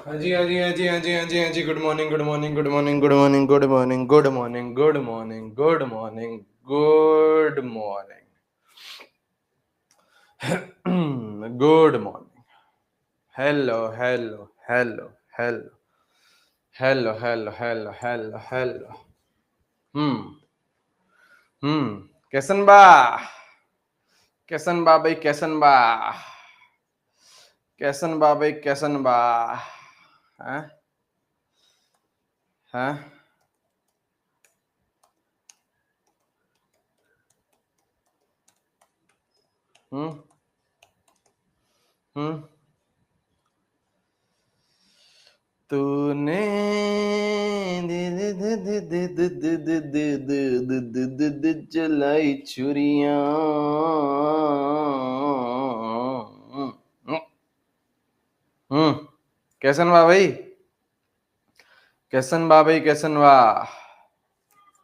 हाँ जी, हाँ जी, हाँ जी, हाँ जी, हाँ जी, हाँ जी। Good morning, good morning, good morning, good morning, good morning, good morning, good morning, good morning, good morning, good morning. Hello, hello, hello, hello, hello, hello, hello, hello, hello. हम्म, कैसन बा? कैसन बा भाई? कैसन बा? कैसन बा भाई? कैसन बा? हैं? हैं? हम्म, हम्म। तूने चलाई छुरियां। हम्म। कैसन बा भाई? कैसन बा भाई? कैसन बा?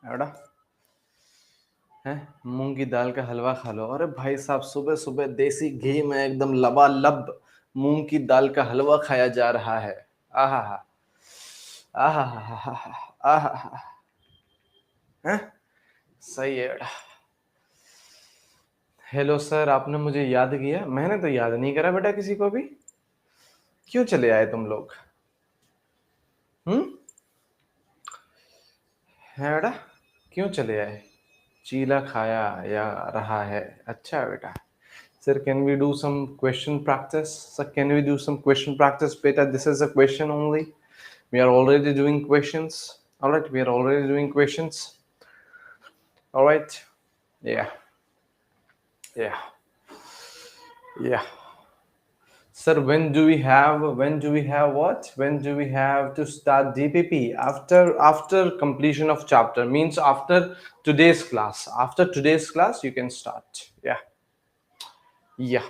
एड़ा है मूंग की दाल का हलवा खा लो। अरे भाई साहब, सुबह सुबह देसी घी में एकदम लबालब मूंग की दाल का हलवा खाया जा रहा है। आहा हा, आहा हा, आहा हा। हैं? सही है बेटा। हेलो सर, आपने मुझे याद किया? मैंने तो याद नहीं करा बेटा किसी को भी। क्यों चले आए तुम लोग? हम्म। है बेटा? क्यों चले आए? चीला खाया या रहा है? अच्छा बेटा। Sir, can we do some question practice? Sir, can we do some question practice? बेटा, this is a question only. We are already doing questions. All right, we are already doing questions. All right. Yeah, yeah, yeah. Sir, when do we have what? When do we have to start DPP? After completion of chapter, means after today's class. After today's class, you can start. Yeah, yeah,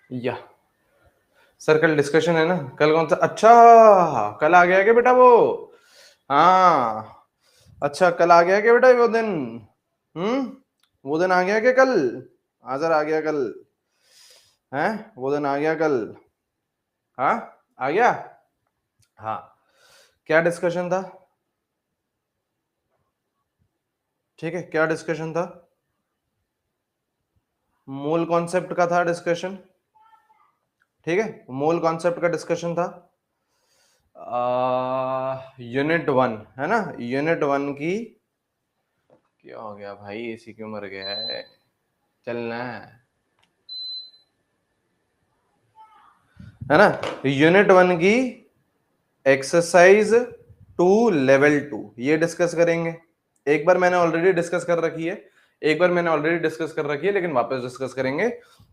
yeah. Sir, कल discussion है ना? कल कौन सा? अच्छा, कल आ गया क्या बेटा वो? हाँ। अच्छा, कल आ गया क्या बेटा वो दिन? हम्म। वो दिन आ गया क्या कल? हाजिर आ गया कल? हैं? वो दिन आ गया कल? हाँ, आ गया। हाँ। क्या डिस्कशन था? ठीक है, क्या डिस्कशन था? मूल कॉन्सेप्ट का था डिस्कशन। ठीक है, मूल कॉन्सेप्ट का डिस्कशन था। यूनिट वन है ना? यूनिट वन की। क्या हो गया भाई? एसी क्यों मर गया है? चलना है ना? यूनिट वन की एक्सरसाइज टू लेवल टू ये डिस्कस करेंगे। एक बार मैंने ऑलरेडी डिस्कस कर रखी है, लेकिन वापस डिस्कस करेंगे।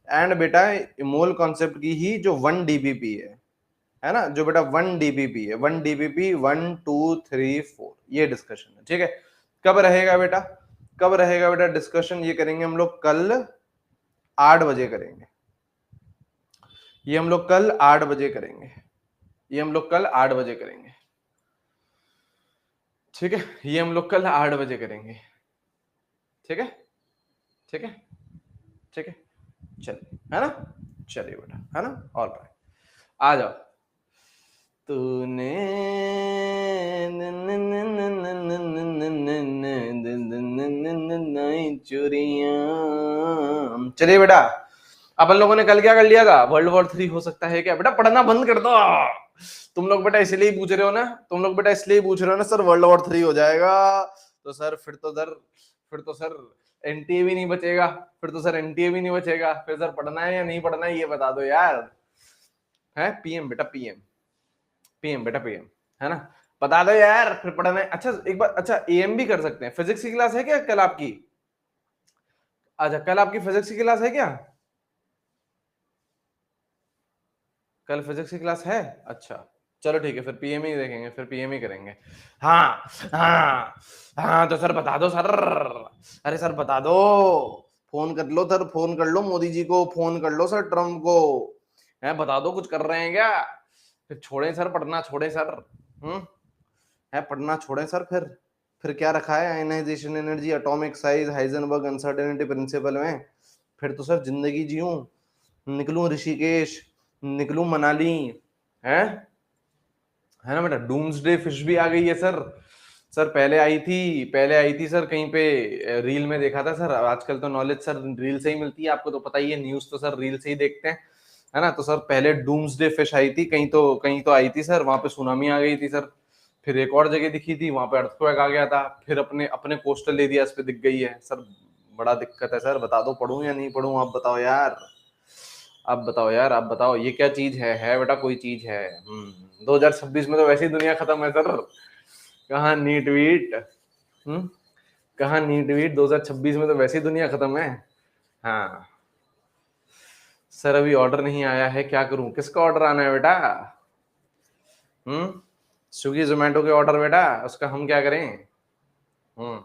एंड बेटा, मोल कॉन्सेप्ट की ही जो 1 DPP है ना? जो बेटा 1 DPP है, 1 DPP 1 2 3 4 ये डिस्कशन है। ठीक है, कब रहेगा बेटा? कब रहेगा बेटा डिस्कशन? ये करेंगे हम लोग कल 8 बजे करेंगे। ये हम लोग कल 8 बजे करेंगे। ये हम लोग कल 8 बजे करेंगे। ठीक है, ये हम लोग कल 8 बजे करेंगे। ठीक है, ठीक है, ठीक है। चलिए, है ना? चलिए बेटा, है ना? ऑल राइट, आ जाओ। तूने चुरियां। चलिए बेटा, अपन लोगों ने कल क्या कर लिया था? वर्ल्ड वॉर 3 हो सकता है क्या? बेटा पढ़ना बंद कर दो। तुम लोग बेटा इसलिए पूछ रहे हो ना, सर वर्ल्ड वॉर 3 हो जाएगा तो सर फिर तो सर एनटीए भी नहीं बचेगा। फिर सर पढ़ना है या नहीं पढ़ना है ये बता दो यार। है पीएम बेटा, पीएम बेटा, पीएम, है ना? बता दो यार, फिर पढ़ना है। अच्छा एक बार, अच्छा एएम भी कर सकते हैं। फिजिक्स की क्लास है क्या कल आपकी? अच्छा, कल आपकी फिजिक्स की क्लास है क्या? कल फिजिक्स की क्लास है? अच्छा, चलो ठीक है, फिर पीएम ही देखेंगे, फिर पीएम ही करेंगे। हाँ, हाँ, हाँ, तो सर बता दो सर। अरे सर बता दो। फोन कर लो सर, फोन कर लो मोदी जी को, फोन कर लो सर ट्रम्प को। है, बता दो कुछ कर रहे हैं क्या? फिर छोड़े सर, पढ़ना छोड़े सर। हम्म। है, पढ़ना छोड़े सर। फिर क्या रखा है? Ionization energy, atomic size, Heisenberg uncertainty principle में। फिर तो सर जिंदगी जीऊं, निकलूं ऋषिकेश, निकलूं मनाली, है ना बेटा। डूम्सडे फिश भी आ गई है सर। सर पहले आई थी सर कहीं पे, रील में देखा था सर। आजकल तो नॉलेज सर रील से ही मिलती है, आपको तो पता ही है, न्यूज तो सर रील से ही देखते हैं, है ना। तो सर पहले डूम्सडे फिश आई थी, कहीं तो आई थी सर, वहां पे सुनामी आ गई थी सर। फिर एक और जगह दिखी थी, वहां पे अर्थक्वेक आ गया था। फिर अपने अपने कोस्टल एरियाज पे दिख गई है सर। बड़ा दिक्कत है सर, बता दो पढ़ूं या नहीं पढ़ूं, आप बताओ यार। आप बताओ यार, आप बताओ ये क्या चीज है बेटा, कोई चीज है। 2026 में तो वैसे ही दुनिया खत्म है सर। कहाँ नीट वीट, हम्म कहाँ नीट वीट, 2026 में तो वैसे ही दुनिया खत्म है। हाँ सर, अभी ऑर्डर नहीं आया है, क्या करूं, किसका ऑर्डर आना है बेटा। हम्म स्विगी जोमेटो के ऑर्डर बेटा, उसका हम क्या करें। हम्म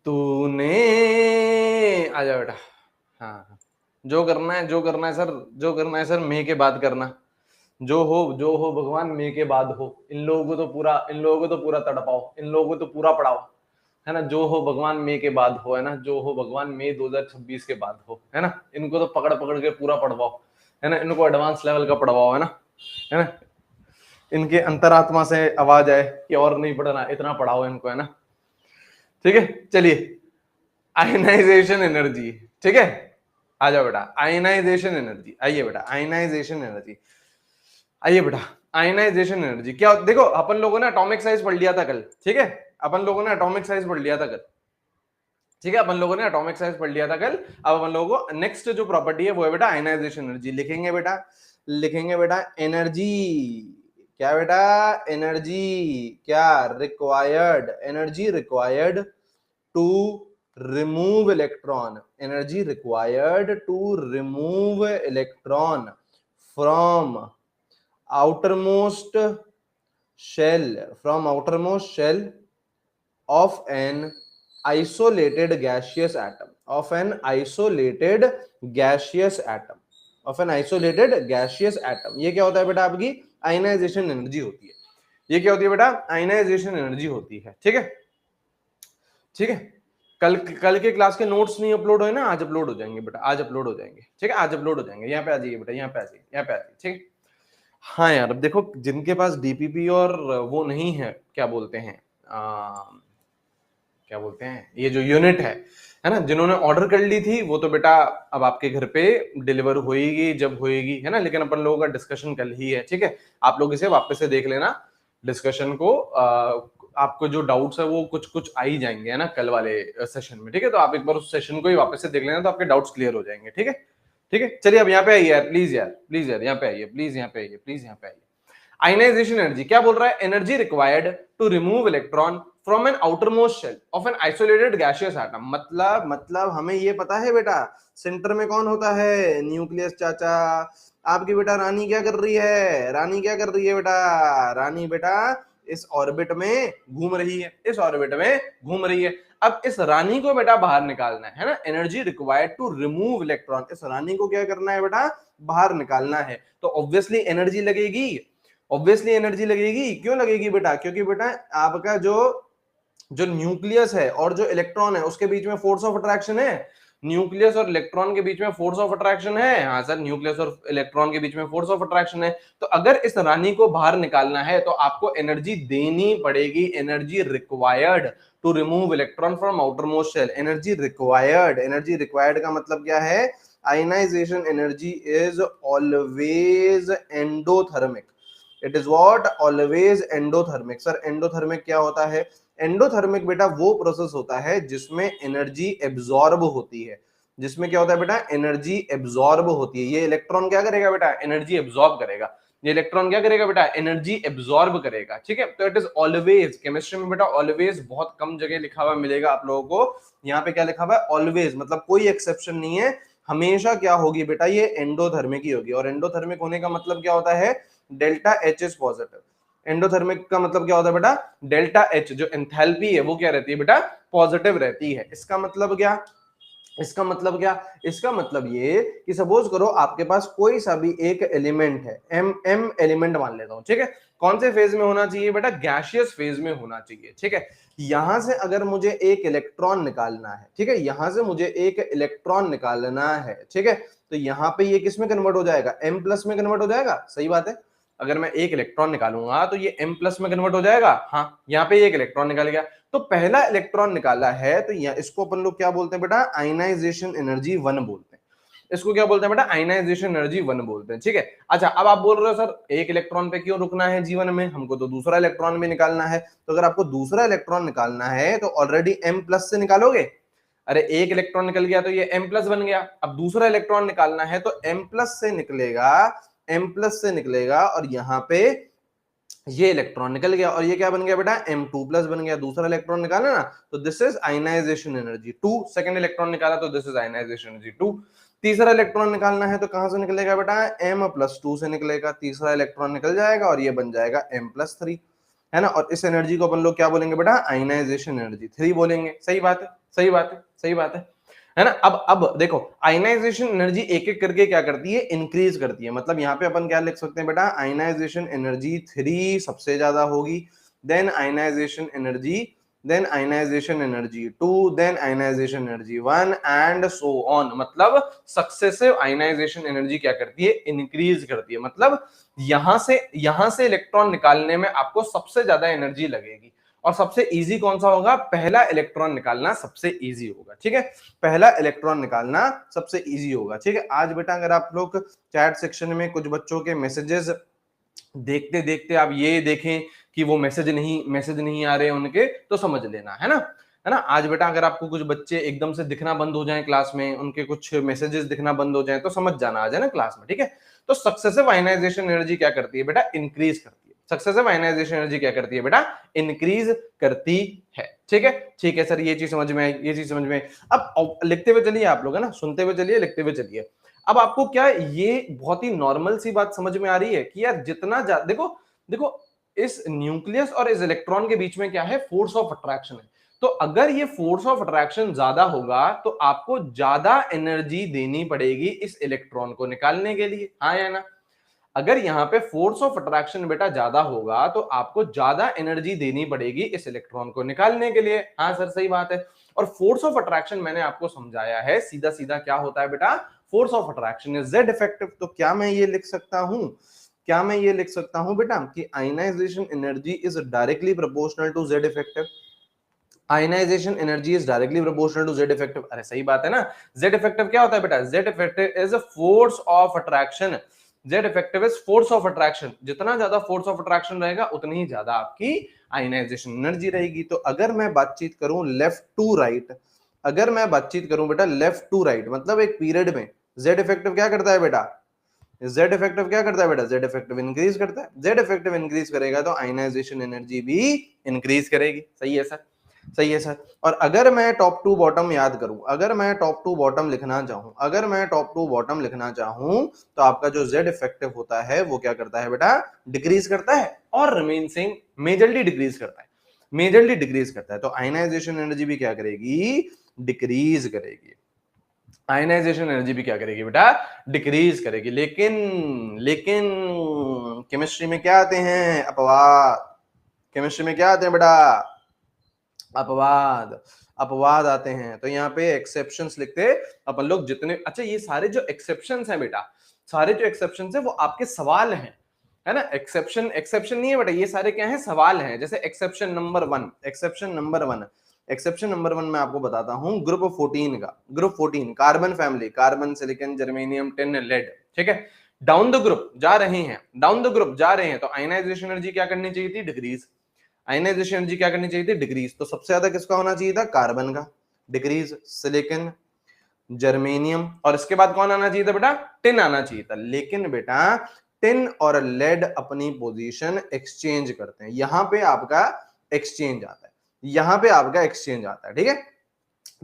तूने, आजा बेटा। हाँ हाँ। जो करना है सर, जो करना है सर, मे के बाद करना। जो हो भगवान, मे के बाद हो। इन लोगों को तो पूरा तड़पाओ, इन लोगों को तो पूरा पढ़ाओ, है ना। जो हो भगवान मे के बाद हो, है ना। जो हो भगवान मे 2026 के बाद हो, है ना। इनको तो पकड़ पकड़ के पूरा पढ़वाओ, है ना। इनको एडवांस लेवल का पढ़वाओ, है ना। इनके अंतरात्मा से आवाज आए कि और नहीं पढ़ना, इतना पढ़ाओ इनको, है ना। ठीक है, चलिए। आयनाइजेशन एनर्जी, ठीक है। आ जाओ बेटा, आयनाइजेशन एनर्जी, आइए बेटा, आयनाइजेशन एनर्जी, आइए बेटा। आयनाइजेशन एनर्जी क्या, देखो अपन लोगों ने एटॉमिक साइज पढ़ लिया था कल, ठीक है। अपन लोगों ने एटॉमिक साइज पढ़ लिया था कल, ठीक है। अपन लोगों ने एटॉमिक साइज पढ़ लिया था कल। अब अपन लोगों को नेक्स्ट जो प्रॉपर्टी है वो है बेटा आयनाइजेशन एनर्जी। लिखेंगे बेटा, लिखेंगे बेटा एनर्जी, क्या बेटा, एनर्जी क्या, required, energy required to remove electron, energy required to remove electron from outermost shell, from outermost shell of an isolated gaseous atom, of an isolated gaseous atom, of an isolated gaseous atom। ये क्या होता है बेटा, आपकी ionization energy होती है। ये क्या होती है बेटा, आयनाइजेशन एनर्जी होती है, ठीक है। ठीक है, कल कल के क्लास के नोट्स नहीं अपलोड हुए ना, आज अपलोड हो जाएंगे बेटा, आज अपलोड हो जाएंगे, ठीक है। आज अपलोड हो जाएंगे, यहाँ पे आ जाइए बेटा, यहाँ पे आ जाइए, यहाँ पे आ जाइए, ठीक है। हाँ यार, अब देखो जिनके पास डीपीपी और वो नहीं है, क्या बोलते हैं, क्या बोलते हैं, ये जो यूनिट है ना, जिन्होंने ऑर्डर कर ली थी वो तो बेटा अब आपके घर पे डिलीवर होएगी जब होएगी, है ना। लेकिन अपन लोगों का डिस्कशन कल ही है, ठीक है। आप लोग इसे वापस से देख लेना डिस्कशन को। आपको जो डाउट्स है वो कुछ कुछ आ ही जाएंगे, है ना, कल वाले सेशन में, ठीक है। तो आप एक बार उस सेशन को ही वापस से देख लेना, तो आपके डाउट्स क्लियर हो जाएंगे, ठीक है। ठीक है, चलिए अब यहाँ पे आइए यार, प्लीज यार, प्लीज यार, यहाँ पे आइए, प्लीज यहाँ पे आइए, प्लीज यहाँ पे आइए। आयनाइजेशन एनर्जी क्या बोल रहा है, energy required to remove electron from an outermost shell of an isolated gaseous atom. मतलब हमें ये पता है बेटा, सेंटर में कौन होता है, न्यूक्लियस चाचा। आपकी बेटा रानी क्या कर रही है, रानी क्या कर रही है बेटा, रानी बेटा इस ऑर्बिट में घूम रही है, इस ऑर्बिट में घूम रही है। अब इस रानी को बेटा बाहर निकालना है ना, energy required to remove electron, इस रानी को क्या करना है बेटा, बाहर निकालना है। तो ऑब्वियसली एनर्जी लगेगी, ऑब्वियसली एनर्जी लगेगी। क्यों लगेगी बेटा, क्योंकि बेटा आपका जो जो न्यूक्लियस है और जो इलेक्ट्रॉन है उसके बीच में फोर्स ऑफ अट्रैक्शन है। न्यूक्लियस और इलेक्ट्रॉन के बीच में फोर्स ऑफ अट्रैक्शन है, हाँ सर, न्यूक्लियस और इलेक्ट्रॉन के बीच में फोर्स ऑफ अट्रैक्शन है। तो अगर इस रानी को बाहर निकालना है तो आपको एनर्जी देनी पड़ेगी, energy required to remove electron from outermost shell, energy required. Energy required का मतलब क्या है, ionization energy is always endothermic, it is what, always endothermic. Sir endothermic क्या होता है, एंडोथर्मिक बेटा वो प्रोसेस होता है जिसमें एनर्जी एब्जॉर्ब होती है, जिसमें क्या होता है बेटा, एनर्जी एब्जॉर्ब होती है। ये इलेक्ट्रॉन क्या करेगा बेटा, एनर्जी एब्जॉर्ब करेगा। ये इलेक्ट्रॉन क्या करेगा बेटा, एनर्जी एब्जॉर्ब करेगा, ठीक है। तो इट इज ऑलवेज, केमिस्ट्री में बेटा ऑलवेज बहुत कम जगह लिखा हुआ मिलेगा आप लोगों को। यहाँ पे क्या लिखा हुआ है, ऑलवेज, मतलब कोई एक्सेप्शन नहीं है, हमेशा क्या होगी बेटा, ये एंडोथर्मिक ही होगी। और एंडोथर्मिक होने का मतलब क्या होता है, delta H is positive. Endothermic का मतलब क्या होता है बेटा, डेल्टा एच जो एंथैल्पी है वो क्या रहती है बेटा, पॉजिटिव रहती है। इसका मतलब क्या, इसका मतलब क्या, इसका मतलब ये कि सपोज करो आपके पास कोई सा भी एक एलिमेंट है, एम एलिमेंट मान लेता हूं, ठीक है। कौन से फेज में होना चाहिए बेटा, गैसियस फेज में होना चाहिए, ठीक है। यहां से अगर मुझे एक इलेक्ट्रॉन निकालना है, ठीक है, यहां से मुझे एक इलेक्ट्रॉन निकालना है, ठीक है, तो यहां पे ये किस में कन्वर्ट हो जाएगा, M प्लस में कन्वर्ट हो जाएगा, सही बात है। अगर मैं एक इलेक्ट्रॉन निकालूंगा तो ये M प्लस में कन्वर्ट हो जाएगा, हाँ, यहाँ पे एक इलेक्ट्रॉन निकाल गया, तो पहला इलेक्ट्रॉन निकाला है, तो इसको अपन लोग क्या बोलते हैं बेटा, आयनाइजेशन एनर्जी 1 बोलते हैं। इसको क्या बोलते हैं बेटा, आयनाइजेशन एनर्जी 1 बोलते हैं, ठीक है। अच्छा, अब आप बोल रहे हो सर एक इलेक्ट्रॉन पे क्यों रुकना है जीवन में, हमको तो दूसरा इलेक्ट्रॉन भी निकालना है। तो अगर आपको दूसरा इलेक्ट्रॉन निकालना है तो ऑलरेडी M प्लस से निकालोगे, अरे एक इलेक्ट्रॉन निकल गया तो ये M प्लस बन गया, अब दूसरा इलेक्ट्रॉन निकालना है तो M प्लस से निकलेगा, M प्लस से निकलेगा, और यहाँ पे ये इलेक्ट्रॉन निकल गया, और ये क्या बन गया बेटा, M2 प्लस बन गया, दूसरा इलेक्ट्रॉन निकाला ना, तो this is ionization energy 2, second electron निकाला तो दिस इज आयनाइजेशन एनर्जी 2। तीसरा इलेक्ट्रॉन निकालना है तो कहां से निकलेगा बेटा, M+2 से निकलेगा, तीसरा इलेक्ट्रॉन निकल जाएगा और ये बन जाएगा M+3, है ना। और इस एनर्जी को अपन लोग क्या बोलेंगे बेटा, आयनाइजेशन एनर्जी 3 बोलेंगे। सही बात है, सही बात है, सही बात है ना। अब देखो आयनाइजेशन एनर्जी एक एक करके क्या करती है, इंक्रीज करती है। मतलब यहाँ पे अपन क्या लिख सकते हैं बेटा, आयनाइजेशन एनर्जी 3 सबसे ज्यादा होगी, then ionization energy, then ionization energy 2, then ionization energy 1 and so on. मतलब सक्सेसिव आयनाइजेशन एनर्जी क्या करती है, इंक्रीज करती है। मतलब यहां से इलेक्ट्रॉन निकालने में आपको सबसे ज्यादा एनर्जी लगेगी, और सबसे इजी कौन सा होगा, पहला इलेक्ट्रॉन निकालना सबसे इजी होगा, ठीक है, पहला इलेक्ट्रॉन निकालना सबसे इजी होगा, ठीक है। आज बेटा अगर आप लोग चैट सेक्शन में कुछ बच्चों के मैसेजेस देखते देखते आप ये देखें कि वो मैसेज नहीं आ रहे उनके, तो समझ लेना, है ना। आज बेटा अगर आपको कुछ बच्चे एकदम से दिखना बंद हो जाएं क्लास में, उनके कुछ मैसेजेस दिखना बंद हो जाएं, तो समझ जाना आ जाए ना क्लास में, ठीक है। तो सक्सेसिव आयनाइजेशन एनर्जी क्या करती है बेटा, इंक्रीज करती है। सक्सेसिव आयनाइजेशन एनर्जी क्या करती है बेटा, इंक्रीज करती है, ठीक है। ठीक है सर, ये चीज समझ में आई, ये चीज समझ में आई। अब लिखते हुए चलिए आप लोग, है ना, सुनते हुए चलिए, लिखते हुए चलिए। अब आपको क्या ये बहुत ही नॉर्मल सी बात समझ में आ रही है कि यार जितना देखो देखो इस न्यूक्लियस और इस इलेक्ट्रॉन के बीच में क्या है, फोर्स ऑफ अट्रैक्शन है। तो अगर ये फोर्स ऑफ अट्रैक्शन ज्यादा होगा तो आपको ज्यादा एनर्जी देनी पड़ेगी इस इलेक्ट्रॉन को निकालने के लिए, हाँ या ना। अगर यहाँ पे फोर्स ऑफ अट्रैक्शन बेटा ज्यादा होगा तो आपको ज्यादा एनर्जी देनी पड़ेगी इस इलेक्ट्रॉन को निकालने के लिए, हाँ सर सही बात है। और फोर्स ऑफ अट्रैक्शन मैंने आपको समझाया है, सीधा सीधा क्या होता है बेटा, force of attraction is Z effective. तो क्या मैं ये लिख सकता हूं, क्या मैं ये लिख सकता हूं बेटा कि ionization energy is directly proportional to Z effective, ionization energy is directly proportional to Z effective. अरे सही बात है ना। जेड इफेक्टिव क्या होता है बेटा, Z effective is a force of attraction, Z effective is force of attraction. जितना ज्यादा फोर्स ऑफ अट्रैक्शन रहेगा उतनी ही ज्यादा आपकी आयनाइजेशन एनर्जी रहेगी। तो अगर मैं बातचीत करूं लेफ्ट टू राइट, अगर मैं बातचीत करूं बेटा लेफ्ट टू राइट, मतलब एक पीरियड में जेड इफेक्टिव क्या करता है बेटा, जेड इफेक्टिव क्या करता है बेटा, जेड इफेक्टिव इंक्रीज करता है। जेड इफेक्टिव इंक्रीज करेगा तो आयनाइजेशन एनर्जी भी इंक्रीज करेगी। सही है सर, सही है सर। और अगर मैं टॉप टू बॉटम याद करूं, अगर मैं टॉप टू बॉटम लिखना चाहूं, अगर मैं टॉप टू बॉटम लिखना चाहूं, तो आपका जो जेड इफेक्टिव होता है वो क्या करता है बेटा, डिक्रीज करता है, और रिमेन सेम, मेजरली डिक्रीज करता है, मेजरली डिक्रीज करता है। तो आयनाइजेशन एनर्जी भी क्या करेगी, डिक्रीज करेगी। आयनाइजेशन एनर्जी भी क्या करेगी बेटा, डिक्रीज करेगी। लेकिन लेकिन केमिस्ट्री में क्या आते हैं, अपवाद। केमिस्ट्री में क्या आते हैं बेटा, अपवाद, अपवाद आते हैं। तो यहाँ पे एक्सेप्शंस लिखते अपन लोग जितने, अच्छा ये सारे जो एक्सेप्शंस हैं बेटा, सारे जो एक्सेप्शंस हैं वो आपके सवाल हैं, है ना। एक्सेप्शन एक्सेप्शन नहीं है बेटा, ये सारे क्या हैं, सवाल हैं। जैसे exception number 1, exception number 1, exception number 1 मैं आपको बताता हूं, ग्रुप 14 का, group 14 carbon family, carbon, silicon, germanium, tin, lead, ठीक है। डाउन द ग्रुप जा रहे हैं, डाउन द ग्रुप जा रहे हैं, तो आयनाइजेशन एनर्जी क्या करनी चाहिए थी, डिक्रीज। आयनाइजेशन एनर्जी क्या करनी चाहिए थी, डिक्रीज। तो सबसे ज्यादा किसका होना चाहिए था, कार्बन का, डिक्रीज, सिलिकॉन, जर्मेनियम, और इसके बाद कौन आना चाहिए था बेटा, टिन आना चाहिए था। लेकिन बेटा टिन और लेड अपनी पोजीशन एक्सचेंज करते हैं, यहां पे आपका एक्सचेंज आता है, यहां पे आपका एक्सचेंज आता है, ठीक है।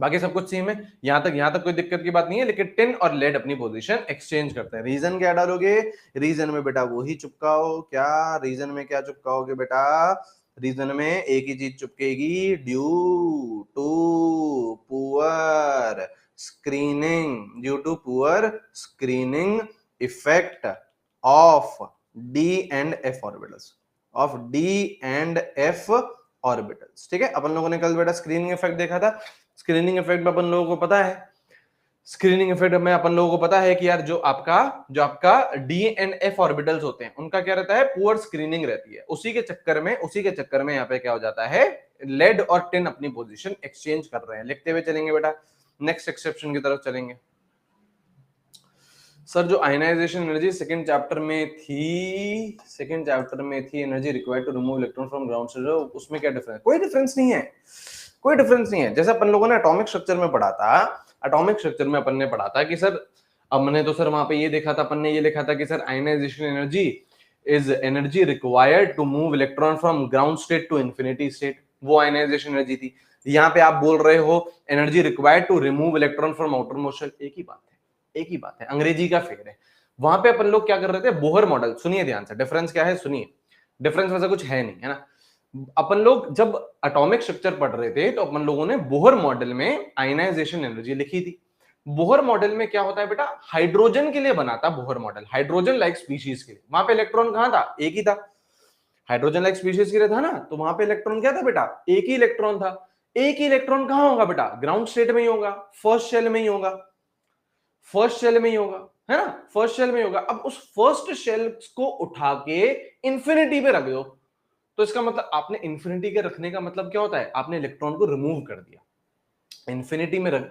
बाकी सब कुछ सेम है, यहां तक कोई दिक्कत की बात नहीं है। लेकिन टिन और लेड अपनी पोजीशन एक्सचेंज करते हैं। रीजन क्या डालोगे, रीजन में बेटा वही चिपकाओ, क्या रीजन में क्या चिपकाओगे बेटा, रीजन में एक ही चीज चिपकेगी, due to poor screening, due to poor screening effect of D and F orbitals. Of D and F orbitals. ठीक है, अपन लोगों ने कल बेटा स्क्रीनिंग इफेक्ट देखा था। स्क्रीनिंग इफेक्ट में अपन लोगों को पता है, स्क्रीनिंग इफेक्ट में अपन लोगों को पता है कि यार जो आपका डी एंड एफ ऑर्बिटल्स होते हैं उनका क्या रहता है, पुअर स्क्रीनिंग रहती है। उसी के चक्कर में यहाँ पे क्या हो जाता है, लेड और टिन अपनी पोजीशन एक्सचेंज कर रहे हैं। लिखते हुए चलेंगे बेटा, नेक्स्ट एक्सेप्शन की तरफ चलेंगे। सर जो आयनाइजेशन एनर्जी सेकंड चैप्टर में थी energy required to remove electron from ground state, उसमें क्या डिफरेंस? कोई डिफरेंस नहीं है, कोई डिफरेंस नहीं है। जैसे अपन लोगों ने एटॉमिक स्ट्रक्चर में पढ़ा था, एटॉमिक स्ट्रक्चर में अपन ने पढ़ा था कि सर, हमने तो सर वहां पे ये देखा था, अपन ने ये लिखा था कि sir ionization energy is energy required to move electron from ground state to infinity state, वो आयनाइजेशन एनर्जी थी। यहाँ पे आप बोल रहे हो energy required to remove electron from outermost shell, एक ही बात है, एक ही बात है, अंग्रेजी का फेर है। वहां पे अपन लोग क्या कर रहे थे, बोहर मॉडल। सुनिए ध्यान से, डिफरेंस क्या है सुनिए, डिफरेंस वैसा कुछ है नहीं है ना। अपन लोग जब एटॉमिक स्ट्रक्चर पढ़ रहे थे तो अपन लोगों ने बोहर मॉडल में आयनाइजेशन एनर्जी लिखी थी। बोहर मॉडल में क्या होता है बेटा, हाइड्रोजन के लिए बना था Bohr model, hydrogen like species के लिए। वहां पे इलेक्ट्रॉन कहां था, एक ही था, हाइड्रोजन लाइक स्पीशीज के लिए था ना, तो वहां पे इलेक्ट्रॉन क्या था बेटा, एक ही इलेक्ट्रॉन था। एक ही इलेक्ट्रॉन कहां होगा बेटा, ग्राउंड स्टेट में ही होगा, फर्स्ट शेल में ही होगा, फर्स्ट शेल में ही होगा, है ना, फर्स्ट शेल में ही होगा। अब उस फर्स्ट शेल को उठा के इंफिनिटी पे रख दो, तो इसका मतलब आपने इंफिनिटी के रखने का मतलब क्या होता है, आपने इलेक्ट्रॉन को रिमूव कर दिया।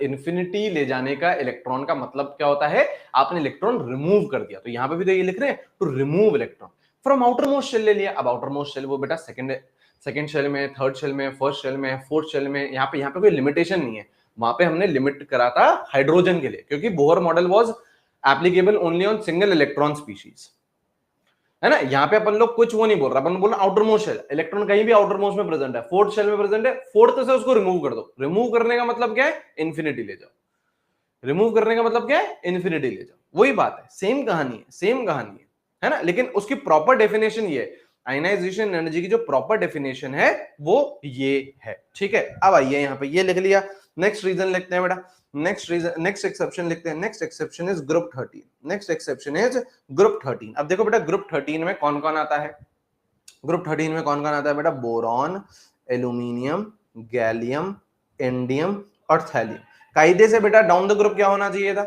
इंफिनिटी ले जाने का इलेक्ट्रॉन का मतलब क्या होता है, आपने इलेक्ट्रॉन रिमूव कर दिया। तो यहां पे भी तो ये लिख रहे हैं to remove electron from outermost shell ले लिया। अब आउटर मोस्ट शेल वो बेटा सेकंड शेल में, थर्ड शेल में, फर्स्ट शेल में, फोर्थ शेल में, यहाँ पे कोई लिमिटेशन नहीं है। वहां पे हमने लिमिट करा था हाइड्रोजन के लिए, क्योंकि Bohr model was applicable only on single electron species, है ना। यहाँ पे अपन लोग कुछ वो नहीं बोल रहा, अपन बोल रहा आउटर मोस्ट शेल, इलेक्ट्रॉन कहीं भी आउटर मोस्ट में प्रेजेंट है, फोर्थ शेल में प्रेजेंट है, फोर्थ से उसको रिमूव कर दो। रिमूव करने का मतलब क्या है, इन्फिनिटी ले जाओ। रिमूव करने का मतलब क्या है, इन्फिनिटी ले जाओ। वही बात है, सेम कहानी है, सेम कहानी है ना। लेकिन उसकी प्रॉपर डेफिनेशन ये है, आयनाइजेशन एनर्जी की जो प्रॉपर डेफिनेशन है वो ये है। ठीक है, अब आइए यहाँ पे ये लिख लिया। नेक्स्ट रीजन लिखते हैं बेटा, नेक्स्ट एक्सेप्शन लिखते हैं। Next exception is group 13। Next exception is group 13। अब देखो बेटा, ग्रुप 13 में कौन कौन आता है, ग्रुप 13 में कौन कौन आता है बेटा, बोरॉन, एल्यूमिनियम, गैलियम, इंडियम और थैलियम। कायदे से बेटा डाउन द ग्रुप क्या होना चाहिए था,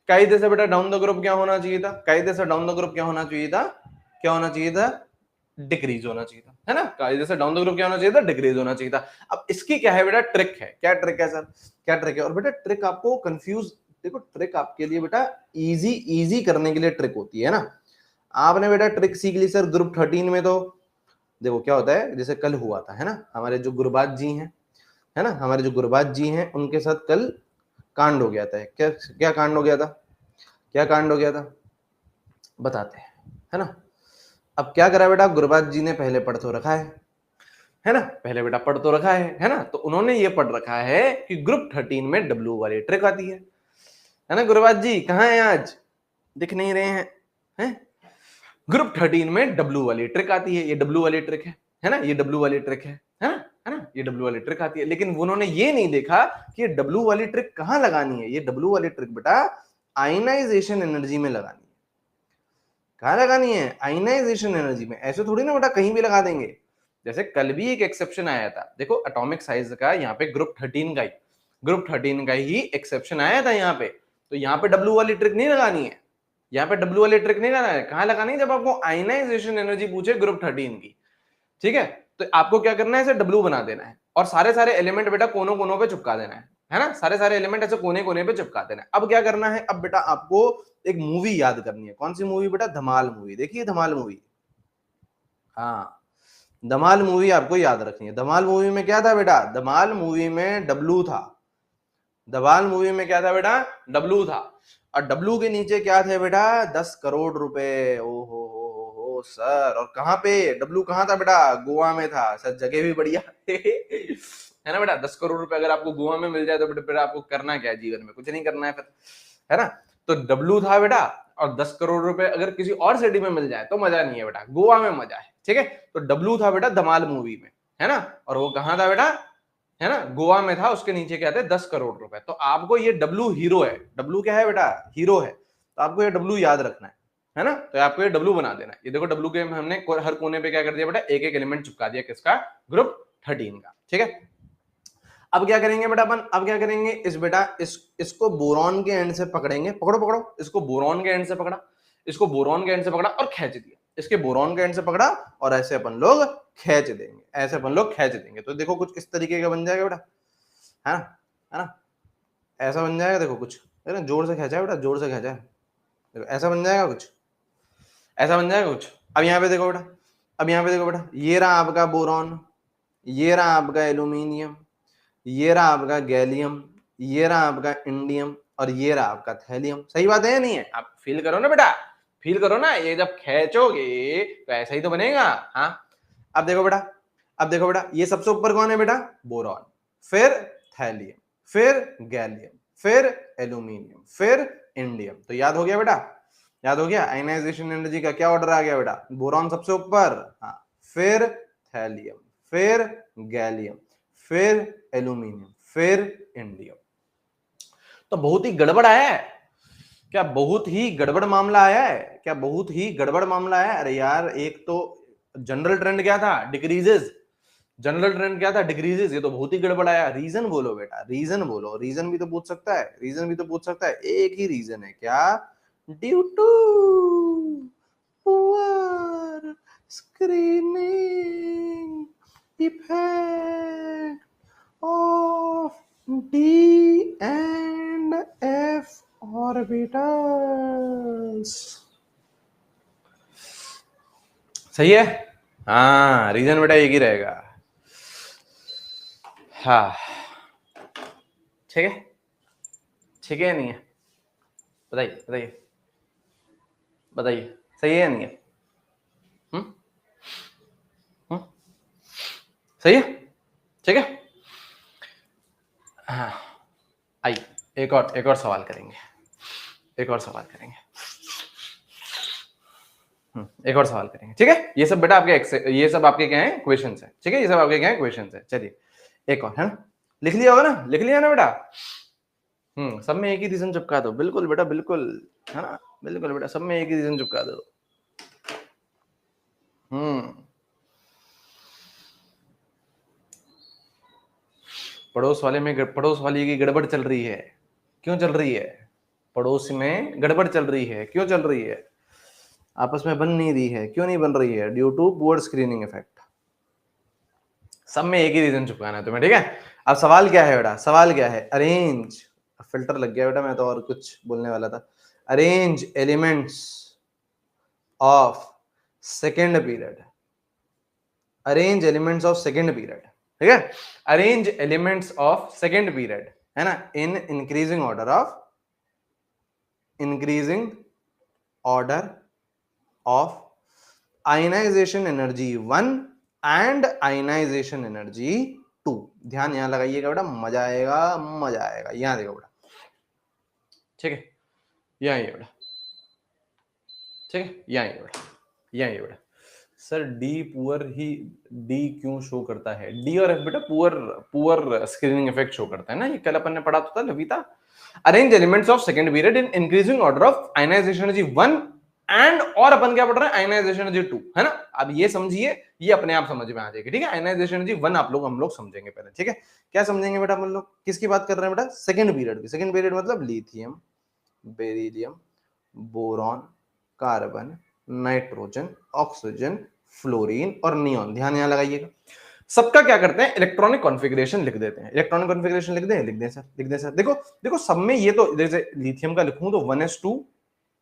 कायदे से बेटा डाउन द ग्रुप क्या होना चाहिए था, कायदे से डाउन द ग्रुप क्या होना चाहिए था, क्या होना चाहिए था, डिक्रीज होना चाहिए था, है ना। कायदे से डाउन द ग्रुप क्या होना चाहिए था, डिक्रीज होना चाहिए था। अब इसकी क्या है बेटा, ट्रिक है। क्या ट्रिक है सर, क्या ट्रिक है? और बेटा ट्रिक आपको कंफ्यूज, देखो ट्रिक आपके लिए बेटा इजी करने के लिए ट्रिक होती है ना। आपने बेटा ट्रिक सीख ली सर ग्रुप 13 में, तो देखो क्या होता है, जैसे कल हुआ था, है ना, हमारे जो गुरबाज जी हैं, है ना, हमारे जो गुरबाज जी हैं, उनके साथ कल कांड हो गया था। क्या क्या कांड हो गया था, क्या कांड हो गया था, बताते हैं, है ना। अब क्या करा बेटा, गुरबाज जी ने पहले पढ़ तो रखा है ना, पहले बेटा पढ़ तो रखा है ना। तो उन्होंने ये पढ़ रखा है कि ग्रुप 13 में डब्ल्यू वाली ट्रिक आती है ना। गुरबाज जी कहाँ हैं आज, दिख नहीं रहे हैं? ग्रुप 13 में डब्ल्यू वाली ट्रिक आती है, ये डब्ल्यू वाली ट्रिक है ना, ये डब्ल्यू वाली ट्रिक है ना, है ना, ये डब्ल्यू वाली ट्रिक आती है। लेकिन उन्होंने ये नहीं देखा कि ये डब्ल्यू वाली ट्रिक कहां लगानी है। ये डब्ल्यू वाली ट्रिक बेटा आयनाइजेशन एनर्जी में लगानी है। कहां लगानी है, आयनाइजेशन एनर्जी में। ऐसे थोड़ी ना बेटा कहीं भी लगा देंगे। जैसे कल भी एक एक्सेप्शन आया था, देखो एटॉमिक साइज का यहाँ पे ग्रुप 13 का ही एक्सेप्शन आया था यहाँ पे। तो यहाँ पे डब्ल्यू वाली ट्रिक नहीं लगानी है, यहाँ पे डब्ल्यू वाली ट्रिक नहीं लगाना है। कहां लगानी है, जब आपको आयनाइजेशन एनर्जी पूछे ग्रुप 13 की, ठीक है, तो आपको क्या करना है, इसे डब्ल्यू बना देना है और सारे सारे एलिमेंट बेटा कोनों कोनों पे चिपका देना है ना, सारे सारे एलिमेंट ऐसे कोने कोने पे चिपका देना है। अब क्या करना है, अब बेटा आपको एक मूवी याद करनी है। कौन सी मूवी बेटा, धमाल मूवी। देखिए धमाल मूवी, हाँ, धमाल मूवी आपको याद रखनी है। धमाल मूवी में क्या था बेटा, धमाल मूवी में डब्लू था। धमाल मूवी में क्या था बेटा, डब्लू था। और डब्लू के नीचे क्या थे बेटा, 10 करोड़ रुपए। ओ हो सर, और कहाँ पे डब्लू, कहाँ था बेटा, गोवा में था सर, जगह भी बढ़िया है ना बेटा। 10 करोड़ रुपए अगर आपको गोवा में मिल जाए तो बेटा आपको करना क्या है जीवन में, कुछ नहीं करना है फिर, है ना। तो डब्लू था बेटा, और 10 करोड़ रुपए अगर किसी और सिटी में मिल जाए तो मजा नहीं है बेटा, गोवा में मजा है। ठीक है, तो डब्लू था बेटा धमाल मूवी में, है ना, और वो कहाँ था बेटा, है ना, गोवा में था। उसके नीचे क्या थे, 10 करोड़ रुपए। तो आपको ये डब्लू हीरो है, डब्लू क्या है बेटा, हीरो है। तो आपको ये डब्लू याद रखना है। है ना। तो आपको ये डब्ल्यू बना देना। ये देखो डब्ल्यू के हमने हर कोने पे क्या कर दिया बेटा, एक एक एलिमेंट चिपका दिया, किसका, ग्रुप 13 का। ठीक है, अब क्या करेंगे बेटा अपन, अब क्या करेंगे इस बेटा इसको बोरॉन के एंड से पकड़ेंगे, पकड़ो पकड़ो, इसको बोरॉन के एंड से पकड़ा, इसको बोरॉन के एंड से पकड़ा और खींच दिया, इसके बोरॉन के एंड से पकड़ा और ऐसे अपन लोग खींच देंगे, ऐसे अपन लोग खींच देंगे। तो देखो कुछ इस तरीके का बन जाएगा बेटा, है ना, है ना, ऐसा बन जाएगा। देखो कुछ जोर से खींचा है बेटा, जोर से खींचा है, देखो ऐसा बन जाएगा कुछ, ऐसा बन जाएगा कुछ। अब यहाँ पे देखो बेटा, अब यहाँ पे देखो बेटा, ये रहा आपका बोरॉन, ये रहा आपका एल्यूमिनियम, ये रहा आपका गैलियम, ये रहा आपका इंडियम और ये रहा आपका थैलियम। सही बात है या नहीं है? आप फील करो ना बेटा, फील करो ना, ये जब खींचोगे तो ऐसा ही तो बनेगा। हाँ, अब देखो बेटा, अब देखो बेटा, ये सबसे ऊपर कौन है बेटा, बोरॉन, फिर थैलियम, फिर गैलियम, फिर एल्यूमिनियम, फिर इंडियम। तो याद हो गया बेटा, याद हो गया। आयनाइजेशन एनर्जी का क्या ऑर्डर आ गया बेटा, बोरॉन सबसे ऊपर, हाँ, फिर थैलियम, फिर गैलियम, फिर एल्यूमिनियम, फिर इंडियम। तो बहुत ही गड़बड़ आया है क्या, बहुत ही गड़बड़ मामला आया है क्या, बहुत ही गड़बड़ मामला है। अरे यार, एक तो जनरल ट्रेंड क्या था, डिक्रीजेस, जनरल ट्रेंड क्या था, डिक्रीजेस, ये तो बहुत ही गड़बड़ आया। रीजन बोलो बेटा, रीजन बोलो, रीजन भी तो पूछ सकता है, रीजन भी तो पूछ सकता है। एक ही रीजन है क्या, due to poor screening effect of D and F orbitals। सही है, हाँ, रीजन बेटा एक ही रहेगा। हाँ, ठीक है, ठीक है नहीं है, बताइए बताइए बताइए, सही है या नहीं है? सही है, ठीक है। हाँ, आइए एक और सवाल करेंगे, एक और सवाल करेंगे, एक और सवाल करेंगे, ठीक है। ये सब बेटा आपके ये सब आपके क्या है, क्वेश्चंस है, ठीक है, ये सब आपके क्या है, क्वेश्चंस है। चलिए एक और, है ना, लिख लिया होगा ना, लिख लिया ना बेटा। सब में एक ही रीजन चिपका दो, बिल्कुल बेटा बिल्कुल, है ना, बिल्कुल बेटा, सब में एक ही रीजन चिपका दो। पड़ोस वाले की गड़बड़ चल रही है, क्यों चल रही है, पड़ोस में गड़बड़ चल रही है, क्यों चल रही है, आपस में बन नहीं रही है, क्यों नहीं बन रही है, due to poor screening effect. सब में एक ही रीजन चिपकाना है तुम्हें, ठीक है। अब सवाल क्या है बेटा, सवाल क्या है, अरेंज, फिल्टर लग गया बेटा, मैं तो और कुछ बोलने वाला था। Arrange elements of second period, arrange elements of second period, ठीक है, arrange elements of second period, है ना, in increasing order of, increasing order of ionization energy 1 and ionization energy 2। ध्यान यहां लगाइएगा बेटा, मजा आएगा, मजा आएगा। यहां देखो बेटा, ठीक है, यहां ये बेटा, ठीक है, यहां ये बेटा, यहां ये बेटा। सर डी पुअर ही, डी क्यों शो करता है, डी और एफ बेटा poor, poor screening effect show करता है ना, ये कल अपन ने पढ़ा था Lavita. Arrange elements of second period in increasing order of ionization energy 1 and, और अपन क्या पढ़ रहे हैं, आयनाइजेशन एनर्जी 2, है ना। अब ये समझिए, ये अपने आप समझ में आ जाएगी, ठीक है। आयनाइजेशन एनर्जी 1 हम लोग समझेंगे पहले, ठीक है। क्या समझेंगे बेटा हम लोग, किसकी बात कर रहे हैं बेटा, सेकंड पीरियड की। सेकंड पीरियड मतलब lithium, beryllium, boron, carbon, nitrogen, oxygen, fluorine और नियॉन। ध्यान यहां लगाइएगा, सबका क्या करते हैं, इलेक्ट्रॉनिक कॉन्फ़िगरेशन लिख देते हैं। इलेक्ट्रॉनिक कॉन्फ़िगरेशन लिख दें, लिख दें सर, लिख दें सर। देखो देखो सब में ये तो, जैसे लिथियम का लिखूं तो 1s2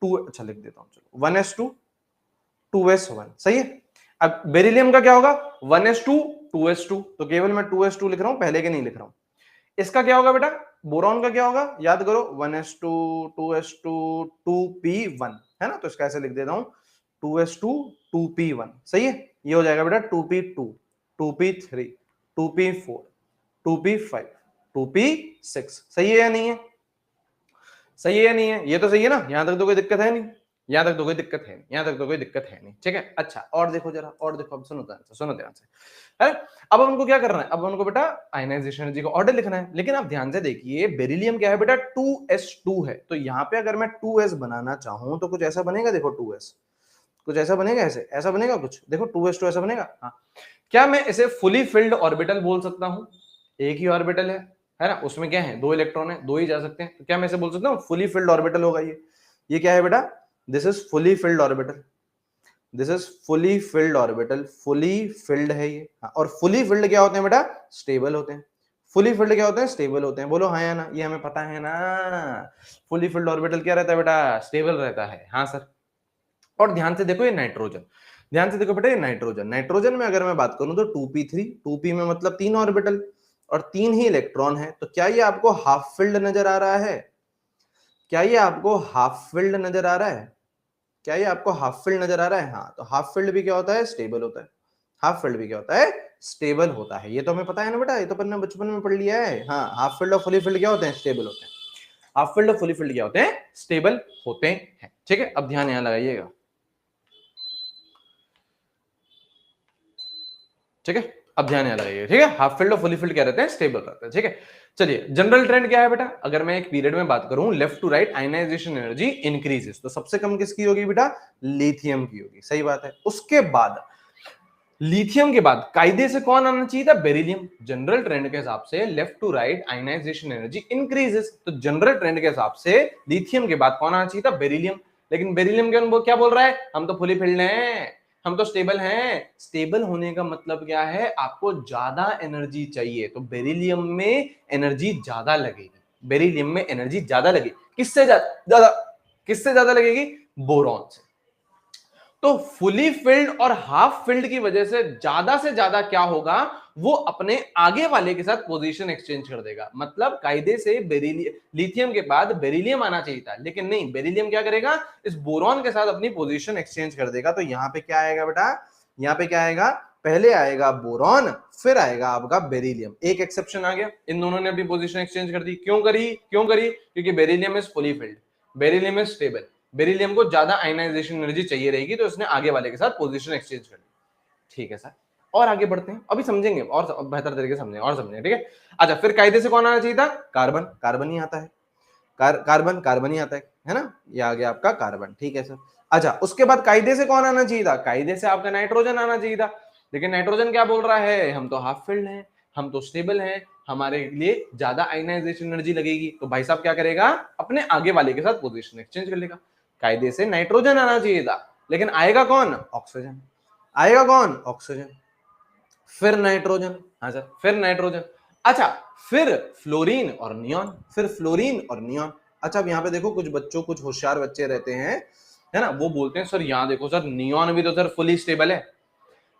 2, अच्छा लिख देता हूं, चलो 1s2 2s1, सही है। अब बेरिलियम का क्या होगा, 1s2 2s2, तो केवल मैं 2s2 लिख रहा हूं, पहले के नहीं लिख रहा हूं। इसका क्या होगा बेटा, बोरॉन का क्या होगा, याद करो, 1s2 2s2 2p1, है ना। तो इसका ऐसे लिख देता हूं, 2s2 2p1, सही है। ये हो जाएगा बेटा 2p2 2p3 2p4 2p5 2p6, सही है या नहीं है, सही है या नहीं है, ये तो सही है ना, यहां तक तो कोई दिक्कत है नहीं, यहां तक तो कोई दिक्कत है नहीं, यहां तक तो कोई दिक्कत है नहीं, ठीक है। अच्छा और देखो जरा, और देखो, अब सुनो ध्यान से, सुनो ध्यान से। है अब हमको क्या करना है, अब हमको बेटा आयनाइजेशन एनर्जी का ऑर्डर लिखना है। लेकिन आप ध्यान से देखिए, बेरिलियम क्या है बेटा, 2s2 है। तो यहाँ पे अगर मैं 2s बनाना चाहूं तो कुछ ऐसा बनेगा, देखो 2s, कुछ ऐसा बनेगा, ऐसे ऐसा बनेगा कुछ, देखो 2s2 ऐसा बनेगा। हाँ, क्या मैं इसे फुली फिल्ड ऑर्बिटल बोल सकता हूं? एक ही ऑर्बिटल है ना, उसमें क्या है, दो इलेक्ट्रॉन है, दो ही जा सकते हैं, तो क्या मैं इसे बोल सकता हूँ फुली फिल्ड ऑर्बिटल होगा ये क्या है बेटा, this is fully filled orbital, this is fully filled orbital, fully field है ये। हाँ, और फुली फिल्ड क्या होते हैं बेटा, स्टेबल होते हैं। फुली फिल्ड क्या होते हैं, स्टेबल होते हैं, बोलो हाँ या ना, ये हमें पता है ना। फुली फिल्ड ऑर्बिटल क्या रहता है बेटा, स्टेबल रहता है, हाँ सर। और ध्यान से देखो ये नाइट्रोजन, ध्यान से देखो बेटा ये नाइट्रोजन, नाइट्रोजन में अगर मैं बात करूं तो 2p3, 2p में मतलब 3 ऑर्बिटल और 3 ही इलेक्ट्रॉन है। तो क्या ये आपको हाफ फिल्ड नजर आ रहा है, क्या ये आपको हाफ फिल्ड नजर आ रहा है, क्या ये आपको हाफ फील्ड नजर आ रहा है? हाँ, तो हाफ फील्ड भी क्या होता है, स्टेबल होता है। हाफ फील्ड भी क्या होता है, स्टेबल होता है। ये तो हमें पता है ना बेटा, ये तो अपन ने बचपन में पढ़ लिया है। हाँ, हाफ फील्ड और फुली फील्ड क्या होते हैं, स्टेबल होते हैं। हाफ फील्ड और फुली फील्ड क्या होते हैं, स्टेबल होते हैं, ठीक है। अब ध्यान यहां लगाइएगा, ठीक है। अब ध्यान यहां लगाइएगा, ठीक है। हाफ फील्ड और फुली फील्ड क्या रहते हैं, स्टेबल रहते हैं, ठीक है। चलिए जनरल ट्रेंड क्या है बेटा, अगर मैं एक पीरियड में बात करूं, left to right ionization energy increases, तो सबसे कम किसकी होगी बेटा, लिथियम की होगी, सही बात है। उसके बाद लिथियम के बाद कायदे से कौन आना चाहिए था, बेरिलियम। जनरल ट्रेंड के हिसाब से left to right ionization energy increases, तो जनरल ट्रेंड के हिसाब से लिथियम के बाद कौन आना चाहिए था, बेरिलियम। लेकिन बेरिलियम क्या बोल रहा है, हम तो फुली फिल्ड हैं, हम तो स्टेबल हैं। स्टेबल होने का मतलब क्या है, आपको ज्यादा एनर्जी चाहिए, तो बेरिलियम में एनर्जी ज्यादा लगेगी, बेरिलियम में एनर्जी ज्यादा लगेगी। किससे ज्यादा, किससे ज्यादा लगेगी, बोरॉन से। तो फुली फिल्ड और हाफ फिल्ड की वजह से ज्यादा क्या होगा, वो अपने आगे वाले के साथ पोजीशन एक्सचेंज कर देगा। मतलब कायदे से बेरिलियम, लिथियम के बाद बेरिलियम आना चाहिए था, लेकिन नहीं, बेरिलियम क्या करेगा, इस बोरॉन के साथ अपनी पोजीशन एक्सचेंज कर देगा। तो यहां पे क्या आएगा बेटा, यहां पे क्या आएगा, पहले आएगा बोरॉन, फिर आएगा आपका बेरिलियम। एक एक्सेप्शन आ गया, इन दोनों ने अपनी पोजीशन एक्सचेंज कर दी। क्यों करी, क्यों करी, क्योंकि beryllium is fully filled, beryllium is stable, beryllium को ज्यादा आयनाइजेशन एनर्जी चाहिए रहेगी, तो इसने आगे वाले के साथ पोजीशन एक्सचेंज कर ली। ठीक है सर, और आगे बढ़ते हैं, अभी समझेंगे और बेहतर तरीके से समझेंगे, और समझेंगे, ठीक है। अच्छा, फिर कायदे से कौन आना चाहिए था, कार्बन, कार्बन ही आता है, कार्बन, कार्बन ही आता है ना, ये आ गया आपका कार्बन, ठीक है सर। अच्छा, उसके बाद कायदे से कौन आना चाहिए था, कायदे से आपका नाइट्रोजन आना चाहिए था। लेकिन नाइट्रोजन क्या बोल रहा है, हम तो हाफ फिल्ड हैं, हम तो स्टेबल हैं, हमारे लिए ज्यादा आयनाइजेशन एनर्जी लगेगी। तो भाई साहब क्या करेगा, अपने आगे वाले के साथ पोजीशन एक्सचेंज कर लेगा। कायदे से नाइट्रोजन आना चाहिए था, लेकिन आएगा कौन, ऑक्सीजन, आएगा कौन, ऑक्सीजन, फिर नाइट्रोजन, हाँ सर, फिर नाइट्रोजन। अच्छा, फिर फ्लोरीन और नियॉन, फिर फ्लोरीन और नियॉन। अच्छा, अब यहाँ पे देखो, कुछ बच्चों, कुछ होशियार बच्चे रहते हैं, है ना, वो बोलते हैं सर यहाँ देखो सर, नियॉन भी तो सर फुली स्टेबल है,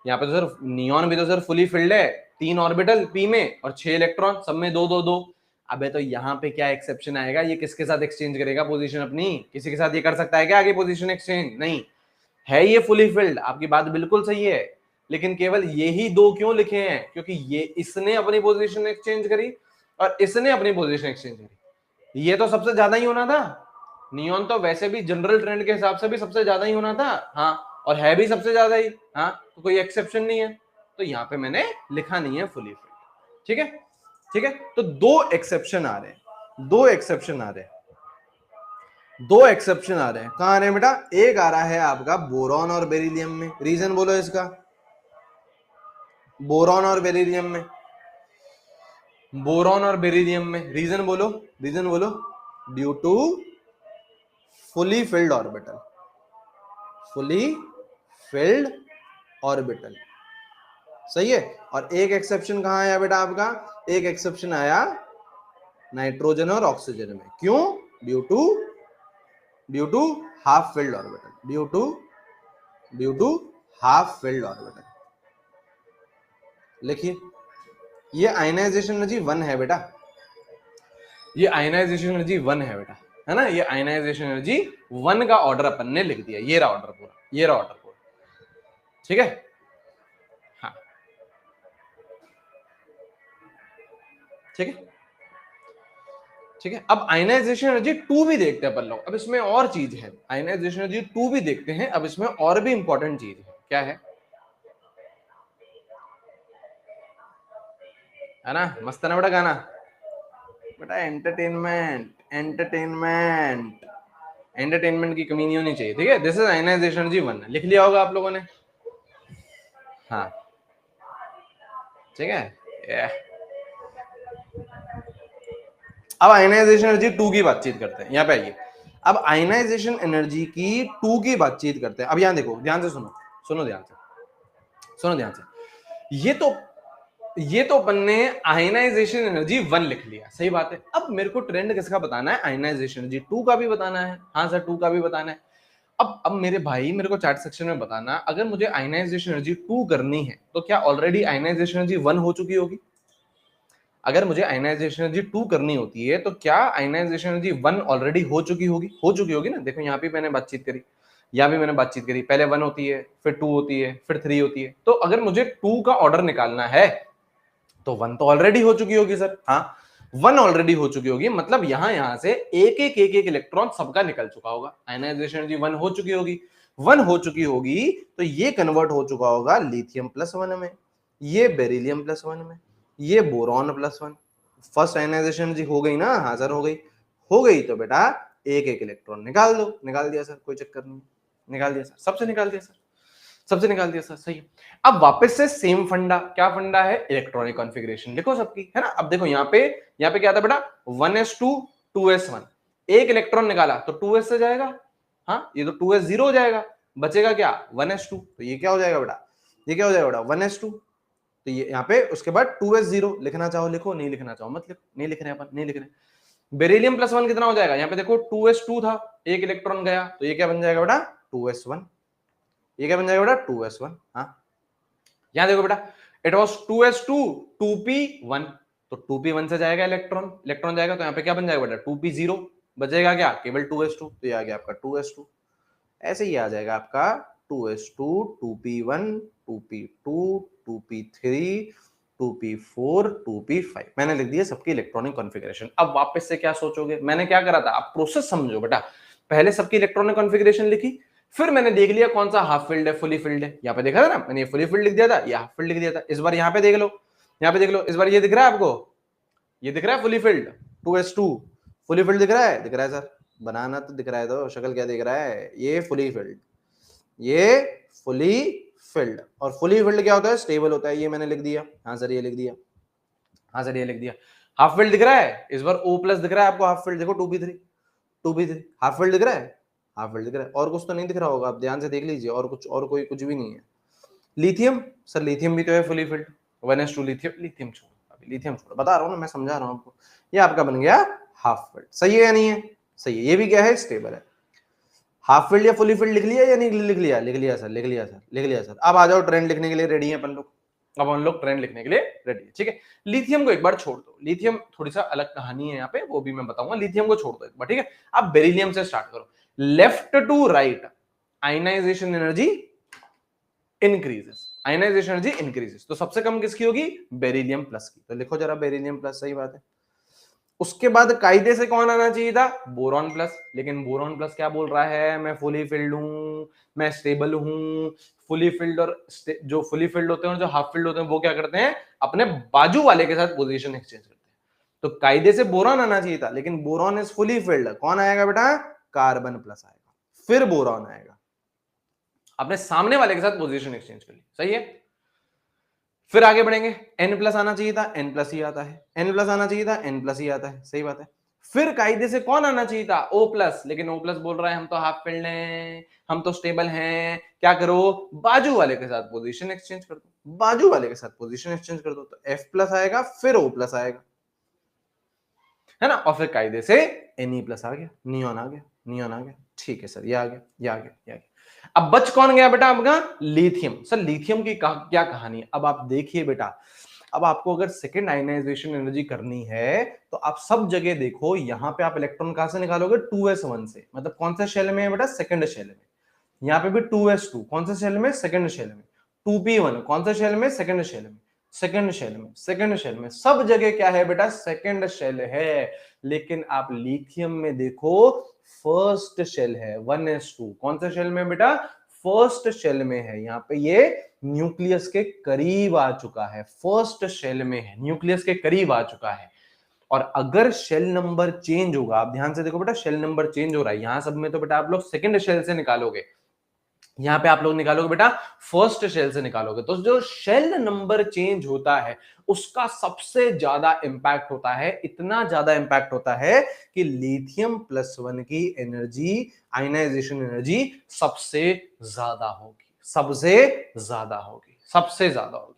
यहाँ पे तो सर नियॉन भी तो सर फुली फिल्ड है, 3 ऑर्बिटल पी में और 6 इलेक्ट्रॉन, सब में दो दो दो। अबे तो यहाँ पे क्या एक्सेप्शन आएगा, ये किसके साथ एक्सचेंज करेगा पोजीशन अपनी, किसी के साथ ये कर सकता है क्या आगे पोजीशन एक्सचेंज, नहीं है, ये फुली फिल्ड, आपकी बात बिल्कुल सही है। लेकिन केवल ये ही दो क्यों लिखे हैं, क्योंकि ये इसने अपनी पोजीशन एक्सचेंज करी और इसने अपनी पोजीशन एक्सचेंज करी, ये तो सबसे ज्यादा ही होना था। नियॉन तो वैसे भी जनरल ट्रेंड के हिसाब से भी सबसे ज्यादा ही होना था, हाँ, और है भी सबसे ज्यादा ही, हाँ, तो कोई एक्सेप्शन नहीं है। तो यहाँ पे मैंने लिखा नहीं है फुली फिल्ड, ठीक है, ठीक है। तो दो एक्सेप्शन आ रहे हैं, दो एक्सेप्शन आ रहे हैं, दो एक्सेप्शन आ रहे हैं, कहां आ रहे हैं बेटा, एक आ रहा है आपका बोरॉन और बेरिलियम में, रीजन बोलो इसका, बोरॉन और बेरिलियम में, बोरॉन और बेरिलियम में, रीजन बोलो, रीजन बोलो, due to fully filled orbital, fully filled orbital, सही है। और एक एक्सेप्शन कहां आया बेटा आपका, एक एक्सेप्शन आया नाइट्रोजन और ऑक्सीजन में, क्यों, due to half filled orbital, due to half filled orbital. लिखिए, ये आयनाइजेशन एनर्जी 1 है बेटा, ये आयनाइजेशन एनर्जी 1 है बेटा, है ना, ये आयनाइजेशन एनर्जी 1 का ऑर्डर अपन ने लिख दिया, ये रहा ऑर्डर पूरा, ये रहा ऑर्डर पूरा, ठीक है। हाँ, ठीक है। ठीक है, अब आयनाइजेशन एनर्जी 2 भी देखते हैं अपन लोग। अब इसमें और चीज है, आयनाइजेशन एनर्जी 2 भी देखते हैं। अब इसमें और भी इंपॉर्टेंट चीज है, क्या है ना? मस्त है ना बेटा गाना? बेटा एंटरटेनमेंट, एंटरटेनमेंट, एंटरटेनमेंट की कमी नहीं होनी चाहिए। ठीक है, दिस इज आयनाइजेशन एनर्जी 1, लिख लिया होगा आप लोगों ने। हाँ ठीक है। अब आयनाइजेशन एनर्जी 2 की बातचीत करते हैं, यहां पे आइए। अब आयनाइजेशन एनर्जी की 2 की बातचीत करते हैं। अब यहां देखो, ध्यान से सुनो, सुनो ध्यान से, सुनो ध्यान से। ये तो अपन ने आयनाइजेशन एनर्जी 1 लिख लिया, सही बात है। अब मेरे को ट्रेंड किसका बताना है? आयनाइजेशन एनर्जी 2 का भी बताना है। हाँ सर 2 का भी बताना है। अब मेरे भाई मेरे को चैट सेक्शन में बताना, अगर मुझे आयनाइजेशन एनर्जी 2 करनी है तो क्या ऑलरेडी आयनाइजेशन एनर्जी 1 हो चुकी होगी? अगर मुझे आयनाइजेशन एनर्जी 2 करनी होती है तो क्या आयनाइजेशन एनर्जी 1 ऑलरेडी हो चुकी होगी? हो चुकी होगी ना। देखो यहाँ पे मैंने बातचीत करी, यहाँ भी मैंने बातचीत करी। पहले 1 होती है, फिर 2 होती है, फिर 3 होती है। तो अगर मुझे 2 का ऑर्डर निकालना है तो 1 तो ऑलरेडी हो चुकी होगी सर। हाँ 1 ऑलरेडी हो चुकी होगी, मतलब यहां से एक इलेक्ट्रॉन सबका निकल चुका होगा। आयनाइजेशन एनर्जी 1 हो चुकी होगी, 1 हो चुकी होगी तो ये कन्वर्ट हो चुका होगा लिथियम +1 में, ये बेरिलियम +1 में, ये बोरॉन +1। फर्स्ट आयनाइजेशन एनर्जी हो गई ना? हाँ सर हो गई। हो गई तो बेटा एक इलेक्ट्रॉन निकाल दो। निकाल दिया सर, कोई चक्कर नहीं, निकाल दिया सर, सबसे निकाल दिया सर, सबसे निकाल दिया सर, सही है। अब वापस से सेम फंडा, क्या फंडा है? इलेक्ट्रॉनिक कॉन्फ़िगरेशन लिखो सबकी, है ना। अब देखो यहाँ पे क्या था बेटा? 1s2 2s1, एक इलेक्ट्रॉन निकाला तो 2s से जाएगा। हाँ ये तो 2s 0 हो जाएगा, बचेगा क्या? 1s2। तो ये क्या हो जाएगा बेटा? ये क्या हो जाएगा बेटा? 1s2। तो ये यहाँ पे उसके बाद 2s 0, लिखना चाहो लिखो, नहीं लिखना चाहो मत लिखो, नहीं लिख रहे अपन, नहीं लिख रहे। बेरिलियम +1 कितना हो जाएगा? यहाँ पे देखो 2s2 था, एक इलेक्ट्रॉन गया तो ये क्या बन जाएगा बेटा? 2s1। ये क्या बन जाएगा बेटा? 2s1। हाँ यहां देखो बेटा, इट वॉज 2s2 2p1, तो 2p1 से जाएगा इलेक्ट्रॉन, इलेक्ट्रॉन जाएगा तो यहाँ पे क्या बन जाएगा बेटा? 2p0, बचेगा क्या? केवल 2s2। तो ये आ गया आपका 2s2। ऐसे ही आ जाएगा आपका 2s2 2p1 2p2 2p3 2p4 2p5। मैंने लिख दिया सबकी इलेक्ट्रॉनिक कॉन्फ़िगरेशन। अब वापस से क्या सोचोगे? मैंने क्या करा था? आप प्रोसेस समझो बेटा। पहले सबकी इलेक्ट्रॉनिक कॉन्फ़िगरेशन लिखी, फिर मैंने देख लिया कौन सा हाफ फील्ड है, फुली फील्ड है। यहाँ पे देखा था ना मैंने, ये फुली फील्ड लिख दिया था, ये हाफ फील्ड लिख दिया था। इस बार यहाँ पे देख लो, यहाँ पे देख लो, इस बार ये दिख रहा है आपको? ये दिख रहा है fully field 2s2 fully field दिख रहा है? दिख रहा है सर, बनाना तो दिख रहा है, तो शक्ल क्या दिख रहा है? ये फुली फील्ड, ये फुली फील्ड। और फुली फील्ड क्या होता है? स्टेबल होता है। ये मैंने लिख दिया। हाँ सर ये लिख दिया, हाँ सर ये लिख दिया। हाफ फील्ड दिख रहा है? इस बार O+ दिख रहा है आपको, हाफ फील्ड देखो 2p3 2p3 हाफ फील्ड दिख रहा है, हाफ फील्ड दिख रहा है। और कुछ तो नहीं दिख रहा होगा, आप ध्यान से देख लीजिए। और कुछ, और कोई कुछ भी नहीं है। लिथियम, सर लिथियम भी तो है fully field, 1s2 lithium. Lithium छोड़ो अभी, लिथियम छोड़ो, बता रहा हूँ ना मैं, समझा रहा हूँ आपको। ये आपका बन गया हाफ फील्ड, सही है या नहीं है? सही है। ये भी क्या है? स्टेबल है। हाफ फील्ड या फुली फील्ड लिख लिया या नहीं लिख लिया? लिख लिया सर, लिख लिया सर, लिख लिया सर। अब आ जाओ ट्रेंड लिखने के लिए रेडी है अपन लोग। अब हम लोग ट्रेंड लिखने के लिए रेडी है, ठीक है। लिथियम को एक बार छोड़ दो, लिथियम थोड़ी सा अलग कहानी है यहाँ पे, वो भी मैं बताऊंगा। लिथियम को छोड़ दो एक बार, ठीक है। अब बेरिलियम से स्टार्ट करो, left to right ionization energy increases, ionization energy increases. तो सबसे कम किसकी होगी? बेरिलियम प्लस की। तो लिखो जरा बेरिलियम प्लस, सही बात है। उसके बाद कायदे से कौन आना चाहिए था? Boron plus. लेकिन बोरॉन प्लस क्या बोल रहा है? मैं फुली फिल्ड हूं, मैं स्टेबल हूं। फुली फिल्ड और जो फुली फिल्ड होते हैं और जो हाफ फिल्ड होते हैं वो क्या करते हैं? अपने बाजू वाले के साथ पोजीशन एक्सचेंज करते हैं। तो कायदे से बोरॉन आना चाहिए था, लेकिन बोरॉन इज फुली फिल्ड। कौन आएगा बेटा? कार्बन प्लस आएगा, फिर बोरॉन आएगा। अपने सामने वाले के साथ पोजीशन एक्सचेंज कर ली, सही है। फिर आगे बढ़ेंगे, N+ आना चाहिए था, N+ ही आता है। N+ आना चाहिए था, N+ ही आता है, सही बात है। फिर कायदे से कौन आना चाहिए था? O+, लेकिन O+ बोल रहा है हम तो हाफ फील्ड हैं, हम तो स्टेबल हैं। क्या करो? बाजू वाले के साथ पोजीशन एक्सचेंज कर दो, बाजू वाले के साथ पोजीशन एक्सचेंज कर दो। तो F+ आएगा, फिर O+ आएगा, है ना। और फिर कायदे से Ne+ आ गया, नियॉन आ गया, नियॉन आ गया। ठीक है सर, ये आ गया, ये आ गया, ये आ गया। अब बच कौन गया बेटा आपका? लिथियम। सर लिथियम की क्या कहानी है? अब आप देखिए बेटा, अब आपको अगर सेकेंड आयनाइजेशन एनर्जी करनी है तो आप सब जगह देखो, यहां पे आप इलेक्ट्रॉन कहां से निकालोगे? 2s1 से। मतलब कौन सा शेल में है बेटा? सेकंड शेल में। यहाँ पे भी 2s2, कौन सा शेल में? सेकंड शेल में। 2p1 कौन सा शेल में? सेकंड शेल में। सेकंड शेल में, सेकंड शेल में सब जगह क्या है बेटा, सेकंड शेल है। लेकिन आप लिथियम में देखो फर्स्ट शेल है, 1s2। कौन से शेल में बेटा, फर्स्ट शेल में है। यहाँ पे ये न्यूक्लियस के करीब आ चुका है, फर्स्ट शेल में है, न्यूक्लियस के करीब आ चुका है। और अगर शेल नंबर चेंज होगा, आप ध्यान से देखो बेटा, शेल नंबर चेंज हो रहा है यहां सब में, तो बेटा आप लोग सेकंड शेल से निकालोगे, यहां पे आप लोग निकालोगे बेटा फर्स्ट शेल से निकालोगे। तो जो शेल नंबर चेंज होता है उसका सबसे ज्यादा इंपैक्ट होता है, इतना ज्यादा इंपैक्ट होता है कि लिथियम+1 की एनर्जी, आयनाइजेशन एनर्जी सबसे ज्यादा होगी, सबसे ज्यादा होगी, सबसे ज्यादा होगी।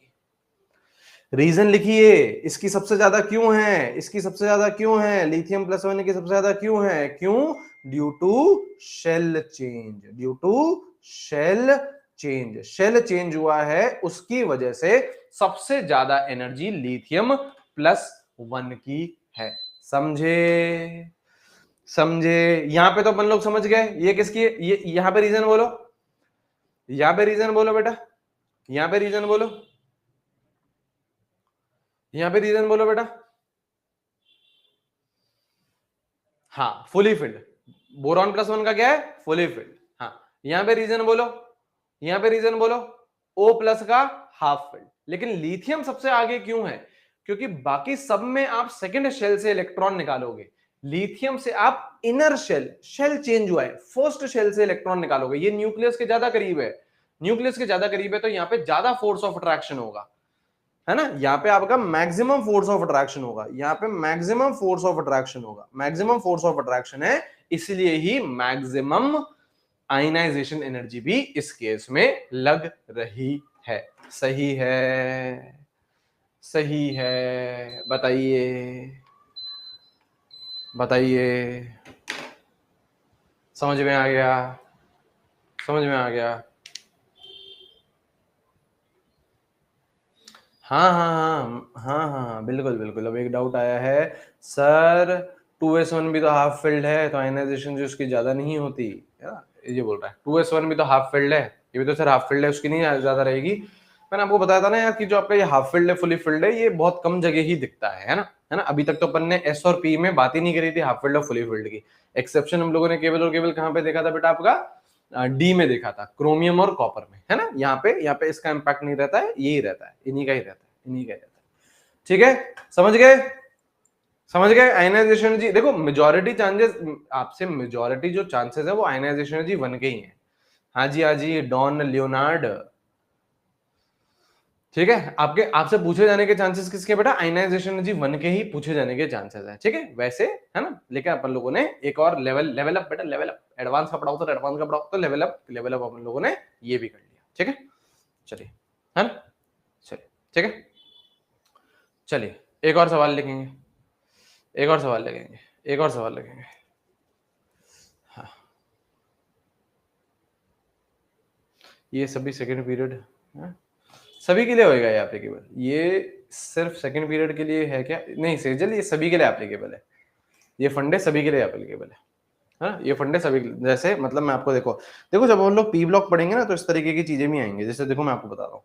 रीजन लिखिए, इसकी सबसे ज्यादा क्यों है, इसकी सबसे ज्यादा क्यों है, लिथियम+1 की सबसे ज्यादा क्यों है, क्यों, due to shell change, due to shell change, shell change हुआ है उसकी वजह से सबसे ज्यादा एनर्जी लिथियम+1 की है। समझे, समझे, यहां पे तो अपन लोग समझ गए ये किसकी है, ये यहां पे रीजन बोलो, यहां पे रीजन बोलो बेटा, यहां पे रीजन बोलो, यहां पे रीजन बोलो बेटा। हाँ, फुली फिल्ड, बोरॉन+1 का क्या है, फुली फिल्ड। हाँ, यहां पे रीजन बोलो, यहां पे रीजन बोलो, O+ का हाफ फिल्ड। लेकिन लिथियम सबसे आगे क्यों है, क्योंकि बाकी सब में आप सेकंड शेल से इलेक्ट्रॉन निकालोगे, लिथियम से आप इनर शेल, शेल चेंज हुआ है, फर्स्ट शेल से इलेक्ट्रॉन निकालोगे। ये न्यूक्लियस के ज्यादा करीब है, न्यूक्लियस के ज्यादा करीब है, तो यहां पे ज्यादा फोर्स ऑफ अट्रैक्शन होगा, है ना, यहाँ पे आपका मैक्सिमम फोर्स ऑफ अट्रैक्शन होगा, यहाँ पे मैक्सिमम फोर्स ऑफ अट्रैक्शन होगा, मैक्सिमम फोर्स ऑफ अट्रैक्शन है, इसलिए ही मैक्सिमम आयनाइजेशन एनर्जी भी इस केस में लग रही है। सही है, सही है, बताइए, बताइए, समझ में आ गया, समझ में आ गया। हाँ हाँ हाँ हाँ हाँ हाँ, बिल्कुल बिल्कुल। अब एक डाउट आया है, सर 2s1 भी तो हाफ फिल्ड है, तो आयनाइजेशन जो उसकी ज्यादा नहीं होती, ये बोल रहा है 2s1 भी तो हाफ फिल्ड है, ये भी तो सर हाफ फिल्ड है, उसकी नहीं ज्यादा रहेगी। मैंने आपको बताया था ना यार कि जो आपका ये हाफ फिल्ड है, फुली फिल्ड है, ये बहुत कम जगह ही दिखता है ना, है ना। अभी तक तो अपन ने एस और पी में बात ही नहीं करी थी हाफ फिल्ड और फुली फिल्ड की। एक्सेप्शन हम लोगों ने केवल और केवल कहां पे देखा था बेटा, आपका डी में देखा था, क्रोमियम और कॉपर में, है ना। यहाँ पे इसका इंपैक्ट नहीं रहता है, यही रहता है, इन्हीं का ही रहता है, इन्हीं का ही रहता है। ठीक है, समझ गए, समझ गए। आयनाइजेशन एनर्जी देखो, मेजॉरिटी चांसेस, आपसे मेजॉरिटी जो चांसेस है वो आयनाइजेशन एनर्जी 1 के ही है। हाँ जी, हाँ जी, डॉन लियोनार्ड, ठीक है। आपके आपसे पूछे जाने के चांसेस किसके बेटा, आयनाइजेशन एनर्जी 1 के ही पूछे जाने के चांसेस है, ठीक है। वैसे है ना, लेकिन अपन लोगों ने एक और लेवल अप बेटा, लेवल अप, एडवांस का पढ़ाओ तो एडवांस का पढ़ाओ, तो लेवल अप अपन लोगों ने ये भी कर लिया, ठीक है। चलिए, है ना, चलिए, ठीक है, चलिए एक और सवाल लिखेंगे, एक और सवाल लिखेंगे, एक और सवाल लिखेंगे। हाँ, ये सभी सेकंड पीरियड सभी के लिए होएगा ये एप्लीकेबल, ये सिर्फ सेकंड पीरियड के लिए है क्या, नहीं सेजल, ये सभी के लिए एप्लीकेबल है, ये फंडे सभी के लिए एप्लीकेबल है, हाँ, ये फंडे सभी जैसे, मतलब मैं आपको देखो, देखो जब हम लोग पी ब्लॉक पढ़ेंगे ना तो इस तरीके की चीजें भी आएंगी। जैसे देखो मैं आपको बता रहा हूँ,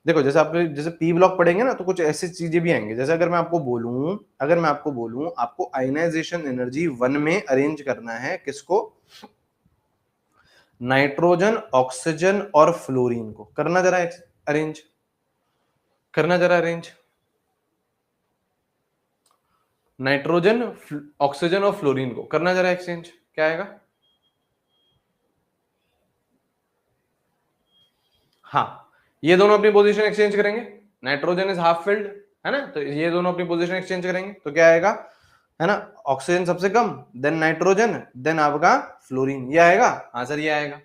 देखो जैसे आप जैसे पी ब्लॉक पढ़ेंगे ना तो कुछ ऐसी चीजें भी आएंगी। जैसे अगर मैं आपको बोलूं, अगर मैं आपको बोलूं आपको आयनाइजेशन एनर्जी 1 में अरेंज करना है, किसको, नाइट्रोजन, ऑक्सीजन और फ्लोरीन को, करना जरा अरेंज, करना जरा अरेंज, नाइट्रोजन, ऑक्सीजन और फ्लोरीन को करना जरा एक्सचेंज, क्या आएगा। हाँ, ये दोनों अपनी पोजीशन एक्सचेंज करेंगे, नाइट्रोजन इज हाफ फिल्ड, है ना, तो ये दोनों अपनी पोजीशन एक्सचेंज करेंगे तो क्या आएगा, है ना, ऑक्सीजन सबसे कम, देन नाइट्रोजन, देन आपका फ्लोरीन, ये आएगा आंसर, ये आएगा।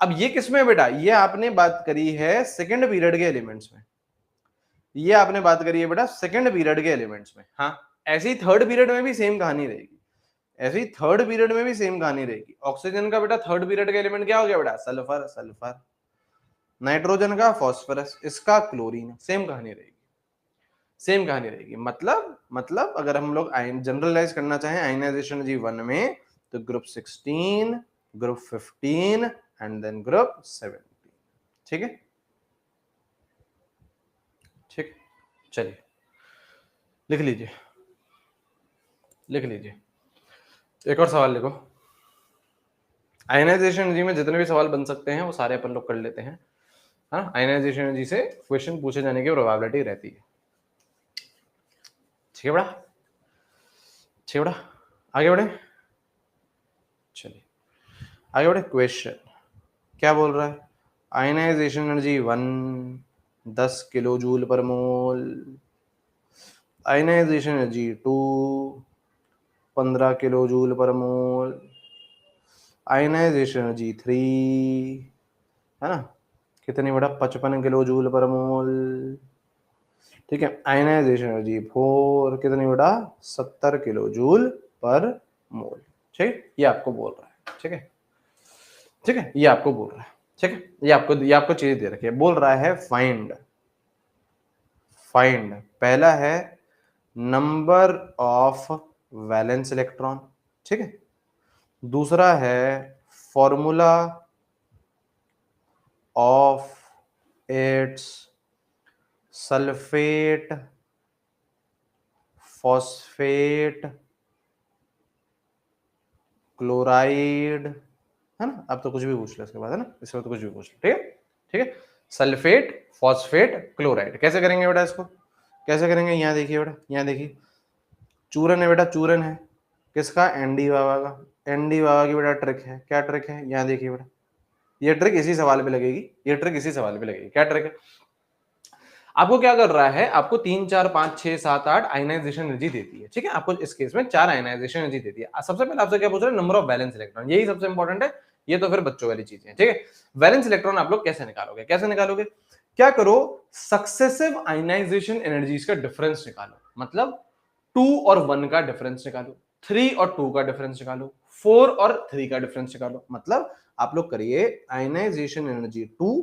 अब ये किसमें बेटा, ये आपने बात करी है सेकंड पीरियड के एलिमेंट्स में, ये आपने बात करी है बेटा सेकंड पीरियड के एलिमेंट्स में। हाँ, ऐसे ही थर्ड पीरियड में भी सेम कहानी रहेगी, ऐसे ही थर्ड पीरियड में भी सेम कहानी रहेगी। ऑक्सीजन का बेटा थर्ड पीरियड का एलिमेंट क्या हो गया बेटा, सल्फर, सल्फर, नाइट्रोजन का फॉस्फोरस, इसका क्लोरीन, सेम कहानी रहेगी, सेम कहानी रहेगी। मतलब अगर हम लोग जनरलाइज करना चाहें आयनाइजेशन जी 1 में, तो group 16, group 15 and then group 17, ठीक है, ठीक, चलिए लिख लीजिए, लिख लीजिए, एक और सवाल लिखो। आयनाइजेशन एनर्जी में जितने भी सवाल बन सकते हैं वो सारे अपन लोग कर लेते हैं, हाँ। आयनाइजेशन एनर्जी से क्वेश्चन पूछे जाने की प्रोबेबिलिटी रहती है, ठीक है बड़ा, ठीक है बड़ा, आगे बढ़े। चलिए आगे बढ़े। क्वेश्चन क्या बोल रहा है? Ionization energy 10 kilo joule per mole, ionization energy 15 kilo joule per mole, ionization energy 3 है ना, कितनी बड़ा 55 किलो जूल पर मोल, ठीक है। आयनाइजेशन एनर्जी 4 कितनी बड़ा 70 किलो जूल पर मोल, ठीक, ये आपको बोल रहा है, ठीक है, ठीक है, ये आपको बोल रहा है, ठीक है, ये आपको चीज दे रखी है, बोल रहा है फाइंड, फाइंड पहला है नंबर ऑफ वैलेंस इलेक्ट्रॉन, ठीक है, दूसरा है formula of its sulphate phosphate chloride, है ना। अब तो कुछ भी पूछ लो इसके बाद, है ना, इसमें तो कुछ भी पूछ लो, ठीक है, ठीक है। सल्फेट फॉस्फेट क्लोराइड कैसे करेंगे बेटा, इसको कैसे करेंगे? यहाँ देखिए बेटा, यहाँ देखिए, चूरन है बेटा, चूरन है किसका? एनडी बाबा का। एनडी बाबा की बेटा ट्रिक है, क्या ट्रिक है? यहाँ देखिए बेटा, ये ट्रिक इसी सवाल पे लगेगी, ये ट्रिक इसी सवाल पे लगेगी। क्या ट्रिक है? आपको क्या कर रहा है, आपको 3 4 5 6 7 8 आयनाइजेशन एनर्जी देती है, ठीक है, आपको इस केस में 4 आयनाइजेशन एनर्जी देती है। सबसे पहले आपसे क्या पूछ रहा है? नंबर ऑफ वैलेंस इलेक्ट्रॉन, यही सबसे इंपॉर्टेंट है, ये तो फिर बच्चों वाली चीजें हैं, ठीक है। वैलेंस इलेक्ट्रॉन आप लोग कैसे निकालोगे? कैसे निकालोगे? क्या करो, सक्सेसिव आयनाइजेशन एनर्जीज का डिफरेंस निकालो, मतलब 2 और 1 का डिफरेंस निकालो, 3 और 2 का डिफरेंस निकालो, 4 और 3 का डिफरेंस निकालो। मतलब आप लोग करिए ionization energy 2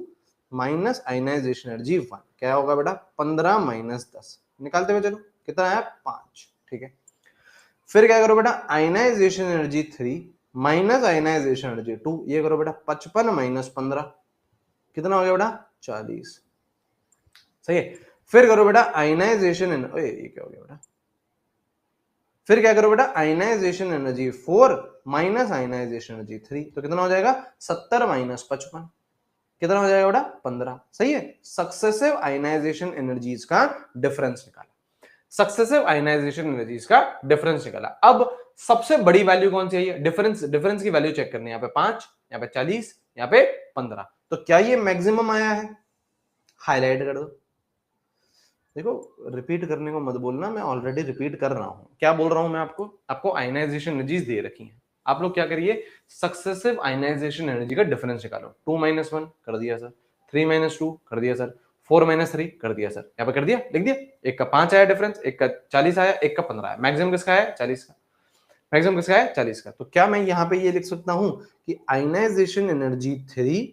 minus ionization energy 1, क्या होगा बेटा? 15 माइनस 10, निकालते हुए चलो, कितना आया? 5, ठीक है। फिर क्या करो बेटा, ionization energy 3 minus ionization energy 2, ये करो बेटा 55 माइनस 15, कितना हो गया बेटा? 40, सही है। फिर करो बेटा आयनाइजेशन, ये क्या हो गया बेटा? फिर क्या करो बेटा, ionization energy 4 minus ionization energy 3, तो कितना हो जाएगा? 70 माइनस 55, कितना हो जाएगा बेटा? 15, सही है। सक्सेसिव आयनाइजेशन एनर्जीज का डिफरेंस निकाला, सक्सेसिव आयनाइजेशन एनर्जीज का डिफरेंस निकाला। अब सबसे बड़ी वैल्यू कौन सी है? डिफरेंस, डिफरेंस की वैल्यू चेक करनी है। यहाँ पे 5, यहाँ पे 40, यहाँ पे 15, तो क्या ये मैक्सिमम आया है? हाईलाइट कर दो। देखो, रिपीट करने को मत बोलना, मैं ऑलरेडी रिपीट कर रहा हूं। क्या बोल रहा हूं मैं आपको? आपको आयनाइजेशन एनर्जीज दे रखी हैं, आप लोग क्या करिए, सक्सेसिव आयनाइजेशन एनर्जी का डिफरेंस निकालो। 2 माइनस 1 कर दिया सर, 3 माइनस 2 कर दिया सर, 4 माइनस 3 कर दिया सर, यहाँ पे कर दिया, लिख दिया। एक का 5 आया डिफरेंस, एक का 40 आया, एक का 15 आया। मैक्सिमम किसका है? 40 का। मैक्सिमम किसका है? 40 का। तो क्या मैं यहाँ पे ये लिख सकता हूं कि ionization energy 3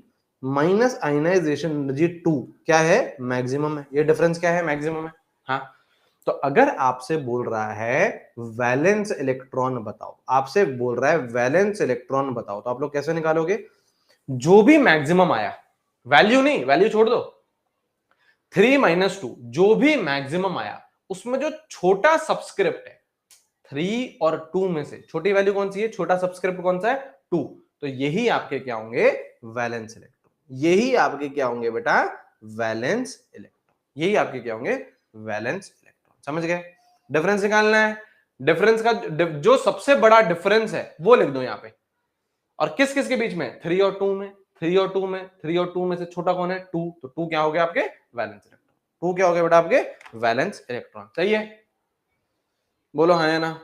minus ionization energy 2 क्या है? मैक्सिमम है। ये डिफरेंस क्या है? मैक्सिमम है, हाँ। तो अगर आपसे बोल रहा है वैलेंस इलेक्ट्रॉन बताओ, आपसे बोल रहा है वैलेंस इलेक्ट्रॉन बताओ, तो आप लोग कैसे निकालोगे? जो भी मैक्सिमम आया, वैल्यू नहीं, वैल्यू छोड़ दो, 3 माइनस 2 जो भी मैक्सिमम आया उसमें जो छोटा सबस्क्रिप्ट है 3 और 2 में से छोटी वैल्यू कौन सी है? छोटा सबस्क्रिप्ट कौन सा है? 2, तो यही आपके क्या होंगे? Valence electron. यही आपके क्या होंगे बेटा? Valence electron. यही आपके क्या होंगे? Valence electron. समझ गए? डिफरेंस निकालना है, डिफरेंस का जो सबसे बड़ा डिफरेंस है वो लिख दो यहाँ पे। और किस किस के बीच में? 3 और 2 में, 3 और 2 में, 3 और 2 में से छोटा कौन है? 2, तो 2 क्या हो गया आपके? Valence electron. 2 क्या हो गया बेटा? आपके वैलेंस इलेक्ट्रॉन। सही है? बोलो हाँ या ना,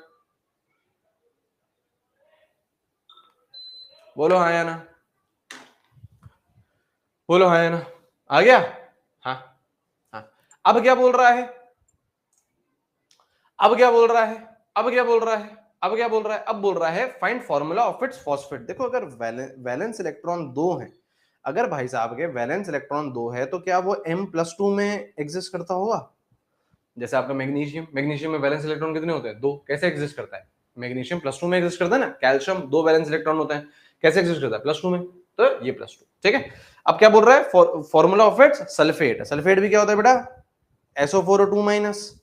बोलो हाँ या ना, बोलो हाँ या ना। आ गया? हाँ, हाँ। अब क्या बोल रहा है? अब क्या बोल रहा है? अब क्या बोल रहा है? अब क्या बोल रहा है? अब बोल रहा है find formula of its phosphate. देखो, अगर वैलेंस इलेक्ट्रॉन 2 है, अगर भाई साहब के वैलेंस इलेक्ट्रॉन 2 है, तो क्या वो M+2 में एग्जिस्ट करता होगा? जैसे आपका मैग्नीशियम, मैग्नीशियम में वैलेंस इलेक्ट्रॉन कितने होते हैं? 2। कैसे एग्जिस्ट करता है? मैग्नीशियम +2 में एग्जिस्ट करता है ना। कैल्शियम 2 वैलेंस इलेक्ट्रॉन होते हैं, कैसे एग्जिस्ट करता है? +2 में, तो ये +2, ठीक है। अब क्या बोल रहा है? Formula of its sulphate. Sulphate भी क्या होता है बेटा? SO4 और 2 माइनस।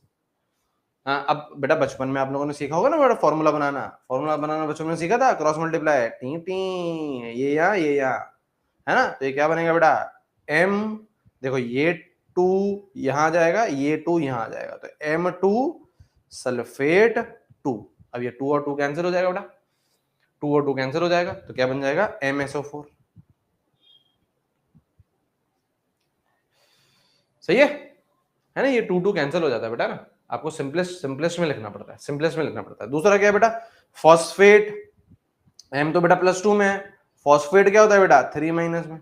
हाँ, अब बेटा बचपन में आप लोगों ने सीखा होगा ना बेटा, फॉर्मूला बनाना बचपन में सीखा था, क्रॉस मल्टीप्लाई, टी टी, ये यहाँ, है ना। तो ये क्या बनेगा बेटा, m, देखो ये 2 यहां जाएगा, ये 2 यहां आ जाएगा, तो M2 सल्फेट 2। अब ये 2 और 2 कैंसिल हो जाएगा बेटा, 2 और 2 कैंसिल हो जाएगा, तो क्या बन जाएगा, MSO4। सही है ना। ये 2 कैंसिल हो जाता है बेटा ना। आपको सिंपलेस्ट में लिखना पड़ता है, सिंपलेस्ट में लिखना पड़ता है। दूसरा क्या है बेटा, फॉस्फेट, M तो बेटा +2 में है, फॉस्फेट क्या होता है बेटा 3 माइनस में,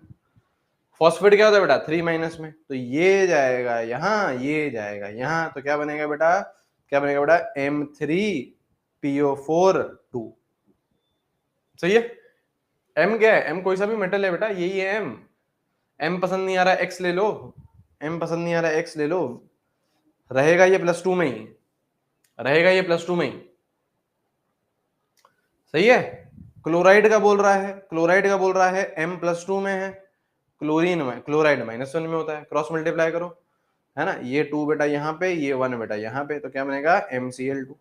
फॉस्फेट क्या होता है बेटा 3 माइनस में, तो ये जाएगा यहां, ये जाएगा यहां, तो क्या बनेगा बेटा, क्या बनेगा बेटा, M3PO4 2। सही है। M क्या है, M कोई सा भी मेटल है बेटा, यही है M। M पसंद नहीं आ रहा X ले लो, M पसंद नहीं आ रहा X ले लो, रहेगा ये +2 में ही, रहेगा ये +2 में ही। सही है। क्लोराइड का बोल रहा है, क्लोराइड का बोल रहा है M+2 में है, क्लोरीन में, क्लोराइड -1 में होता है, क्रॉस मल्टीप्लाई करो, है ना। ये 2 बेटा यहाँ पे, ये 1 बेटा यहाँ पे, तो क्या बनेगा MCl2,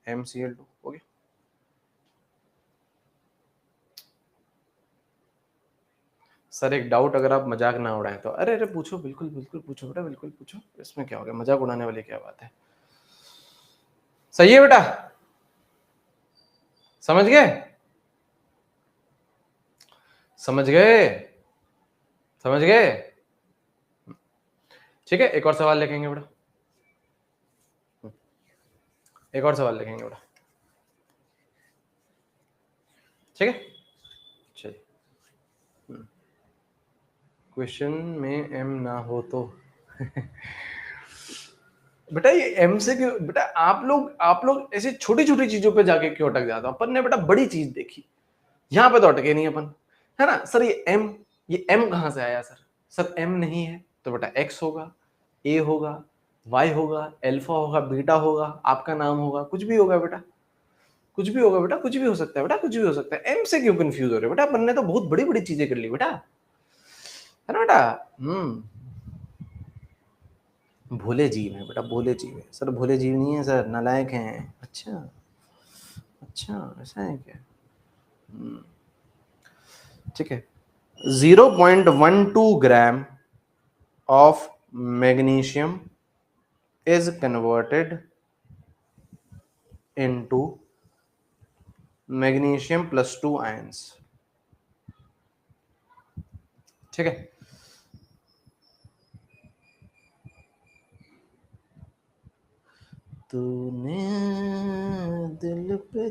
MCl2 ओके। सर एक डाउट, अगर आप मजाक ना उड़ाएं तो। अरे अरे पूछो, बिल्कुल बिल्कुल पूछो बेटा, बिल्कुल पूछो, इसमें क्या हो गया, मजाक उड़ाने वाली क्या बात है। सही है बेटा, समझ गए, समझ गए, समझ गए। ठीक है, एक और सवाल लिखेंगे बेटा, एक और सवाल लिखेंगे बेटा, ठीक है। चलिए, क्वेश्चन में M ना हो तो बेटा ये M से क्यों बेटा, आप लोग ऐसी छोटी छोटी चीजों पे जाके क्यों अटक जाते हो। अपन ने बेटा बड़ी चीज देखी, यहाँ पे तो अटके नहीं अपन, है ना। सर ये M कहां से आया सर, सर M नहीं है तो बेटा X होगा, A होगा, Y होगा, अल्फा होगा, बीटा होगा, आपका नाम होगा, कुछ भी होगा बेटा, कुछ भी होगा बेटा, कुछ भी हो सकता है बेटा, कुछ भी हो सकता है। M से क्यों कंफ्यूज हो रहे हो बेटा, अपन ने तो बहुत बड़ी बड़ी चीजें कर ली बेटा, है ना बेटा। भोले जीव है बेटा, भोले जीव है सर, भोले जीव नहीं है सर, नालायक हैं। अच्छा, अच्छा ऐसा है क्या, ठीक है। 0.12 ग्राम of magnesium is converted into magnesium +2 ions। ठीक है, तूने दिल पे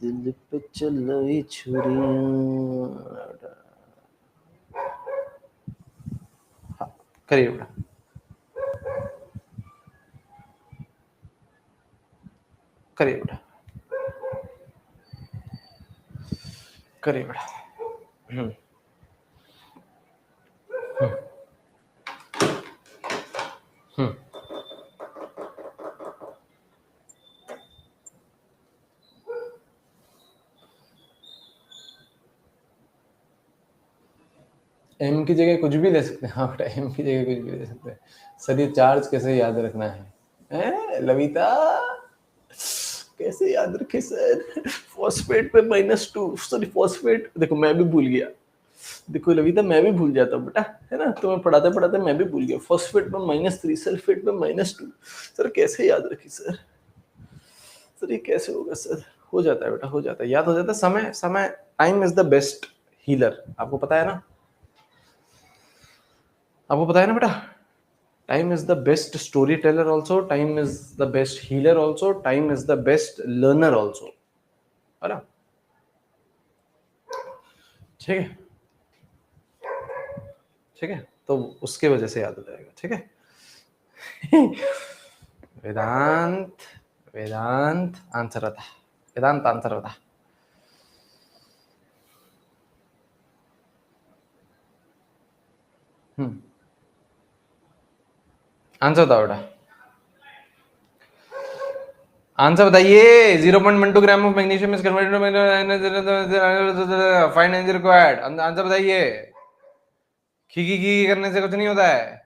दिल पे चलाई छुरियां। हाँ, करिए बेटा, करिए बेटा, करिए बेटा। M की जगह कुछ भी ले सकते हैं, हाँ बेटा M की जगह कुछ भी ले सकते हैं। सर ये चार्ज कैसे याद रखना है लविता, कैसे याद रखे सर, फॉस्फेट पे -2, सॉरी फॉस्फेट, देखो मैं भी भूल गया, देखो लविता मैं भी भूल जाता हूँ बेटा, है ना, तुम्हें पढ़ाते पढ़ाते मैं भी भूल गया। फॉस्फेट पे -3, सल्फेट पे -2, सर कैसे याद रखी सर, सर ये कैसे होगा सर, हो जाता है बेटा, हो जाता है, याद हो जाता है। समय समय time is the best healer, आपको पता है ना, आपको पता है ना बेटा। Time is the best story teller also, time is the best healer also, time is the best learner also, है ना। ठीक है, ठीक है, तो उसके वजह से याद हो जाएगा, ठीक है। वेदांत, वेदांत आंसर होता, वेदांत आंसर होता। आंसर होता बेटा, आंसर बताइए। 0.12 gram of magnesium is converted to find energy required. Answer बताइए। खी करने से कुछ नहीं होता है।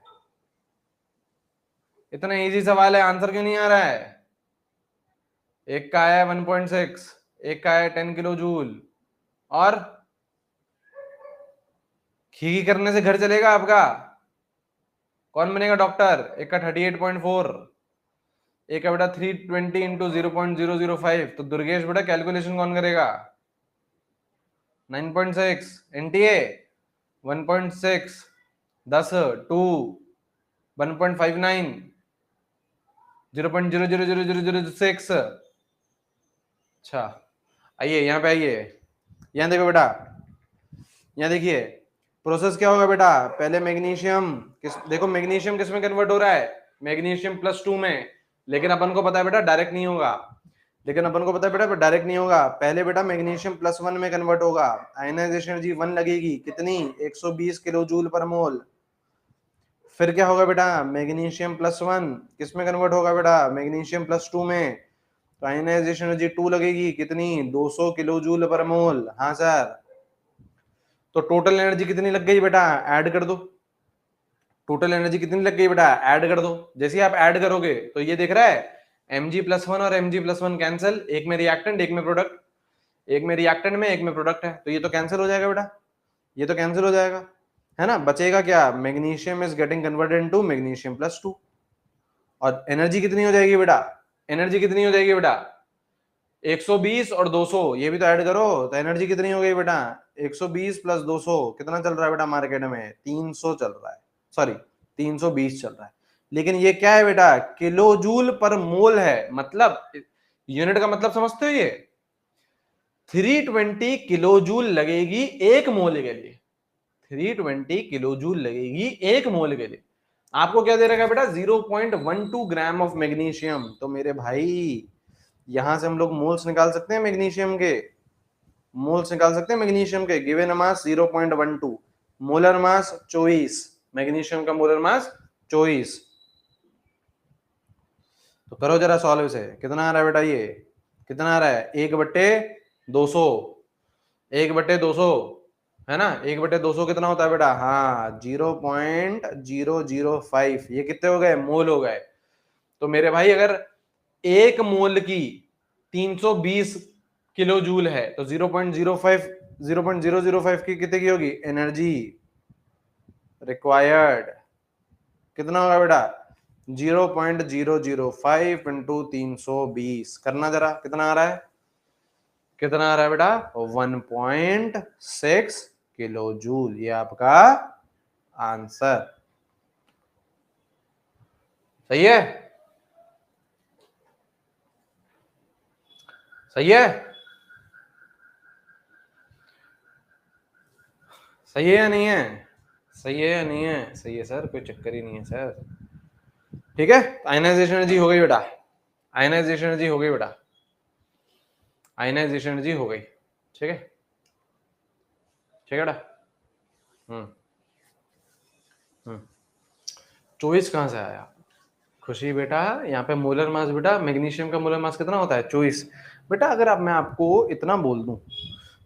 इतना इजी सवाल है, आंसर क्यों नहीं आ रहा है? एक का है 1.6, एक का है 10 किलो जूल, और खी करने से घर चलेगा आपका? कौन बनेगा डॉक्टर? एक का 38.4, एक का बेटा 320 इंटू 0.005। तो दुर्गेश बेटा कैलकुलेशन कौन करेगा? 9.6 एनटीए 1.6 10 2 1.59 0.00006। अच्छा, आइए यहाँ पे आइए। यहाँ देखो बेटा, यहाँ देखिए प्रोसेस क्या होगा बेटा। पहले मैग्नीशियम देखो मैग्नीशियम किस में कन्वर्ट हो रहा है? मैग्नीशियम +2 में। लेकिन अपन को पता है बेटा डायरेक्ट नहीं होगा। डायरेक्ट नहीं होगा। पहले बेटा मैग्नीशियम +1 में कन्वर्ट होगा। आयनाइजेशन एनर्जी 1 लगेगी, कितनी? 120 किलो जूल पर मोल। फिर क्या होगा बेटा? मैग्नीशियम +1 किस में कन्वर्ट होगा बेटा? मैग्नीशियम +2 में। तो आयनाइजेशन एनर्जी 2 लगेगी, कितनी? 200 किलो जूल पर मोल। हाँ सर। तो टोटल एनर्जी कितनी लग गई बेटा? ऐड कर दो। टोटल एनर्जी कितनी लग गई बेटा? ऐड कर दो। जैसे ही आप ऐड करोगे तो ये दिख रहा है Mg+1 और Mg+1 कैंसिल, एक में रिएक्टेंट एक में प्रोडक्ट, एक में रिएक्टेंट में एक में प्रोडक्ट है, तो ये तो कैंसिल हो जाएगा बेटा, ये तो कैंसिल हो जाएगा, है ना। बचेगा क्या? Magnesium is getting converted into magnesium +2। और एनर्जी कितनी हो जाएगी बेटा? एनर्जी कितनी हो जाएगी बेटा? 120 और 200, ये भी तो ऐड करो, तो एनर्जी कितनी हो गई बेटा? 120 + 200 कितना चल रहा है बेटा मार्केट में? 300 चल रहा है, सॉरी 320 चल रहा है। लेकिन ये क्या है बेटा? किलो जूल पर मोल है। मतलब यूनिट का मतलब समझते हो? ये 320 किलो जूल लगेगी एक मोल के लिए। 320 किलो जूल लगेगी एक मोल के लिए। आपको क्या दे रखा है बेटा? 0.12 ग्राम ऑफ मैग्नीशियम। तो मेरे भाई यहां से हम लोग मोल्स निकाल सकते हैं मैग्नीशियम के, मोल्स निकाल सकते हैं मैग्नीशियम के। Given mass 0.12, molar mass 24, magnesium का मोलर मास 24। तो करो जरा सॉल्व इसे, कितना आ रहा है बेटा? ये कितना आ रहा है? 1/200, 1/200 है ना। 1/200 कितना होता है बेटा? हाँ 0.005। ये कितने हो गए? मोल हो गए। तो मेरे भाई अगर एक मोल की 320 किलो जूल है तो 0.005 की कितने की होगी एनर्जी रिक्वायर्ड? कितना होगा बेटा? 0.005 इंटू 320। करना जरा, कितना आ रहा है? कितना आ रहा है बेटा? 1.6 किलो जूल। ये आपका आंसर सही है। सही है, सही है या नहीं है? सही है या नहीं है? सही है सर, कोई चक्कर ही नहीं है सर। ठीक है, आयनाइजेशन एनर्जी हो गई बेटा, आयनाइजेशन एनर्जी हो गई बेटा, आयनाइजेशन एनर्जी हो गई। ठीक है, ठीक है बेटा। चॉइस कहां से आया? खुशी बेटा, यहाँ पे मोलर मास बेटा, मैग्नीशियम का मोलर मास कितना होता है? 24। बेटा अगर आप मैं आपको इतना बोल दूं,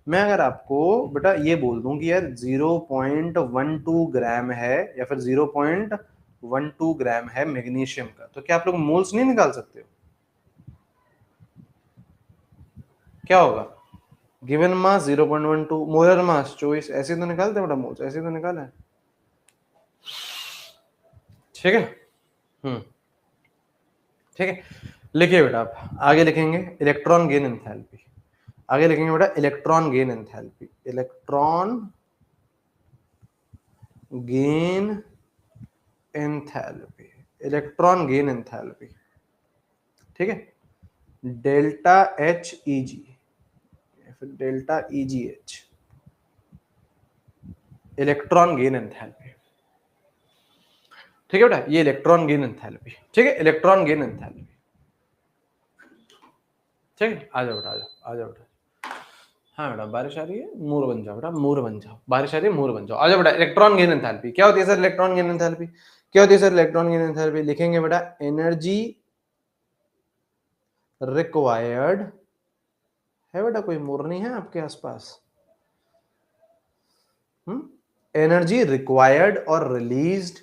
मैं अगर आपको बेटा ये बोल दूं कि यार 0.12 ग्राम है या फिर 0.12 ग्राम है मैग्नीशियम का, तो क्या आप लोग मोल्स नहीं निकाल सकते हो? क्या होगा? गिवन मास 0.12, मोलर मास 24, ऐसे तो निकालते बेटा मोल्स, ऐसे तो निकाला है। ठीक है, ठीक है। लिखिए बेटा, आप आगे लिखेंगे इलेक्ट्रॉन गेन एंथैल्पी। आगे लिखेंगे बेटा electron gain enthalpy, electron gain enthalpy, electron gain enthalpy. ठीक है, डेल्टा एच ई जी, फिर डेल्टा ई जी एच, इलेक्ट्रॉन गेन एंथैल्पी। ठीक है बेटा, ये इलेक्ट्रॉन गेन एंथैल्पी। ठीक है, इलेक्ट्रॉन गेन एंथैल्पी। ठीक है, आ जाओ बेटा, आ जाओ, आ जाओ बेटा। हाँ बेटा, बारिश आ रही है, मोर बन जाओ बेटा, मोर बन जाओ। बारिश आ रही है, मोर बन जाओ। आ जाओ बेटा, इलेक्ट्रॉन गेन एंथैल्पी क्या होती है सर? इलेक्ट्रॉन गेन एंथैल्पी क्या होती है सर? इलेक्ट्रॉन गेन एंथैल्पी लिखेंगे बेटा, एनर्जी रिक्वायर्ड, है बेटा कोई मोरनी है आपके आसपास? एनर्जी रिक्वायर्ड और released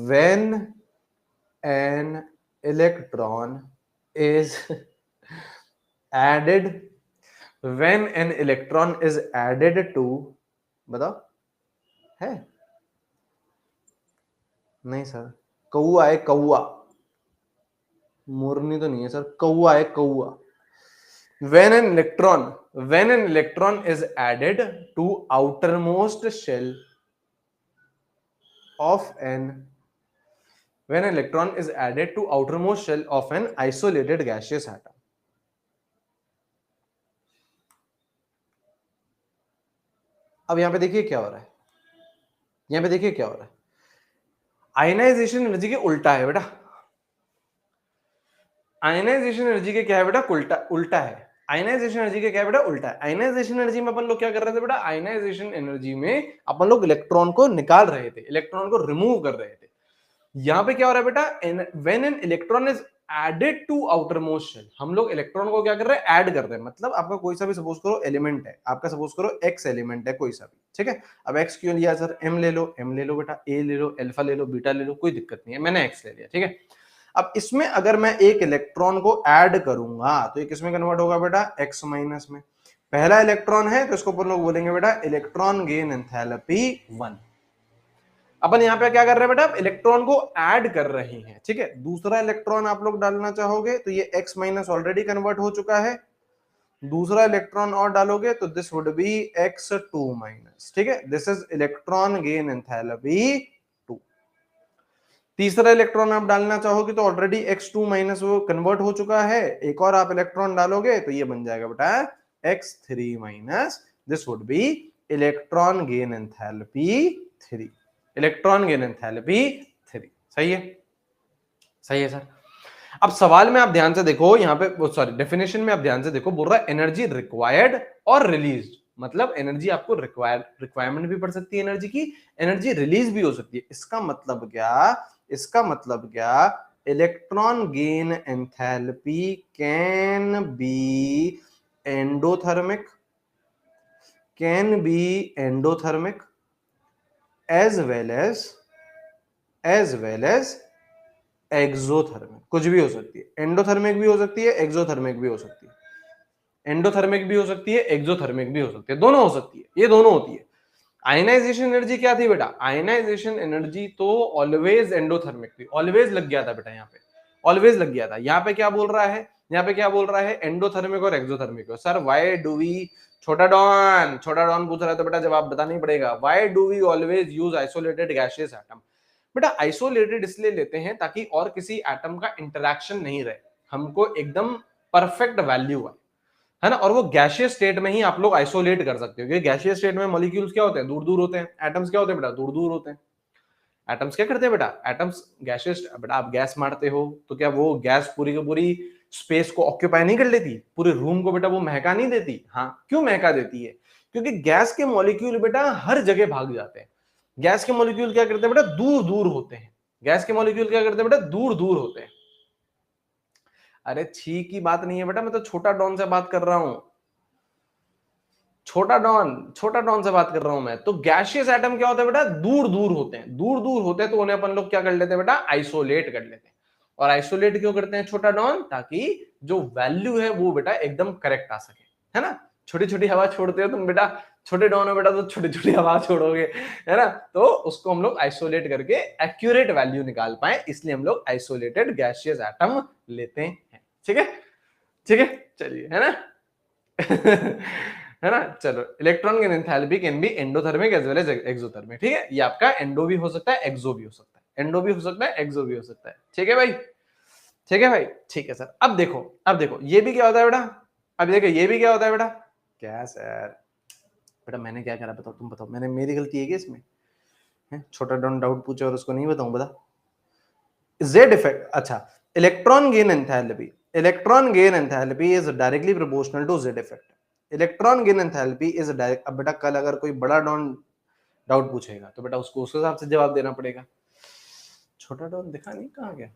when an electron is added, when an electron is added to, बताओ है? नहीं सर, कौआ है कौआ, मोरनी तो नहीं है सर, कौआ है कौआ। when an electron is added to outermost shell of an when an electron is added to outermost shell of an isolated gaseous atom। अब यहां पे देखिए क्या हो रहा है, यहां पे देखिए क्या हो रहा है, आयनाइजेशन एनर्जी के उल्टा है बेटा, आयनाइजेशन एनर्जी के क्या है बेटा, उल्टा उल्टा है। आयनाइजेशन एनर्जी के क्या है बेटा, उल्टा है। आयनाइजेशन एनर्जी में अपन लोग क्या कर रहे थे बेटा, आयनाइजेशन एनर्जी में अपन लोग इलेक्ट्रॉन को निकाल रहे थे, इलेक्ट्रॉन को रिमूव कर रहे थे। यहां पे क्या हो रहा है बेटा, when an electron is added to outermost shell, हम लोग इलेक्ट्रॉन को क्या कर रहे हैं, ऐड कर रहे हैं। मतलब आपका कोई सा भी सपोज करो एलिमेंट है, आपका सपोज करो एक्स एलिमेंट है कोई सा भी, ठीक है। अब एक्स क्यों लिया सर, एम ले लो, एम ले लो बेटा, ए ले लो, अल्फा ले लो, बीटा ले लो, कोई दिक्कत नहीं है, मैंने एक्स ले लिया, ठीक है। अब इसमें अगर मैं एक इलेक्ट्रॉन को ऐड करूंगा तो ये किसमें कन्वर्ट होगा बेटा, एक्स माइनस में। पहला इलेक्ट्रॉन है तो इसको अपन लोग बोलेंगे बेटा इलेक्ट्रॉन गेन एंथैल्पी 1। अपन यहाँ पे क्या कर रहे हैं बेटा, इलेक्ट्रॉन को ऐड कर रहे हैं, ठीक है। दूसरा इलेक्ट्रॉन आप लोग डालना चाहोगे तो ये x माइनस ऑलरेडी कन्वर्ट हो चुका है, दूसरा इलेक्ट्रॉन और डालोगे तो this would be x2 minus, ठीक है। This is electron gain enthalpy 2। तीसरा इलेक्ट्रॉन आप डालना चाहोगे तो ऑलरेडी x2 माइनस वो कन्वर्ट हो चुका है, एक और आप इलेक्ट्रॉन डालोगे तो ये बन जाएगा बेटा x3 minus, this would be electron gain enthalpy 3, electron gain enthalpy 3। सही है, सही है सर। अब सवाल में आप ध्यान से देखो, यहाँ पे सॉरी डेफिनेशन में आप ध्यान से देखो, बोल रहा है एनर्जी रिक्वायर्ड और रिलीज्ड, मतलब एनर्जी आपको रिक्वायरमेंट भी पड़ सकती है एनर्जी की, एनर्जी रिलीज भी हो सकती है। इसका मतलब क्या, इसका मतलब क्या, electron gain enthalpy can be endothermic, can be endothermic as well as exothermic, कुछ भी हो सकती है, एंडोथर्मिक भी हो सकती है, एक्सोथर्मिक भी हो सकती है, एंडोथर्मिक भी हो सकती है, एक्सोथर्मिक भी हो सकती है, दोनों हो सकती है, ये दोनों होती है। आयनाइजेशन एनर्जी क्या थी बेटा, आयनाइजेशन एनर्जी तो ऑलवेज एंडोथर्मिक थी, ऑलवेज लग गया था बेटा, यहाँ पे ऑलवेज लग गया था। यहाँ पे क्या बोल रहा है, यहाँ पे क्या बोल रहा है, एंडोथर्मिक और exothermic. Sir why do we, छोटा डॉन पूछ रहा था बेटा, जवाब बताना ही पड़ेगा, why do we always use isolated gaseous atom. बेटा आइसोलेटेड इसलिए लेते हैं ताकि और किसी एटम का इंटरेक्शन नहीं रहे, हमको एकदम परफेक्ट वैल्यू है ना। और वो गैसियस स्टेट में ही आप लोग आइसोलेट कर सकते हो, क्योंकि गैसियस स्टेट में मॉलिक्यूल्स क्या होते हैं, दूर दूर होते हैं, एटम्स क्या होते हैं बेटा, दूर दूर होते हैं। एटम्स क्या करते हैं बेटा, एटम्स गैसियस, बेटा आप गैस मारते हो तो क्या वो गैस पूरी की पूरी स्पेस को ऑक्यूपाई नहीं कर लेती, पूरे रूम को बेटा वो महका नहीं देती? हाँ, क्यों महका देती है, क्योंकि गैस के मॉलिक्यूल बेटा हर जगह भाग जाते हैं। गैस के मॉलिक्यूल क्या करते हैं बेटा, दूर दूर होते हैं, गैस के मॉलिक्यूल क्या करते हैं बेटा, दूर दूर होते हैं। अरे छी की बात नहीं है बेटा, मैं तो छोटा डॉन से बात कर रहा हूं, छोटा डॉन से बात कर रहा हूं मैं। तो गैसियस एटम क्या होता है बेटा, दूर दूर होते हैं, दूर दूर होते हैं, तो उन्हें अपन लोग क्या कर लेते हैं बेटा, आइसोलेट कर लेते हैं। और आइसोलेट क्यों करते हैं छोटा डॉन, ताकि जो वैल्यू है वो बेटा एकदम करेक्ट आ सके, है ना। छोटी छोटी हवा छोड़ते हो तुम बेटा, छोटे डॉन हो बेटा तो छोटी छोटी हवा छोड़ोगे, है ना। तो उसको हम लोग आइसोलेट करके एक्यूरेट वैल्यू निकाल पाए, इसलिए हम लोग आइसोलेटेड गैसियस एटम लेते हैं, ठीक है, ठीक है, चलिए, है ना। है ना। चलो, electron gain enthalpy can be endothermic as well as exothermic, ठीक है। ये आपका एंडो भी हो सकता है, एक्सो भी हो सकता है, एंडो भी हो सकता है, एक्सो भी हो सकता है, ठीक है भाई, ठीक है भाई, ठीक है सर। अब देखो, अब देखो ये भी क्या होता है बेटा, अब देखो ये भी क्या होता है बेटा, क्या सर बेटा मैंने क्या करा, बताओ तुम बताओ, मैंने, मेरी गलती है क्या इसमें, है? छोटा डॉन डाउट पूछे और उसको नहीं बताऊं, बता। जेड इफेक्ट, अच्छा, electron gain enthalpy, electron gain enthalpy is directly proportional to Z effect. Electron gain enthalpy is direct, अब बेटा कल अगर कोई बड़ा डॉन डाउट पूछेगा तो बेटा उसको उस हिसाब से जवाब देना पड़ेगा। छोटा डॉन दिखा नहीं, कहाँ गया,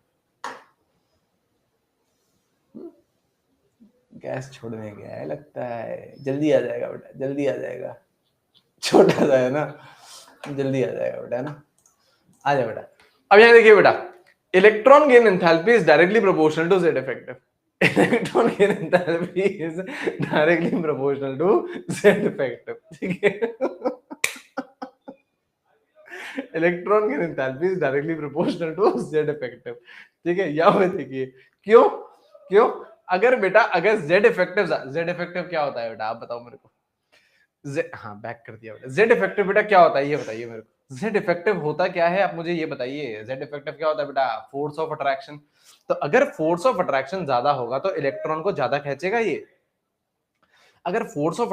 गैस छोड़ने गया है लगता है, जल्दी आ जाएगा बेटा, जल्दी आ जाएगा, छोटा सा है ना, जल्दी आ जाएगा बेटा, है ना, आ जाए बेटा। अब यहाँ देखिए बेटा, electron gain enthalpy is directly proportional to Z effective. Electron gain enthalpy is directly proportional to Z effective, ठीक है। Electron gain enthalpy is directly proportional to Z effective, ठीक है। यहाँ पे देखिए क्यों, क्यों, अगर बेटा अगर जेड इफेक्टिव क्या होता है बेटा, आप बताओ मेरे को। हाँ बैक कर दिया बेटा। जेड इफेक्टिव बेटा क्या होता है ये बताइए मेरे को। जेड इफेक्टिव होता क्या है आप मुझे ये बताइए। जेड इफेक्टिव क्या होता है बेटा, फोर्स ऑफ अट्रैक्शन। तो अगर फोर्स ऑफ अट्रैक्शन ज्यादा होगा तो इलेक्ट्रॉन को ज्यादा खींचेगा ये। अगर फोर्स ऑफ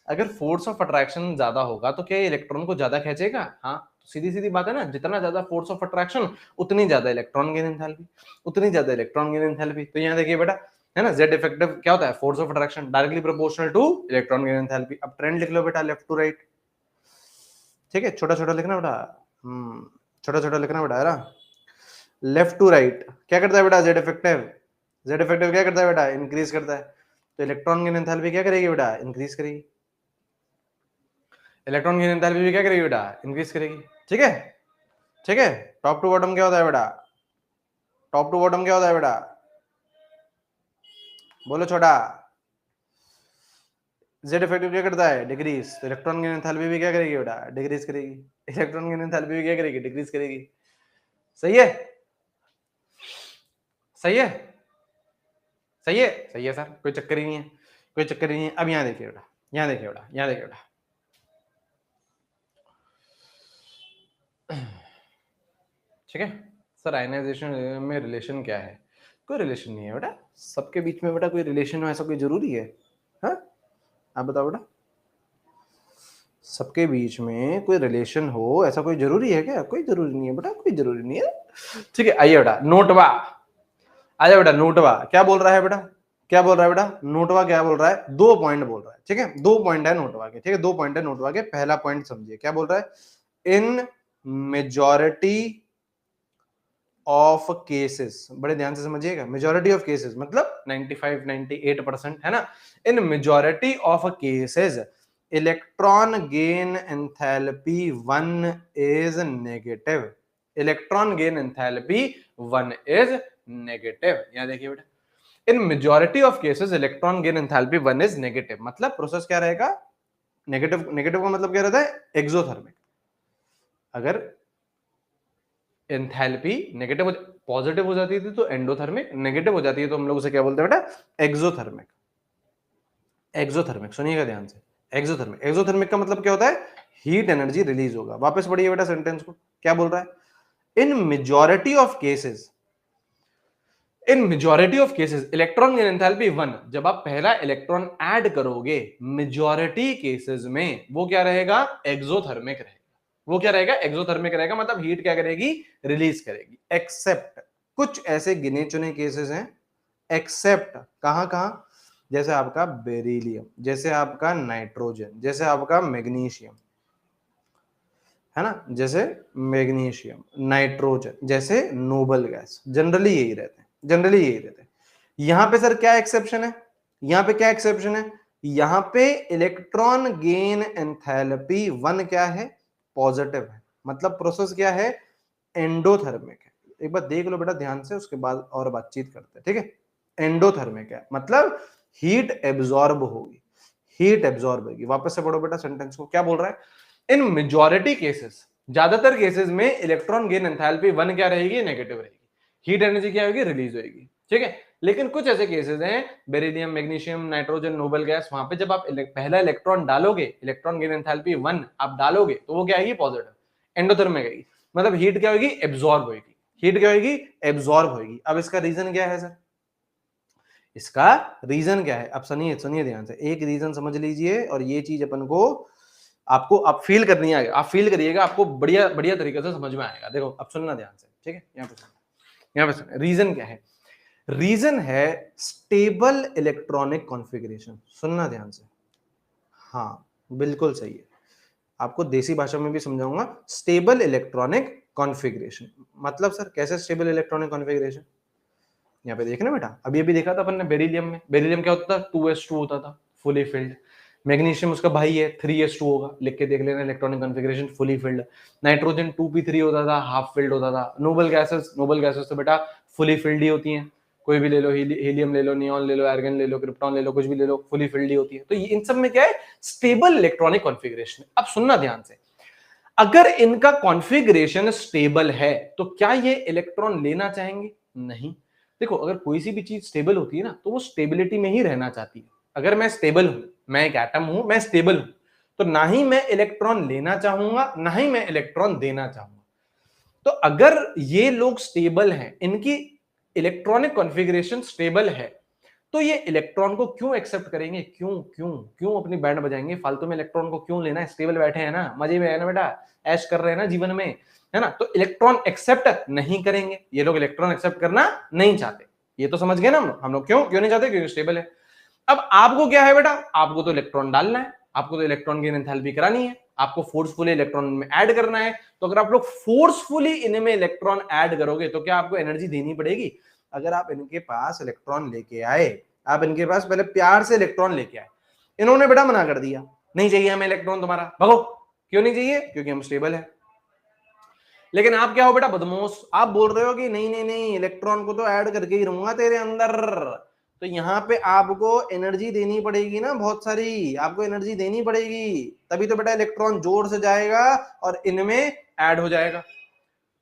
अगर फोर्स ऑफ अट्रैक्शन ज्यादा होगा तो क्या इलेक्ट्रॉन को ज्यादा खींचेगा। हाँ तो सीधी सीधी बात है ना, जितना ज्यादा फोर्स ऑफ अट्रैक्शन उतनी ज्यादा इलेक्ट्रॉन गेन एंथैल्पी, उतनी ज्यादा इलेक्ट्रॉन गेन एंथैल्पी। तो यहाँ देखिए बेटा, है ना, जेड इफेक्टिव क्या होता है, force of attraction directly proportional two electron gain enthalpy. अब ट्रेंड लिख लो बेटा, लेफ्ट टू राइट, ठीक है, छोटा छोटा लिखना बेटा, छोटा छोटा लिखना बेटा, है ना। लेफ्ट टू राइट क्या करता है बेटा, जेड इफेक्टिव, जेड इफेक्टिव क्या करता है बेटा, इंक्रीज करता है। तो इलेक्ट्रॉन गेन एंथैल्पी क्या करेगी बेटा, इंक्रीज करेगी। इलेक्ट्रॉन गेन एंथैल्पी भी क्या करेगी बेटा, इंक्रीज करेगी, ठीक है, ठीक है। टॉप टू बॉटम क्या होता है बेटा, टॉप टू बॉटम क्या होता है बेटा, बोलो छोटा। जेड इफेक्टिव क्या करता है, डिक्रीज। तो इलेक्ट्रॉन गेन एंथैल्पी भी क्या करेगी बेटा, डिक्रीज करेगी। इलेक्ट्रॉन गेन एंथैल्पी भी क्या करेगी, डिक्रीज करेगी। सही है, सही है, सही है, सही है सर, कोई चक्कर ही नहीं है, कोई चक्कर ही नहीं है। अब यहाँ देखिए बेटा, यहाँ देखिए बेटा, यहाँ देखिए बेटा, ठीक है सर। आयनाइजेशन में रिलेशन क्या है, कोई रिलेशन नहीं है बेटा, सबके बीच में बेटा कोई रिलेशन हो ऐसा कोई जरूरी है, हाँ आप बताओ बेटा, सबके बीच में कोई रिलेशन हो ऐसा कोई जरूरी है क्या, कोई जरूरी नहीं है बेटा, कोई जरूरी नहीं है, ठीक है। आइए बेटा, नोटवा, आ जाओ बेटा। नोटवा क्या बोल रहा है बेटा, क्या बोल रहा है बेटा, नोटवा क्या बोल रहा है, 2 पॉइंट बोल रहा है, ठीक है, 2 पॉइंट है नोटवा के, ठीक है, 2 पॉइंट है नोटवा के। पहला पॉइंट समझिए क्या बोल रहा है, इन मेजॉरिटी ऑफ केसेस, बड़े ध्यान से समझिएगा, मेजॉरिटी ऑफ केसेस मतलब 95 98% है ना। इन majority of cases electron gain enthalpy 1 is negative, electron gain enthalpy 1 is negative. यहां देखिए बेटा, इन majority of cases electron gain enthalpy 1 is negative, मतलब प्रोसेस क्या रहेगा, नेगेटिव। नेगेटिव का मतलब क्या रहता है, एक्सोथर्मिक। अगर एंथैल्पी नेगेटिव पॉजिटिव हो जाती थी तो एंडोथर्मिक, नेगेटिव हो जाती है तो हम लोग उसे क्या बोलते हैं बेटा, एक्सोथर्मिक। एक्सोथर्मिक सुनिएगा ध्यान से, एक्सोथर्मिक, एक्सोथर्मिक का मतलब क्या होता है, हीट एनर्जी रिलीज होगा। वापस पढ़िए बेटा सेंटेंस को, क्या बोल रहा है, इन majority of cases, in majority of cases electron gain enthalpy 1, जब आप पहला इलेक्ट्रॉन ऐड करोगे मेजॉरिटी केसेस में वो क्या रहेगा, एक्सोथर्मिक रहेगा। वो क्या रहेगा, एक्सोथर्मिक रहेगा, मतलब हीट क्या करेगी, रिलीज करेगी। एक्सेप्ट कुछ ऐसे गिने चुने केसेस हैं, एक्सेप्ट कहां कहां, जैसे आपका बेरिलियम, जैसे आपका नाइट्रोजन, जैसे आपका मैग्नीशियम, है ना, जैसे मैग्नीशियम, नाइट्रोजन, जैसे नोबल गैस, जनरली यही रहते हैं, जनरली यही रहते हैं। यहां पे सर क्या एक्सेप्शन है, यहां पे क्या एक्सेप्शन है, यहां पे इलेक्ट्रॉन गेन एंथैल्पी 1 क्या है, पॉजिटिव है, मतलब प्रोसेस क्या है, एंडोथर्मिक है। एक बार देख लो बेटा ध्यान से, उसके बाद और बातचीत करते हैं, ठीक है। एंडोथर्मिक है मतलब हीट एब्जॉर्ब होगी, हीट एब्जॉर्ब होगी। वापस से पढ़ो बेटा सेंटेंस को, क्या बोल रहा है, इन मेजॉरिटी केसेस, ज्यादातर केसेस में इलेक्ट्रॉन गेन एंथैल्पी 1 क्या रहेगी, नेगेटिव रहेगी, हीट एनर्जी क्या होगी, रिलीज होगी, ठीक है। लेकिन कुछ ऐसे केसेस हैं, beryllium, magnesium, nitrogen, noble gas, वहां पे जब आप पहला इलेक्ट्रॉन डालोगे, इलेक्ट्रॉन गेन एंथैल्पी 1 आप डालोगे तो वो क्या आएगी, पॉजिटिव, एंडोथर्मिक आएगी, मतलब हीट क्या होगी, एब्जॉर्ब होगी, हीट क्या होगी, एब्जॉर्ब होगी। अब इसका रीजन क्या है सर, इसका रीजन क्या है, अब सुनिए सुनिए ध्यान से, एक रीजन समझ लीजिए और ये चीज अपन को आपको आप फील करनी है, आप फील करिएगा, आपको बढ़िया बढ़िया तरीके से समझ में आएगा। देखो अब सुनना ध्यान से, ठीक है, यहाँ पे सुनना, यहाँ पे सुनना, रीजन क्या है, रीजन है स्टेबल इलेक्ट्रॉनिक कॉन्फ़िगरेशन। सुनना ध्यान से, हाँ बिल्कुल सही है, आपको देसी भाषा में भी समझाऊंगा। स्टेबल इलेक्ट्रॉनिक कॉन्फ़िगरेशन मतलब सर कैसे स्टेबल इलेक्ट्रॉनिक कॉन्फ़िगरेशन, यहाँ पे देखना बेटा, अभी अभी देखा था अपन ने बेरिलियम में, बेरिलियम क्या होता था, 2s2 होता था फुली फिल्ड। मैग्नीशियम उसका भाई है, 3s2 होगा, लिख के देख लेना electronic configuration fully filled. Nitrogen 2p3 होता था, हाफ फिल्ड होता था। नोबल गैसेस तो बेटा फुली फिल्ड ही होती हैं, कोई भी ले लो, हीलियम ले लो, नियॉन ले लो, आर्गन ले लो, क्रिप्टॉन ले लो, कुछ भी ले लो, फुली फिल्ड ही होती है। तो इन सब में क्या है, स्टेबल इलेक्ट्रॉनिक कॉन्फ़िगरेशन। अब सुनना ध्यान से, अगर इनका कॉन्फ़िगरेशन स्टेबल है तो क्या ये इलेक्ट्रॉन लेना चाहेंगे? नहीं। देखो, अगर कोई सी भी चीज स्टेबल होती है ना, तो वो स्टेबिलिटी में ही रहना चाहती है। अगर मैं स्टेबल हूं, मैं एक एटम हूं, मैं स्टेबल हूं, तो ना ही मैं इलेक्ट्रॉन लेना चाहूंगा, ना ही मैं इलेक्ट्रॉन देना चाहूंगा। तो अगर ये लोग स्टेबल हैं, इनकी इलेक्ट्रॉनिक कॉन्फ़िगरेशन स्टेबल है, तो ये इलेक्ट्रॉन को क्यों एक्सेप्ट करेंगे? क्यों क्यों क्यों अपनी बैंड बजाएंगे? फालतू में इलेक्ट्रॉन को क्यों लेना है? स्टेबल बैठे हैं ना, मजे में है ना बेटा, ऐश कर रहे हैं ना जीवन में, है ना? तो इलेक्ट्रॉन एक्सेप्ट नहीं करेंगे, ये लोग इलेक्ट्रॉन एक्सेप्ट करना नहीं चाहते। ये तो समझ गए ना हम लोग क्यों क्यों नहीं चाहते? क्योंकि स्टेबल है। अब आपको क्या है बेटा, आपको तो इलेक्ट्रॉन डालना है, आपको तो इलेक्ट्रॉन की एंथैल्पी करानी है, आपको फोर्सफुली इलेक्ट्रॉन में ऐड करना है। तो अगर आप लोग फोर्सफुली इनमें इलेक्ट्रॉन ऐड करोगे तो क्या आपको एनर्जी देनी पड़ेगी? अगर आप इनके पास इलेक्ट्रॉन लेके आए, आप इनके पास पहले प्यार से इलेक्ट्रॉन लेके आए, इन्होंने बेटा मना कर दिया, नहीं चाहिए हमें इलेक्ट्रॉन तुम्हारा, भगो। क्यों नहीं चाहिए? क्योंकि हम स्टेबल है। लेकिन आप क्या हो बेटा, बदमाश, आप बोल रहे हो कि नहीं नहीं नहीं, इलेक्ट्रॉन को तो ऐड करके ही रहूंगा तेरे अंदर। तो यहाँ पे आपको एनर्जी देनी पड़ेगी ना, बहुत सारी आपको एनर्जी देनी पड़ेगी, तभी तो बेटा इलेक्ट्रॉन जोर से जाएगा और इनमें ऐड हो जाएगा।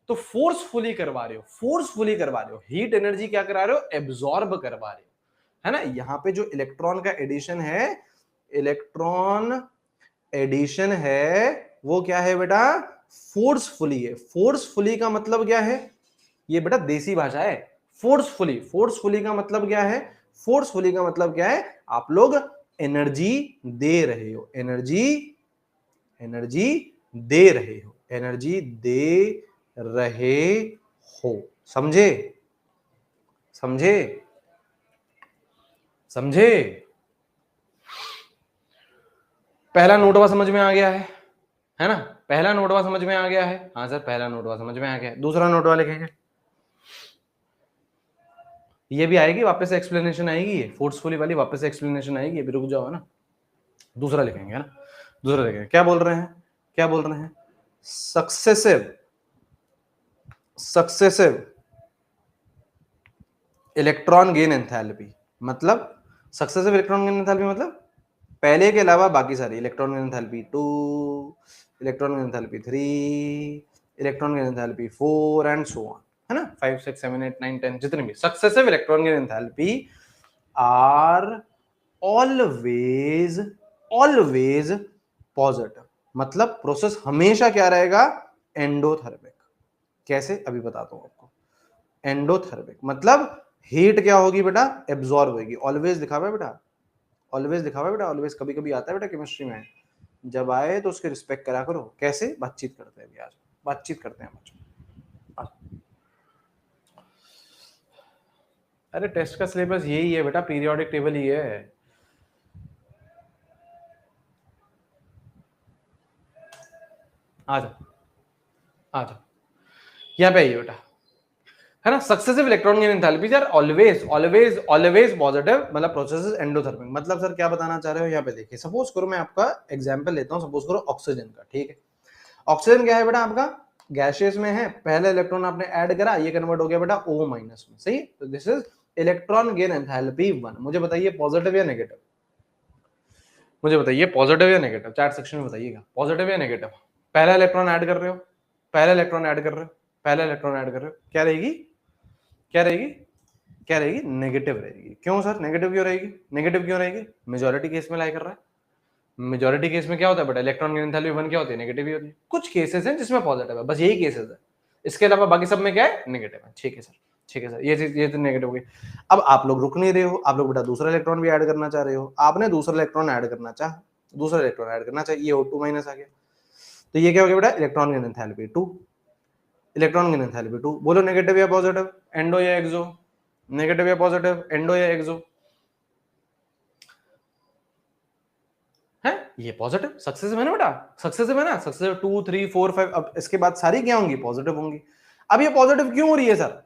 तो फोर्सफुली करवा रहे हो, फोर्सफुली करवा रहे हो, हीट एनर्जी क्या करा रहे हो, एब्जॉर्ब करवा रहे हो, है ना? यहाँ पे जो इलेक्ट्रॉन का एडिशन है, इलेक्ट्रॉन एडिशन है, वो क्या है बेटा, फोर्सफुली है। फोर्सफुली का मतलब क्या है, ये बेटा देसी भाषा है। फोर्सफुली, फोर्सफुली का मतलब क्या है, फोर्सफुली का मतलब क्या है, आप लोग एनर्जी दे रहे हो, एनर्जी एनर्जी दे रहे हो, एनर्जी दे रहे हो। समझे? समझे? समझे? पहला नोटवा समझ में आ गया है ना? पहला नोटवा समझ में आ गया है? हाँ सर, पहला नोटवा समझ में आ गया है। दूसरा नोटवा लिखेंगे, ये भी आएगी वापस से एक्सप्लेनेशन आएगी, ये फोर्सफुली वाली वापस से एक्सप्लेनेशन आएगी, अभी रुक जाओ, है ना? दूसरा लिखेंगे, है ना? दूसरा लिखेंगे, क्या बोल रहे हैं, क्या बोल रहे हैं, successive, successive electron gain enthalpy. मतलब सक्सेसिव इलेक्ट्रॉन गेन एंथैल्पी मतलब पहले के अलावा बाकी सारी, electron gain enthalpy 2, electron gain enthalpy 3, electron gain enthalpy 4 and so on, है ना? 5 6 7 8 9 10 जितने भी successive electron gain enthalpy are always, always positive. मतलब प्रोसेस हमेशा क्या रहेगा, एंडोथर्मिक। कैसे, अभी बताता हूं आपको। एंडोथर्मिक मतलब हीट क्या होगी बेटा, एब्जॉर्ब होगी। ऑलवेज लिखा हुआ है बेटा, ऑलवेज लिखा हुआ है बेटा, ऑलवेज कभी कभी आता है बेटा केमिस्ट्री में, जब आए तो उसके रिस्पेक्ट करा करो। कैसे, बातचीत करते हैं अभी, आज बातचीत करते हैं बच्चों। अरे टेस्ट का सिलेबस यही है बेटा, पीरियोडिक टेबल ही है। आ जाओ, आ जाओ, यहाँ पे आइए बेटा, है ना? Successive electron gain enthalpies are always always always positive, मतलब प्रोसेस इज एंडोथर्मिक। मतलब सर क्या बताना चाह रहे हो? यहाँ पे देखिए, सपोज करो मैं आपका एग्जांपल लेता हूँ, सपोज करो ऑक्सीजन का, ठीक है? ऑक्सीजन क्या है बेटा आपका, गैसियस में है, पहले इलेक्ट्रॉन आपने ऐड करा, ये कन्वर्ट हो गया बेटा O- में, सही? तो this is electron gain enthalpy 1। मुझे बताइए पॉजिटिव या नेगेटिव, मुझे बताइए पॉजिटिव या नेगेटिव, चैट सेक्शन में बताइएगा, पॉजिटिव या नेगेटिव। पहला इलेक्ट्रॉन ऐड कर रहे हो, पहला इलेक्ट्रॉन ऐड कर रहे हो, पहला इलेक्ट्रॉन ऐड कर रहे हो, क्या रहेगी, क्या रहेगी, क्या रहेगी, नेगेटिव रहेगी। क्यों सर नेगेटिव क्यों रहेगी, नेगेटिव क्यों रहेगी? मेजॉरिटी केस में लाई कर रहा है, मेजॉरिटी केस में क्या होता है बेटा, इलेक्ट्रॉन गेन एंथैल्पी 1 क्या होती है, नेगेटिव ही होती है। कुछ केसेस हैं जिसमें पॉजिटिव है, बस यही केसेस है, इसके अलावा बाकी सब में क्या है, नेगेटिव है। ठीक है सर, ठीक है सर, ये तो नेगेटिव हो गई। अब आप लोग रुक नहीं रहे हो, आप लोग बेटा दूसरा इलेक्ट्रॉन भी ऐड करना चाह रहे हो, आपने दूसरा इलेक्ट्रॉन ऐड करना चाह, दूसरा इलेक्ट्रॉन ऐड करना चाहिए, ये O2 माइनस आ गया, तो ये क्या हो गया बेटा, electron gain enthalpy 2, electron gain enthalpy 2। बोलो नेगेटिव या पॉजिटिव, एंडो या एक्सो, नेगेटिव या पॉजिटिव, एंडो या एक्सो, है ये पॉजिटिव, सक्सेसिव है ना बेटा, सक्सेसिव है ना, सक्सेसिव 2 3 4 5। अब इसके बाद सारी क्या होंगी, पॉजिटिव होंगी। अब ये पॉजिटिव क्यों हो रही है सर,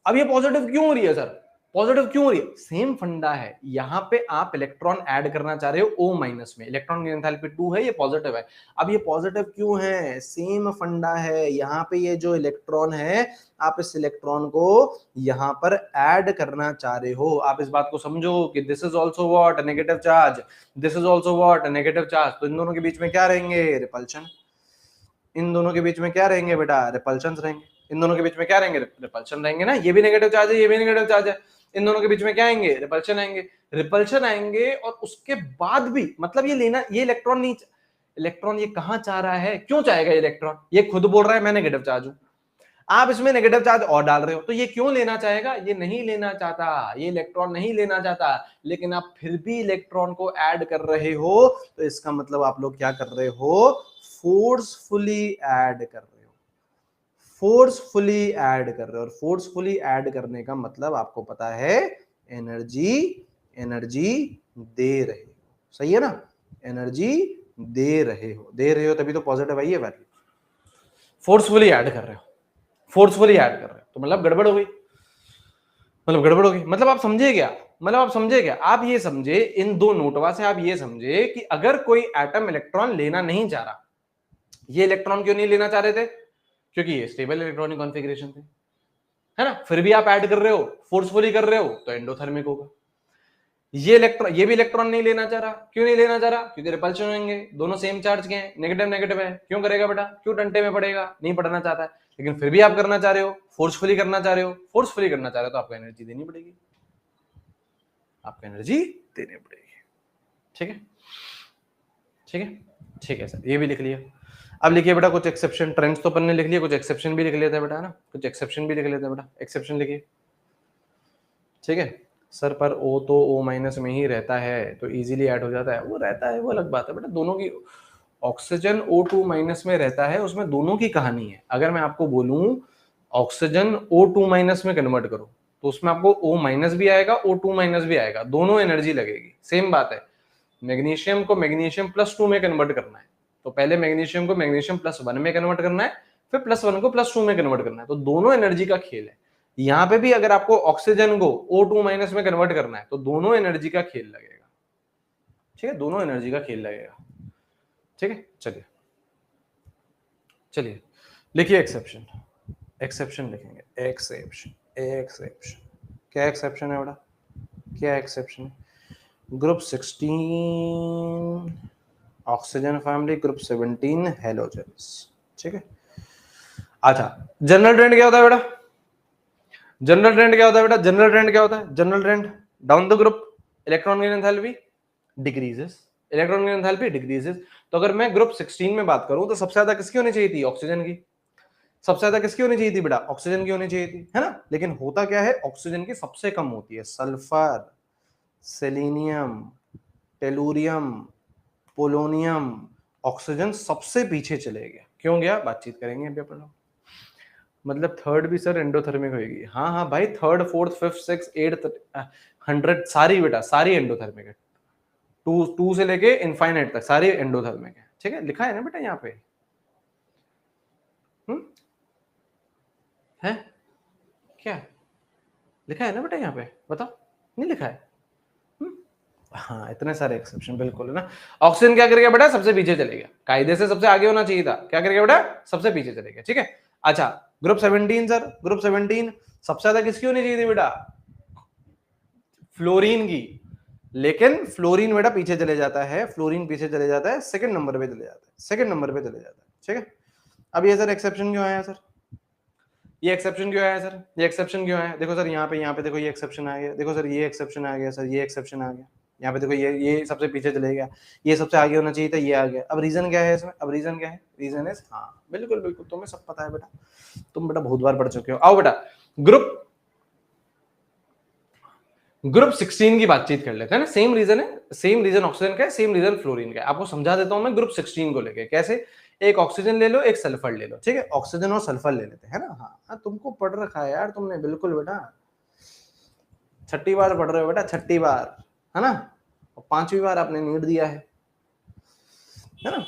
अब ये पॉजिटिव क्यों हो रही है सर, पॉजिटिव क्यों हो रही है? सेम फंडा है, यहां पे आप इलेक्ट्रॉन ऐड करना चाह रहे हो O माइनस में, इलेक्ट्रॉन की एंथैल्पी 2 है, ये पॉजिटिव है। अब ये पॉजिटिव क्यों है? सेम फंडा है, यहाँ पे ये जो इलेक्ट्रॉन है, आप इस इलेक्ट्रॉन को यहां पर ऐड करना चाह रहे हो। आप इस बात को समझो कि this is also what? Negative charge, this is also what? Negative charge. तो इन दोनों के बीच में क्या रहेंगे? रिपल्शन। इन दोनों के बीच में क्या रहेंगे बेटा? रिपल्शन रहेंगे। इन दोनों के बीच में क्या रहेंगे? रिपल्शन रहेंगे ना। ये भी नेगेटिव चार्ज है, ये भी नेगेटिव चार्ज है, इन दोनों के बीच में क्या आएंगे? रिपल्शन आएंगे। रिपल्शन आएंगे और उसके बाद भी मतलब ये लेना, ये इलेक्ट्रॉन नहीं, इलेक्ट्रॉन ये कहां चाह रहा है? क्यों चाहेगा इलेक्ट्रॉन? ये खुद बोल रहा है मैं नेगेटिव चार्ज हूं, आप इसमें नेगेटिव चार्ज और डाल रहे हो, तो ये क्यों लेना चाहेगा? ये नहीं लेना चाहता, ये इलेक्ट्रॉन नहीं लेना चाहता, लेकिन आप फिर भी इलेक्ट्रॉन को ऐड कर रहे हो, तो इसका मतलब आप लोग क्या कर रहे हो? फोर्सफुली ऐड कर रहे हो, फोर्सफुली ऐड कर रहे हो। और फोर्सफुली ऐड करने का मतलब आपको पता है, एनर्जी, एनर्जी दे रहे हो, सही है ना? एनर्जी दे रहे हो, दे रहे हो तभी तो पॉजिटिव आई है वैल्यू। फोर्सफुली ऐड कर रहे हो, फोर्सफुली ऐड कर रहे हो, तो मतलब गड़बड़ हो गई, मतलब गड़बड़ हो गई। मतलब आप समझे क्या? मतलब आप समझे क्या? आप ये समझे इन दो नोटवा से, आप ये समझे कि अगर कोई एटम इलेक्ट्रॉन लेना नहीं चाह रहा, ये इलेक्ट्रॉन क्यों नहीं लेना चाह रहे थे? क्योंकि ये स्टेबल इलेक्ट्रॉनिक कॉन्फ़िगरेशन थे, है ना? फिर भी आप ऐड कर रहे हो, फोर्सफुली कर रहे हो, तो एंडोथर्मिक होगा। ये इलेक्ट्रॉन, ये भी इलेक्ट्रॉन नहीं लेना चाह रहा, क्यों नहीं लेना चाह रहा? क्योंकि रिपल्शन होंगे, दोनों सेम चार्ज के हैं, नेगेटिव नेगेटिव है, क्यों करेगा बेटा? क्यों डंडे में पड़ेगा? नहीं पढ़ना चाहता है, लेकिन फिर भी आप करना चाह रहे हो, फोर्सफुली करना चाह रहे हो, फोर्सफुली करना चाह रहे हो, तो आपको एनर्जी देनी पड़ेगी, आपको एनर्जी देनी पड़ेगी। ठीक है, ठीक है, ठीक है सर, ये भी लिख लिया। अब लिखिए बेटा कुछ एक्सेप्शन, ट्रेंड्स तो अपन ने लिख लिया, कुछ एक्सेप्शन भी लिख लेते हैं बेटा, ना कुछ एक्सेप्शन भी लिख लेते हैं बेटा। एक्सेप्शन लिखिए, ठीक है सर। पर O तो O माइनस में ही रहता है, तो इजीली ऐड हो जाता है। वो रहता है, वो अलग बात है बेटा। दोनों की, ऑक्सीजन O2 माइनस में रहता है, उसमें दोनों की कहानी है। अगर मैं आपको बोलूं ऑक्सीजन O2 माइनस में कन्वर्ट करो, तो उसमें आपको O माइनस भी आएगा, O2 माइनस भी आएगा, दोनों एनर्जी लगेगी। सेम बात है, मैग्नीशियम को मैग्नीशियम +2 में कन्वर्ट करना है, तो पहले मैग्नीशियम को मैग्नीशियम +1 में कन्वर्ट करना है, फिर +1 को +2 में कन्वर्ट करना है, तो दोनों एनर्जी का खेल है। यहां पे भी अगर आपको ऑक्सीजन को O2 माइनस में कन्वर्ट करना है, तो दोनों एनर्जी का खेल लगेगा। ठीक है, दोनों एनर्जी का खेल लगेगा। ठीक है, चलिए चलिए लिखिए एक्सेप्शन। एक्सेप्शन लिखेंगे, एक्सेप्शन, एक्सेप्शन। क्या एक्सेप्शन है बेटा? क्या एक्सेप्शन है? Group 16 oxygen family, group 17 halogens. ठीक है, अच्छा जनरल ट्रेंड क्या होता है बेटा? जनरल ट्रेंड क्या होता है बेटा? जनरल ट्रेंड क्या होता है? General trend down the group electron की एंथैल्पी डिक्रीजेस, इलेक्ट्रॉन की एंथैल्पी डिक्रीजेस। तो अगर मैं ग्रुप 16 में बात करूं, तो सबसे ज्यादा किसकी होनी चाहिए थी? ऑक्सीजन की। सबसे ज्यादा किसकी होनी चाहिए थी बेटा? ऑक्सीजन की होनी चाहिए थी, है ना? लेकिन होता क्या है, ऑक्सीजन की सबसे कम होती है। Sulphur, selenium, tellurium, polonium, oxygen सबसे पीछे चले गए। क्यों गया? बातचीत करेंगे अभी अपन लोग। मतलब थर्ड भी सर एंडोथर्मिक होगी? हाँ हाँ भाई, third, fourth, fifth, six, eighth, 100 सारी बेटा, सारी एंडोथर्मिक है। टू से लेके इनफाइनाइट तक सारी एंडोथर्मिक है। ठीक है, लिखा है ना बेटा यहाँ पे? है क्या लिखा है ना बेटा यहाँ पे? बताओ, नहीं लिखा है? हाँ, इतने सारे एक्सेप्शन, बिल्कुल है ना। ऑक्सीजन क्या करेगा बेटा? सबसे पीछे चलेगा, कायदे से सबसे आगे होना चाहिए था, क्या करेगा बेटा? सबसे पीछे चलेगा। ठीक है, अच्छा ग्रुप 17 सर, ग्रुप 17 सबसे ज्यादा किसकी होनी चाहिए थी बेटा? फ्लोरीन की। लेकिन फ्लोरीन बेटा पीछे चले जाता है, फ्लोरीन पीछे चले जाता है, सेकंड नंबर पे चले जाता है, सेकंड नंबर पे चले जाता है। ठीक है, अब ये सर एक्सेप्शन क्यों आया सर? ये एक्सेप्शन क्यों आया सर? ये एक्सेप्शन क्यों आया? देखो सर यहाँ पे देखो, ये एक्सेप्शन आ गया। देखो सर ये एक्सेप्शन आ गया सर, ये एक्सेप्शन आ गया। यहाँ पे देखो, ये सबसे पीछे चले गया, ये सबसे आगे होना चाहिए था, ये आ गया। अब रीजन क्या है इसमें? अब रीजन क्या है? रीजन इज, हाँ बिल्कुल बिल्कुल, तुम्हें सब पता है बेटा, तुम बेटा बहुत बार पढ़ चुके हो। आओ बेटा ग्रुप 16 की बातचीत कर लेते हैं ना। सेम रीजन है, सेम रीजन ऑक्सीजन का है, सेम रीजन फ्लोरीन का है। आपको समझा देता हूं मैं ग्रुप 16 को लेके। कैसे? एक ऑक्सीजन ले लो, एक सल्फर ले लो। ठीक है, ऑक्सीजन और सल्फर ले लेते हैं ना। हाँ, तुमको पढ़ रखा है यार तुमने, बिल्कुल बेटा, छठी बार पढ़ रहे हो बेटा, छठी बार, है ना? और 5वीं बार आपने नीट दिया है ना?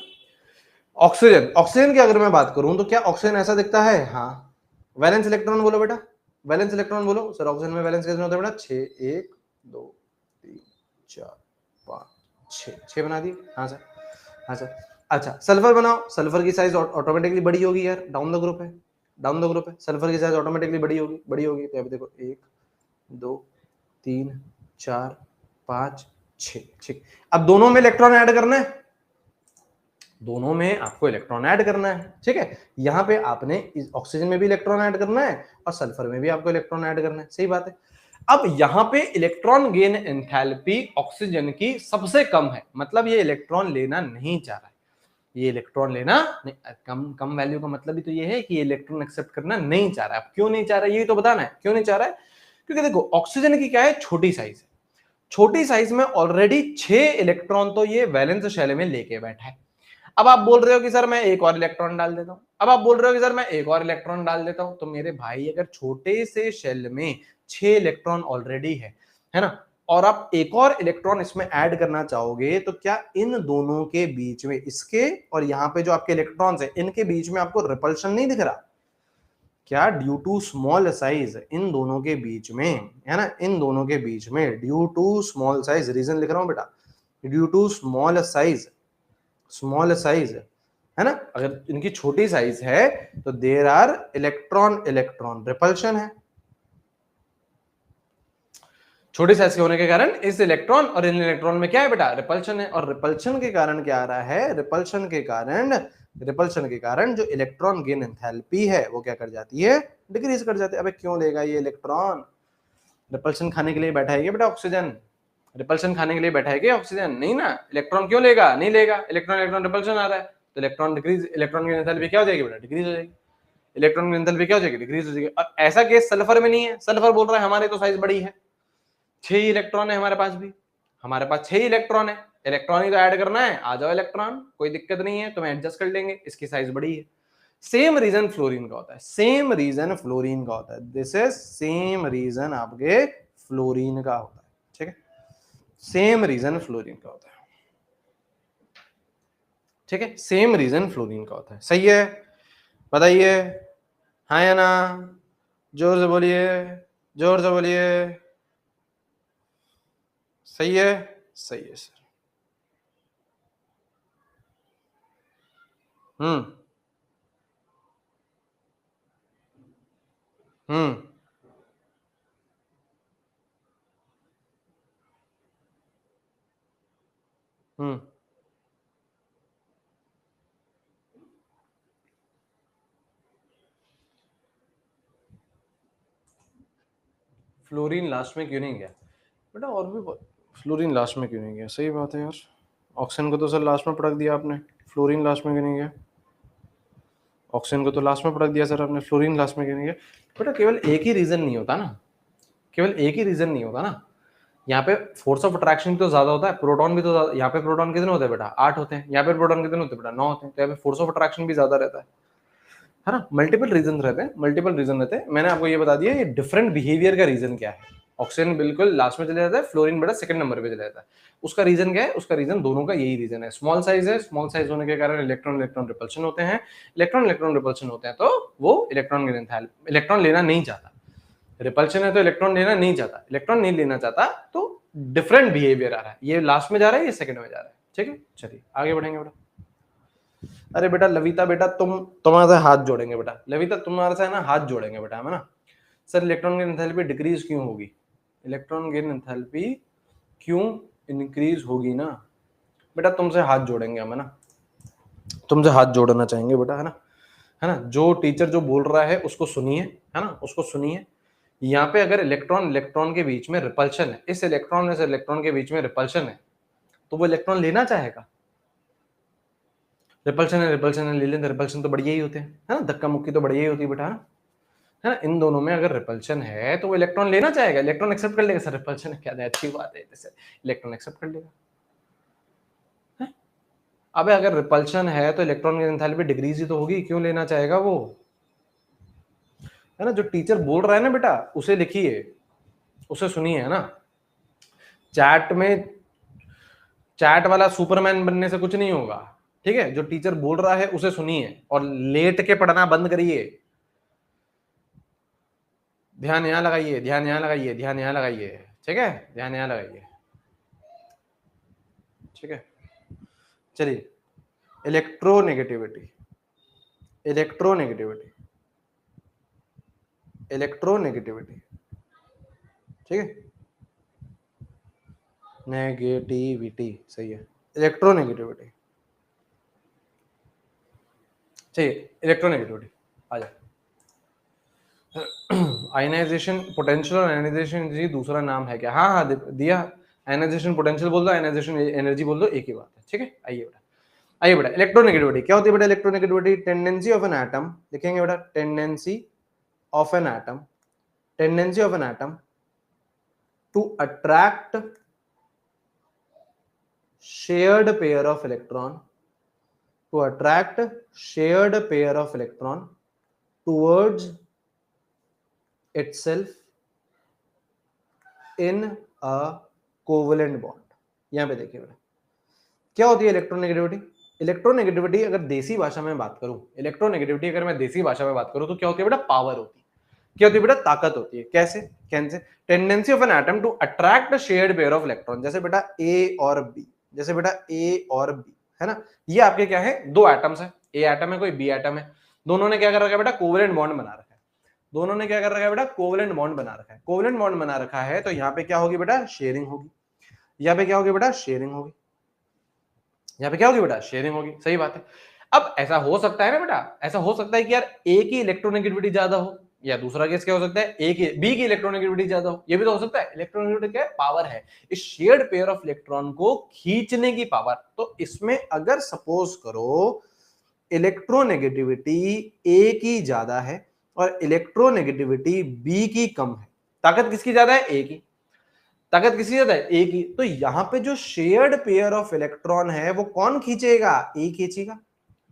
ऑक्सीजन, ऑक्सीजन की अगर मैं बात करूं, तो क्या ऑक्सीजन ऐसा दिखता है? हाँ। वैलेंस इलेक्ट्रॉन बोलो बेटा, वैलेंस इलेक्ट्रॉन बोलो सर, ऑक्सीजन में वैलेंस कितने होते हैं बेटा? 6, 1 2 3 4 5 6 बना दिए। हाँ सर, हाँ सर। अच्छा सल्फर बनाओ, सल्फर की साइज ऑटोमेटिकली बड़ी होगी यार, डाउन द ग्रुप है, डाउन द ग्रुप है, सल्फर की साइज ऑटोमेटिकली बड़ी होगी, बड़ी होगी। तो अभी देखो 1 2 3 4 5 6, ठीक। अब दोनों में इलेक्ट्रॉन ऐड करना है, दोनों में आपको इलेक्ट्रॉन ऐड करना है, ठीक है। यहाँ पे आपने ऑक्सीजन में भी इलेक्ट्रॉन ऐड करना है और सल्फर में भी आपको इलेक्ट्रॉन ऐड करना है, सही बात है। अब यहाँ पे इलेक्ट्रॉन गेन एंथैल्पी ऑक्सीजन की सबसे कम है, मतलब ये इलेक्ट्रॉन लेना नहीं चाह रहा है, ये इलेक्ट्रॉन लेना नहीं, कम कम वैल्यू का मतलब भी तो ये है कि ये इलेक्ट्रॉन एक्सेप्ट करना नहीं चाह रहा है। क्यों नहीं चाह रहा है ये तो बताना है, क्यों नहीं चाह रहा है? क्योंकि देखो ऑक्सीजन की क्या है, छोटी साइज है, छोटी साइज में ऑलरेडी 6 इलेक्ट्रॉन तो ये वैलेंस शेल में लेके बैठा है। अब आप बोल रहे हो कि सर मैं एक और इलेक्ट्रॉन डाल देता हूं, अब आप बोल रहे हो कि सर मैं एक और इलेक्ट्रॉन डाल देता हूं, तो मेरे भाई अगर छोटे से शेल में 6 इलेक्ट्रॉन ऑलरेडी है ना, और आप एक और इलेक्ट्रॉन इसमें ऐड करना चाहोगे, तो क्या इन दोनों के बीच में, इसके और यहाँ पे जो आपके इलेक्ट्रॉन्स है, इनके बीच में आपको रिपल्शन नहीं दिख रहा क्या? ड्यू टू स्मॉल साइज, इन दोनों के बीच में, है ना, इन दोनों के बीच में due to small size, reason लिख रहा हूं बेटा, due to small size, small size है ना, अगर इनकी छोटी साइज है तो there are electron electron repulsion है, छोटी साइज के होने के कारण इस इलेक्ट्रॉन और इन इलेक्ट्रॉन में क्या है बेटा? रिपल्शन है। और रिपल्शन के कारण क्या आ रहा है? रिपल्शन के कारण जो इलेक्ट्रॉन गेन एंथैल्पी है वो क्या कर जाती है? डिक्रीज कर जाती है। अबे क्यों लेगा ये इलेक्ट्रॉन? रिपल्शन खाने के लिए बैठा है क्या बेटा ऑक्सीजन? रिपल्शन खाने के लिए बैठा है क्या ऑक्सीजन? नहीं ना। इलेक्ट्रॉन क्यों लेगा? नहीं लेगा। इलेक्ट्रॉन इलेक्ट्रॉन रिपल्शन आ रहा है तो इलेक्ट्रॉन डिक्रीज, इलेक्ट्रॉन की एंथैल्पी क्या हो जाएगी बेटा? डिक्रीज हो जाएगी। इलेक्ट्रॉन की एंथैल्पी क्या हो जाएगी? डिक्रीज हो जाएगी। और ऐसा केस सल्फर में नहीं है। सल्फर बोल रहा है हमारे तो साइज बड़ी है, 6 इलेक्ट्रॉन है हमारे पास भी, हमारे पास 6 इलेक्ट्रॉन है, इलेक्ट्रॉन ही तो ऐड करना है, आ जाओ इलेक्ट्रॉन, कोई दिक्कत नहीं है, तुम्हें एडजस्ट कर लेंगे, इसकी साइज बड़ी है। सेम रीजन फ्लोरीन का होता है, सेम रीजन फ्लोरीन का होता है, दिस इज सेम रीजन आपके फ्लोरीन का होता है, ठीक है, सेम रीजन फ्लोरीन का होता है, ठीक है, सेम रीजन फ्लोरीन का होता है। सही है, बताइए हाँ या ना, जोर से बोलिए, जोर से बोलिए। सही है, सही है सर। हम्म हम्म हम्म फ्लोरीन लास्ट में क्यों नहीं गया बेटा? और भी फ्लोरीन लास्ट में क्यों नहीं गया? सही बात है यार, ऑक्सीजन को तो सर लास्ट में पटक दिया आपने, फ्लोरीन लास्ट में क्यों नहीं गया? ऑक्सीजन को तो लास्ट में पटक दिया सर आपने, फ्लोरीन लास्ट में क्यों नहीं गया? बेटा केवल एक ही रीजन नहीं होता ना, केवल एक ही रीजन नहीं होता ना, यहाँ पे फोर्स ऑफ अट्रैक्शन तो ज्यादा होता है, प्रोटॉन भी तो ज्यादा, यहाँ पे प्रोटॉन कितने होते हैं बेटा? 8 होते हैं, यहाँ पे प्रोटॉन कितने होते हैं बेटा? 9 होते हैं, तो यहाँ पे फोर्स ऑफ अट्रैक्शन भी ज्यादा रहता है ना, मल्टीपल रीजन रहते हैं, मल्टीपल रीजन रहते हैं। मैंने आपको ये बता दिया ये डिफरेंट बिहेवियर का रीजन क्या है। ऑक्सीजन बिल्कुल लास्ट में चले जाता है, फ्लोरीन बेटा सेकंड नंबर पे चला जाता है। उसका रीजन क्या है? उसका रीजन दोनों का यही रीजन है, स्मॉल साइज है, स्मॉल साइज होने के कारण इलेक्ट्रॉन इलेक्ट्रॉन रिपल्शन होते हैं, इलेक्ट्रॉन इलेक्ट्रॉन रिपल्शन होते हैं तो वो इलेक्ट्रॉन लेना नहीं चाहता, रिपल्शन है तो इलेक्ट्रॉन लेना नहीं चाहता, इलेक्ट्रॉन नहीं लेना चाहता तो डिफरेंट बिहेवियर आ रहा है, ये लास्ट में जा रहा है, ये सेकंड में जा रहा है, ठीक है। चलिए आगे बढ़ेंगे बेटा। अरे बेटा लविता बेटा तुम्हारे से हाथ जोड़ेंगे बेटा, लविता तुम्हारे से है ना हाथ जोड़ेंगे बेटा, है ना sir. Electron gain enthalpy decrease क्यों होगी? इलेक्ट्रॉन गेन एंथैल्पी क्यों इंक्रीज होगी ना बेटा? तुमसे हाथ जोड़ेंगे हम, है ना, तुमसे हाथ जोड़ना चाहेंगे बेटा, है ना, जो टीचर जो बोल रहा है उसको सुनिए, है ना, उसको सुनिए। यहाँ पे अगर इलेक्ट्रॉन इलेक्ट्रॉन के बीच में रिपल्शन है, इस इलेक्ट्रॉन से इलेक्ट्रॉन के बीच में रिपल्शन है, तो वो इलेक्ट्रॉन लेना चाहेगा। रिपल्शन है ले लें, रिपल्शन तो बढ़िया ही होते हैं, है ना, धक्का मुक्की तो बढ़िया ही होती है बेटा, है ना। इन दोनों में अगर रिपल्शन है तो वो इलेक्ट्रॉन लेना चाहेगा, इलेक्ट्रॉन एक्सेप्ट कर लेगा। सर रिपल्शन है, क्या अच्छी बात है, जैसे इलेक्ट्रॉन एक्सेप्ट कर लेगा। अबे अगर रिपल्शन है तो इलेक्ट्रॉन की एंथैल्पी डिक्रीज ही तो होगी, क्यों लेना चाहेगा वो, है ना। जो टीचर बोल रहा है ना बेटा उसे लिखिए, उसे सुनिए, है ना। चैट में चैट वाला सुपरमैन बनने से कुछ नहीं होगा, ठीक है। जो टीचर बोल रहा है उसे सुनिए और लेट के पढ़ना बंद करिए, ध्यान यहाँ लगाइए, ध्यान यहाँ लगाइए, ध्यान यहाँ लगाइए, ठीक है, ध्यान यहाँ लगाइए, ठीक है। चलिए, इलेक्ट्रोनेगेटिविटी, इलेक्ट्रोनेगेटिविटी, इलेक्ट्रोनेगेटिविटी, ठीक है, नेगेटिविटी, सही है, इलेक्ट्रोनेगेटिविटी, चाहिए, इलेक्ट्रोनेगेटिविटी आ जाए। आयनाइजेशन पोटेंशियल और आयनाइजेशन एनर्जी दूसरा नाम है क्या? हाँ हाँ दिया, आयनाइजेशन पोटेंशियल बोल दो, आयनाइजेशन एनर्जी बोल दो, एक ही बात है, ठीक है। आइए बेटा, आइए बेटा, इलेक्ट्रोनेगेटिविटी क्या होती है बेटा? Electronegativity tendency of an atom, लिखेंगे बेटा, tendency of an atom, tendency of an atom to attract shared pair of electron, to attract shared pair of electron towards itself in a covalent bond। यहां पे देखिए बेटा, क्या होती है electronegativity? Electronegativity अगर देसी भाषा में बात करूं, इलेक्ट्रोनेगेटिविटी अगर मैं देसी भाषा में बात करूं तो क्या होती है बेटा? पावर होती है। क्या होती है बेटा? ताकत होती है। कैसे? कैसे? Tendency of an atom to attract shared pair of electron, जैसे बेटा ए और बी, जैसे बेटा ए और बी, है ना, ये आपके क्या है? दो एटम्स है, ए एटम है, कोई बी एटम है, दोनों ने क्या कर रखा है बेटा? कोवेलेंट बॉन्ड बना रखा है, दोनों ने क्या कर रखा है बेटा? कोवेलेंट बॉन्ड बना रखा है। कोवेलेंट बॉन्ड बना रखा है तो यहाँ पे क्या होगी बेटा? शेयरिंग होगी। यहाँ पे क्या होगी बेटा? शेयरिंग होगी। यहाँ पे क्या होगी बेटा? शेयरिंग होगी, सही बात है। अब ऐसा हो सकता है ना बेटा, ऐसा हो सकता है कि यार ए की इलेक्ट्रोनेगेटिविटी ज्यादा हो, या दूसरा केस क्या हो सकता है, ए की बी की इलेक्ट्रोनेगेटिविटी ज्यादा हो, ये भी तो हो सकता है। इलेक्ट्रोनेगेटिविटी क्या है? पावर है, इस शेयर्ड पेयर ऑफ इलेक्ट्रॉन को खींचने की पावर। तो इसमें अगर सपोज करो इलेक्ट्रोनेगेटिविटी ए की ज्यादा है और इलेक्ट्रोनेगेटिविटी बी की कम है, ताकत किसकी ज्यादा है? ए की। ताकत किसकी ज्यादा है? ए की। तो यहां पे जो शेयर्ड पेयर ऑफ इलेक्ट्रॉन है वो कौन खींचेगा? ए खींचेगा।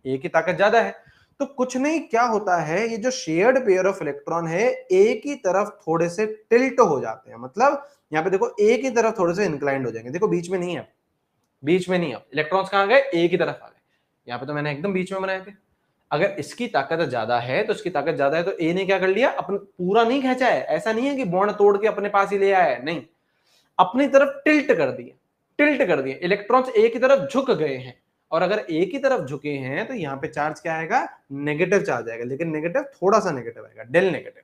ए की ताकत ज्यादा है तो कुछ नहीं, क्या होता है, ये जो शेयर्ड पेयर ऑफ इलेक्ट्रॉन है ए की तरफ थोड़े से टिल्ट हो जाते हैं। मतलब यहाँ पे देखो ए की तरफ थोड़े से इंक्लाइंड हो जाएंगे। देखो बीच में नहीं है, बीच में नहीं है, इलेक्ट्रॉन्स कहां गए? ए की तरफ आ गए। यहाँ पे तो मैंने एकदम बीच में बनाए थे। अगर इसकी ताकत ज्यादा है तो इसकी ताकत ज्यादा है तो ए ने क्या कर लिया? अपन पूरा नहीं खींचा है, ऐसा नहीं है कि बॉन्ड तोड़ के अपने पास ही ले आया है, नहीं, अपनी तरफ टिल्ट कर दिए, टिल्ट कर दिए, इलेक्ट्रॉन्स ए की तरफ झुक गए हैं। और अगर ए की तरफ झुके हैं तो यहाँ पे चार्ज क्या आएगा? नेगेटिव चार्ज आएगा, लेकिन नेगेटिव थोड़ा सा नेगेटिव आएगा, डेल नेगेटिव।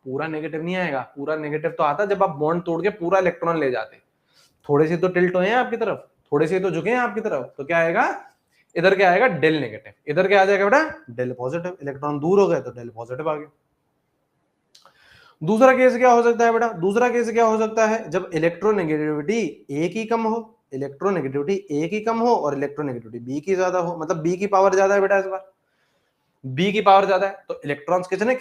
पूरा नेगेटिव नहीं आएगा, पूरा नेगेटिव तो आता जब आप बॉन्ड तोड़ के पूरा इलेक्ट्रॉन ले जाते। थोड़े से तो टिल्ट हुए हैं आपकी तरफ, थोड़े से तो झुके हैं आपकी तरफ, तो क्या आएगा? इधर क्या आएगा? Del negative. इधर क्या आ जाएगा बेटा? Del positive. इलेक्ट्रॉन दूर हो गए तो डेल पॉजिटिव आ गया। दूसरा केस क्या हो सकता है बेटा? दूसरा केस क्या हो सकता है? जब इलेक्ट्रोनेगेटिविटी ए की कम हो, इलेक्ट्रोनेगेटिविटी ए की कम हो और इलेक्ट्रोनेगेटिविटी बी की ज्यादा हो, मतलब बी की पावर ज्यादा है बेटा इस बार, बी की पावर ज्यादा है तो इलेक्ट्रॉन्स किसने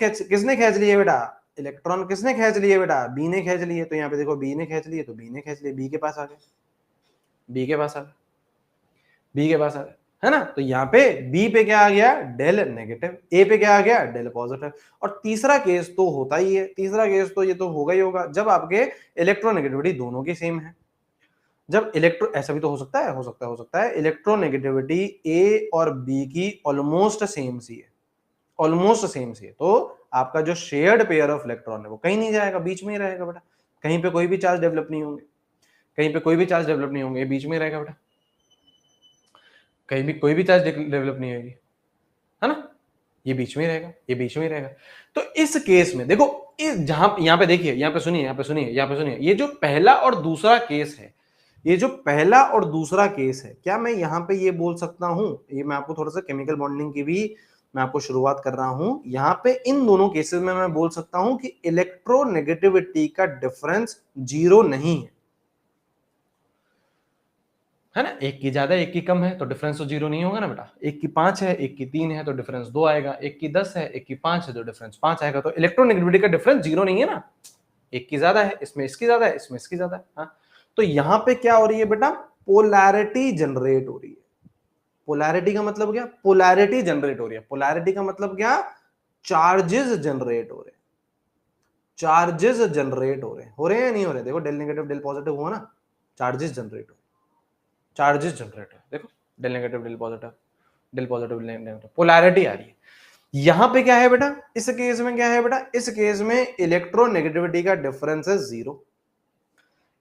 खींच लिए बेटा? इलेक्ट्रॉन किसने खींच लिए बेटा? बी ने खींच लिए। तो यहाँ पे देखो बी ने खींच लिए तो बी ने खींच लिए, बी के पास आ गए, बी के पास आ गए, बी के पास आ गए, है ना। तो यहाँ पे बी पे क्या आ गया? Del negative. ए पे क्या आ गया? Del positive. और तीसरा केस तो होता ही है, तीसरा केस तो ये तो होगा ही होगा जब आपके इलेक्ट्रोनेगेटिविटी दोनों की सेम है। जब इलेक्ट्रो, ऐसा भी तो हो सकता है, हो सकता है, हो सकता है इलेक्ट्रोनेगेटिविटी ए और बी की ऑलमोस्ट सेम सी है, ऑलमोस्ट सेम सी है, तो आपका जो शेयर्ड पेयर ऑफ इलेक्ट्रॉन है वो कहीं नहीं जाएगा, बीच में ही रहेगा बेटा। कहीं पे कोई भी चार्ज डेवलप नहीं होंगे, कहीं पे कोई भी चार्ज डेवलप नहीं होंगे, बीच में रहेगा बेटा, कहीं भी कोई भी चार्ज डेवलप नहीं होगी, है ना, ये बीच में रहेगा, ये बीच में रहेगा। तो इस केस में देखो, इस जहां यहाँ पे देखिए, यहाँ पे सुनिए, यहाँ पे सुनिए, यहाँ पे सुनिए, ये जो पहला और दूसरा केस है, ये जो पहला और दूसरा केस है, क्या मैं यहाँ पे ये बोल सकता हूं, ये मैं आपको थोड़ा सा केमिकल बॉन्डिंग की भी मैं आपको शुरुआत कर रहा हूं, यहाँ पे इन दोनों केसेस में मैं बोल सकता हूं कि इलेक्ट्रोनेगेटिविटी का डिफरेंस जीरो नहीं है ना। एक की ज्यादा एक की कम है तो डिफरेंस तो जीरो नहीं होगा ना बेटा। एक की 5 है, एक की 3 है तो डिफरेंस 2 आएगा, एक की 10 है, एक की 5 है तो डिफरेंस 5 आएगा। तो इलेक्ट्रोनेगेटिविटी का डिफरेंस जीरो नहीं है ना, एक की ज्यादा है, इसमें इसकी ज्यादा है, इसमें इसकी ज्यादा है। हाँ, तो यहां पे क्या हो रही है बेटा? पोलैरिटी जनरेट हो रही है। पोलैरिटी का मतलब क्या? पोलैरिटी जनरेट हो रही है। पोलैरिटी का मतलब क्या? चार्जेस जनरेट हो रहे हैं, चार्जेस जनरेट हो रहे हैं या नहीं हो रहे? देखो डेल नेगेटिव डेल पॉजिटिव हुआ ना, चार्जेस जनरेट हो, चार्जेस जनरेट है, देखो del negative del positive, del positive del negative, polarity आ रही है। यहां पे क्या है बेटा, इस केस में क्या है बेटा, इस केस में इलेक्ट्रोनेगेटिविटी का डिफरेंस है जीरो।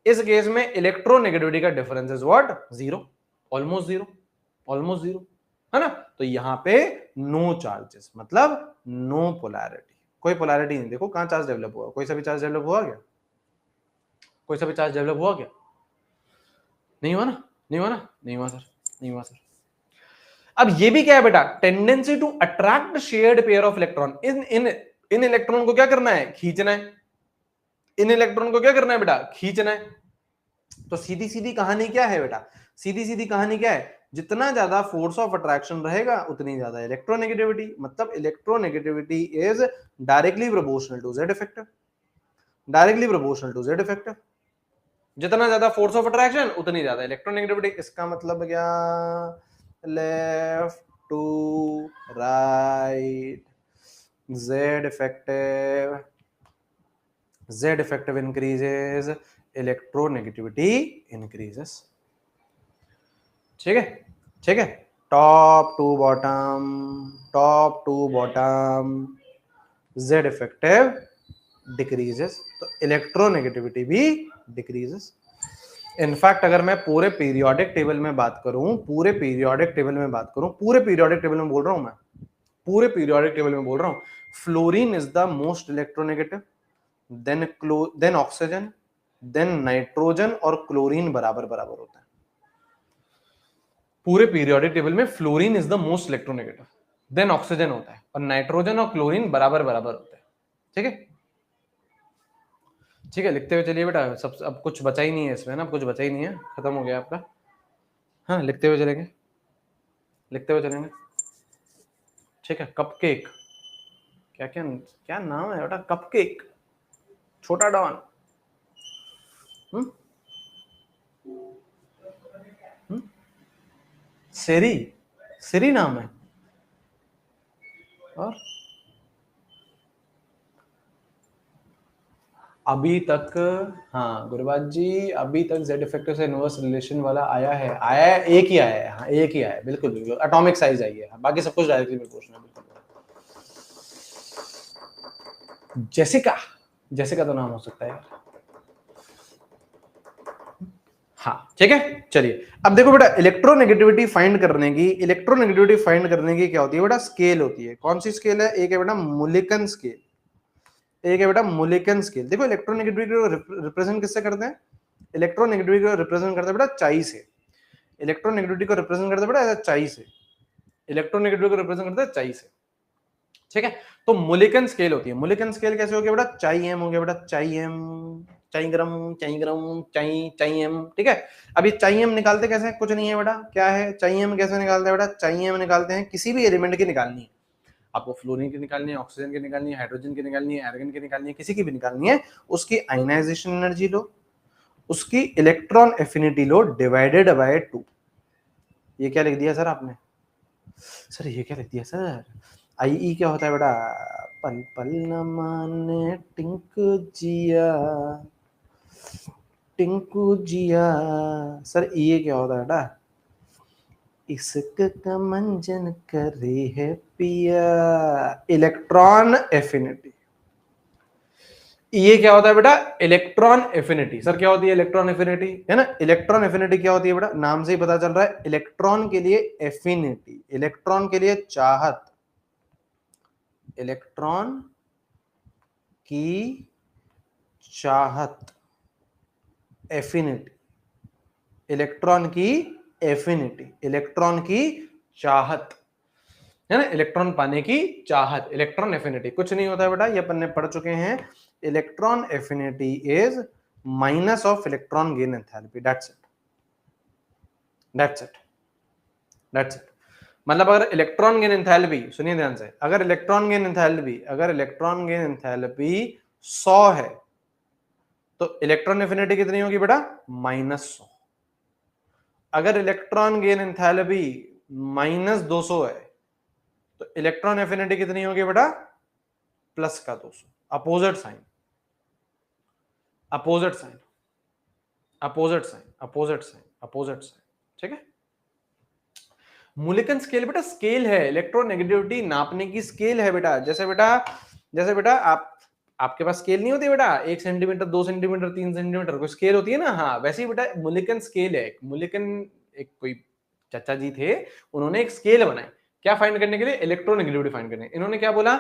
इस केस में इलेक्ट्रोनेगेटिविटी का difference is what, zero, almost zero, almost zero, है ना। तो यहां पे नो चार्जेस मतलब नो पोलैरिटी, कोई पोलैरिटी नहीं। देखो कहां चार्ज डेवलप हुआ, कोई सा भी चार्ज डेवलप हुआ क्या, कोई सा भी चार्ज डेवलप हुआ क्या, नहीं हुआ ना, नहीं हुआ ना, नहीं हुआ सर, नहीं हुआ सर। अब ये भी क्या है बेटा, tendency to attract shared pair of electron, इन इन इन इलेक्ट्रॉन को क्या करना है, खींचना है। इन इलेक्ट्रॉन को क्या करना है बेटा, खींचना है। तो सीधी सीधी कहानी क्या है बेटा, सीधी सीधी कहानी क्या है, जितना ज्यादा फोर्स ऑफ अट्रैक्शन रहेगा उतनी ज्यादा इलेक्ट्रोनेगेटिविटी, मतलब electronegativity is directly proportional to Z effective, directly proportional to Z effective. जितना ज्यादा फोर्स ऑफ अट्रैक्शन उतनी ज्यादा इलेक्ट्रोनेगेटिविटी। इसका मतलब क्या, left to right, Z effective, Z effective increases, electronegativity increases। ठीक है, ठीक है, top to bottom, top to bottom, Z effective decreases, तो इलेक्ट्रोनेगेटिविटी भी डिक्रीजेस। इनफैक्ट अगर मैं पूरे पीरियोडिक टेबल में बात करूं, पूरे पीरियोडिक टेबल में बात करूं, पूरे पीरियोडिक टेबल में बोल रहा हूं मैं, पूरे पीरियोडिक टेबल में बोल रहा हूं, fluorine is the most electronegative, then oxygen, then nitrogen और क्लोरीन बराबर बराबर होता है। पूरे पीरियोडिक टेबल में fluorine is the most electronegative, then oxygen होता है, और नाइट्रोजन और क्लोरीन बराबर बराबर होते हैं। ठीक है, ठीक है, लिखते हुए चलिए बेटा, सब अब कुछ बचा ही नहीं है इसमें ना, कुछ बचा ही नहीं है, खत्म हो गया आपका। हाँ, लिखते हुए चलेंगे, लिखते हुए चलेंगे। ठीक है, कपकेक, क्या क्या क्या नाम है बेटा, कपकेक, छोटा डॉन, सेरी, सेरी नाम है। और अभी तक, हाँ गुरुबाज जी, अभी तक जेड इफेक्टिव से इनवर्स रिलेशन वाला आया है, आया है, एक ही आया है, हाँ एक ही आया है, बिल्कुल बिल्कुल, एटॉमिक साइज आई है, बाकी सब कुछ डायरेक्टली प्रोपोर्शनल है, बिल्कुल। जेसिका, जेसिका तो नाम हो सकता है यार। हाँ ठीक है, चलिए अब देखो बेटा, इलेक्ट्रोनेगेटिविटी फाइंड करने की, इलेक्ट्रोनेगेटिविटी फाइंड करने की क्या होती है बेटा, स्केल होती है। कौन सी स्केल है, एक है बेटा मुलिकन स्केल, एक है बेटा मुलिकन स्केल। देखो इलेक्ट्रोनेगेटिविटी को रिप्रेजेंट किससे करते हैं, इलेक्ट्रोनेगेटिविटी को रिप्रेजेंट करते हैं बेटा चाई से, इलेक्ट्रोनेगेटिविटी को रिप्रेजेंट करते हैं बेटा चाई से, इलेक्ट्रोनेगेटिविटी को रिप्रेजेंट करते हैं चाई से। ठीक है, तो मुलिकन स्केल होती है। मुलिकन स्केल कैसे हो गया बेटा, चाई एम हो गया बेटा, चाई एम, चाई ग्राम, चाई ग्राम, चाई चाई एम। ठीक है, अब ये चाई एम निकालते कैसे हैं, कुछ नहीं है बेटा, क्या है चाई एम, कैसे निकालते हैं बेटा, चाई एम निकालते हैं, किसी भी एलिमेंट की निकालनी है आपको, फ्लोरीन की निकालनी है, ऑक्सीजन की निकालनी है, हाइड्रोजन की निकालनी है, आर्गन की निकालनी है, किसी की भी निकालनी है, उसकी आयनाइजेशन एनर्जी लो, उसकी electron affinity low, divided by 2। ये क्या लिख दिया सर आपने, सर ये क्या लिख दिया सर, आई क्या होता है बेटा, पल पल न माने टिंकू जिया, टिंकू जिया। सर ये क्या होता है बेटा, इश्क का मंजन करे है पिया, इलेक्ट्रॉन एफिनिटी। ये क्या होता है बेटा, इलेक्ट्रॉन एफिनिटी। सर क्या होती है इलेक्ट्रॉन एफिनिटी, है ना, इलेक्ट्रॉन एफिनिटी क्या होती है बेटा, नाम से ही पता चल रहा है, इलेक्ट्रॉन के लिए एफिनिटी, इलेक्ट्रॉन के लिए चाहत, इलेक्ट्रॉन की चाहत, एफिनिटी, इलेक्ट्रॉन की एफिनिटी, इलेक्ट्रॉन की चाहत, है ना, इलेक्ट्रॉन पाने की चाहत, इलेक्ट्रॉन एफिनिटी। कुछ नहीं होता है बेटा, ये अपन ने पढ़ चुके हैं, electron affinity is minus of electron gain enthalpy, that's it, that's it, that's it. मतलब अगर इलेक्ट्रॉन गेन एंथैल्पी, सुनिए ध्यान से, अगर इलेक्ट्रॉन गेन एंथैल्पी, अगर इलेक्ट्रॉन गेन एंथैल्पी 100 है, तो इलेक्ट्रॉन एफिनिटी कितनी होगी बेटा, -100। अगर इलेक्ट्रॉन गेन एंथैल्पी -200 है, तो इलेक्ट्रॉन एफिनिटी कितनी होगी बेटा, +200, opposite sign, opposite sign, opposite sign, opposite sign, opposite sign. ठीक है, मुलिकन स्केल बेटा स्केल है, इलेक्ट्रोनेगेटिविटी नापने की स्केल है बेटा। जैसे बेटा आपके पास स्केल नहीं होती बेटा, 1 सेंटीमीटर, 2 सेंटीमीटर, 3 सेंटीमीटर, कोई स्केल होती है ना, हाँ वैसे ही बेटा मुलिकन स्केल है। मुलिकन एक कोई चाचा जी थे, उन्होंने एक स्केल बनाई, क्या फाइंड करने के लिए? इलेक्ट्रोनेगेटिविटी फाइंड करने। इन्होंने क्या बोला?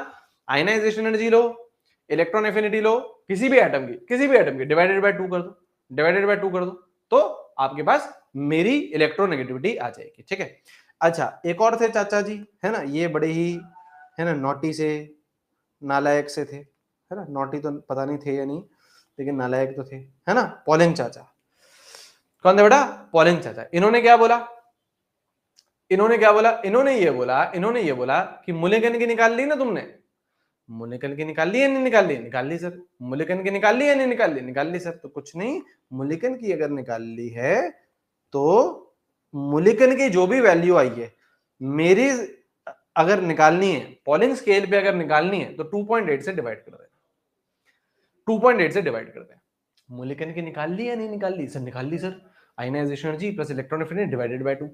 Ionization energy low, electron affinity low, किसी भी एटम की डिवाइडेड बाय 2 कर दो, डिवाइडेड बाय 2 कर दो, तो आपके पास मेरी इलेक्ट्रोनेगेटिविटी आ जाएगी। ठीक है। अच्छा, एक और थे चाचा जी, है ना, ये बड़े ही, है ना, नॉटी से, नालायक से थे, है ना, नॉटी तो पता नहीं थे या नहीं, लेकिन नालायक तो थे, है ना, पॉलिंग चाचा। कौन थे बेटा? पॉलिंग चाचा। इन्होंने क्या बोला? इन्होंने ये बोला कि मुलेगन की निकाल ली ना तुमने, मुलेगन की निकाल ली या नहीं निकाल ली? निकाल ली सर। मुलेगन की निकाल ली या नहीं निकाल ली? निकाल ली सर। तो कुछ नहीं, मुलेगन की अगर निकाल ली है तो मुलिकन की जो भी वैल्यू आई है, मेरी अगर निकालनी है, पॉलिंग स्केल पे अगर निकालनी है, तो 2.8 से डिवाइड कर देना, 2.8 से डिवाइड कर देना। मुलिकन की निकाल ली या नहीं निकाल ली? सर निकाल ली sir. Ionization energy plus electron affinity divided by 2।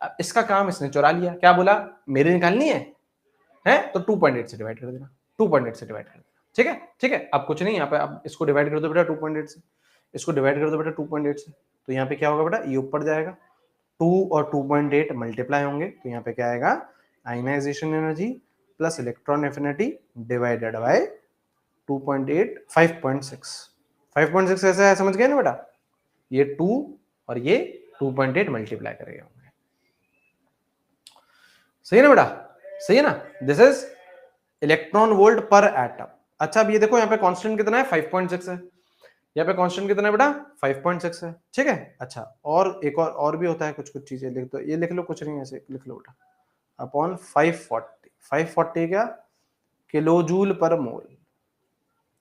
अब इसका काम इसने चुरा लिया, क्या बोला? मेरी निकालनी है तो 2.8 से डिवाइड कर देना, 2.8 से डिवाइड कर देना। ठीक है, ठीक है। अब कुछ नहीं, यहाँ पे अब इसको डिवाइड कर दो बेटा 2.8 से, इसको डिवाइड कर दो बेटा 2.8 से, तो यहाँ पे क्या होगा बेटा? ये ऊपर जाएगा, 2 और 2.8 मल्टीप्लाई होंगे, तो यहाँ पे क्या आएगा? Ionization energy plus electron affinity divided by 2.8, 5.6। 5.6 ऐसा है, समझ गए ना बेटा? ये 2 और ये 2.8 मल्टीप्लाई करेंगे होंगे। सही है ना बेटा? सही है ना? दिस इज इलेक्ट्रॉन वोल्ट पर एटम। अच्छा, अब ये देखो यहाँ पे कांस्टेंट कितना है? 5.6 है। यहाँ पे कांस्टेंट कितना है बेटा? 5.6 है। ठीक है। अच्छा, और एक और भी होता है, कुछ कुछ चीजें लिख दो, ये लिख लो, कुछ नहीं ऐसे लिख लो बेटा, अपॉन 540। 540 क्या? किलो जूल पर मोल।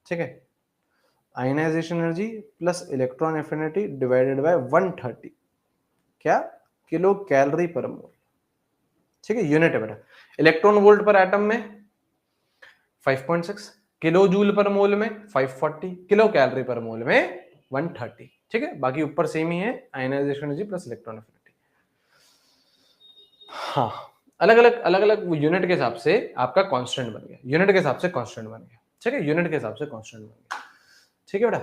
ठीक है। Ionization energy plus electron affinity divided by 130, क्या? किलो कैलोरी पर मोल। ठीक है, यूनिट है बेटा। इलेक्ट्रॉन वोल्ट पर एटम में 5.6, किलो जूल पर मोल में 540, किलो कैलोरी पर मोल में 130। ठीक है, बाकी ऊपर सेम ही है, ionization energy plus electron affinity. हाँ, अलग अलग यूनिट के हिसाब से आपका कांस्टेंट बन गया, यूनिट के हिसाब से कांस्टेंट बन गया। ठीक है, यूनिट के हिसाब से कांस्टेंट बन गया। ठीक है बेटा?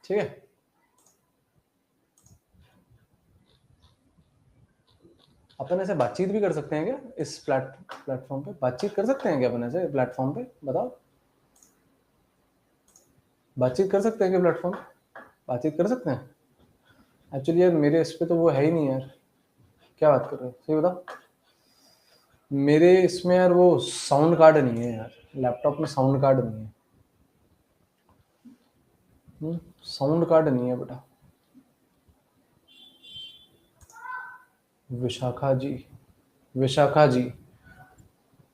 ठीक है। अपन ऐसे बातचीत भी कर सकते हैं क्या इस प्लेटफॉर्म पे? बातचीत कर सकते हैं क्या अपन ऐसे प्लेटफॉर्म पे? बताओ, बातचीत कर सकते हैं क्या प्लेटफॉर्म? बातचीत कर सकते हैं? एक्चुअली यार मेरे इस पे तो वो है ही नहीं यार। क्या बात कर रहे हो, सही बताओ। मेरे इसमें यार वो साउंड कार्ड नहीं है यार, लैपटॉप में साउंड कार्ड नहीं है। साउंड कार्ड नहीं है बेटा। विशाखा जी, विशाखा जी,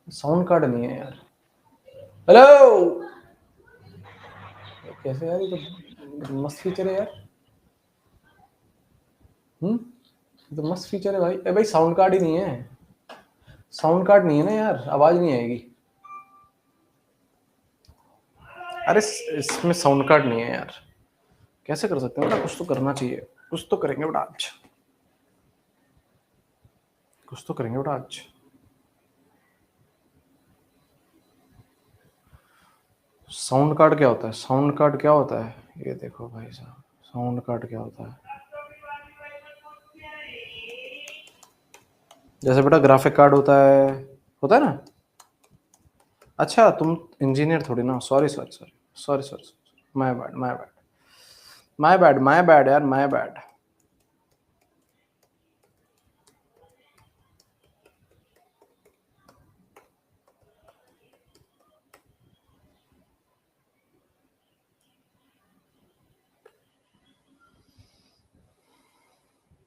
साउंड कार्ड नहीं है यार। हेलो, कैसे यार, ये तो मस्त फीचर है यार। ये तो मस्त फीचर है भाई। भाई साउंड कार्ड ही नहीं है, साउंड कार्ड नहीं है ना यार, आवाज नहीं आएगी। अरे इसमें साउंड कार्ड नहीं है यार, कैसे कर सकते हैं बेटा? कुछ तो करना चाहिए, कुछ तो करेंगे बेटा आज, कुछ तो करेंगे बेटा आज। साउंड कार्ड क्या होता है? साउंड कार्ड क्या होता है? ये देखो भाई साहब, साउंड कार्ड क्या होता है? जैसे बेटा ग्राफिक कार्ड होता है ना। अच्छा, तुम इंजीनियर थोड़ी ना, sorry sorry sorry sorry sorry, my bad my bad my bad my bad यार, माय बैड।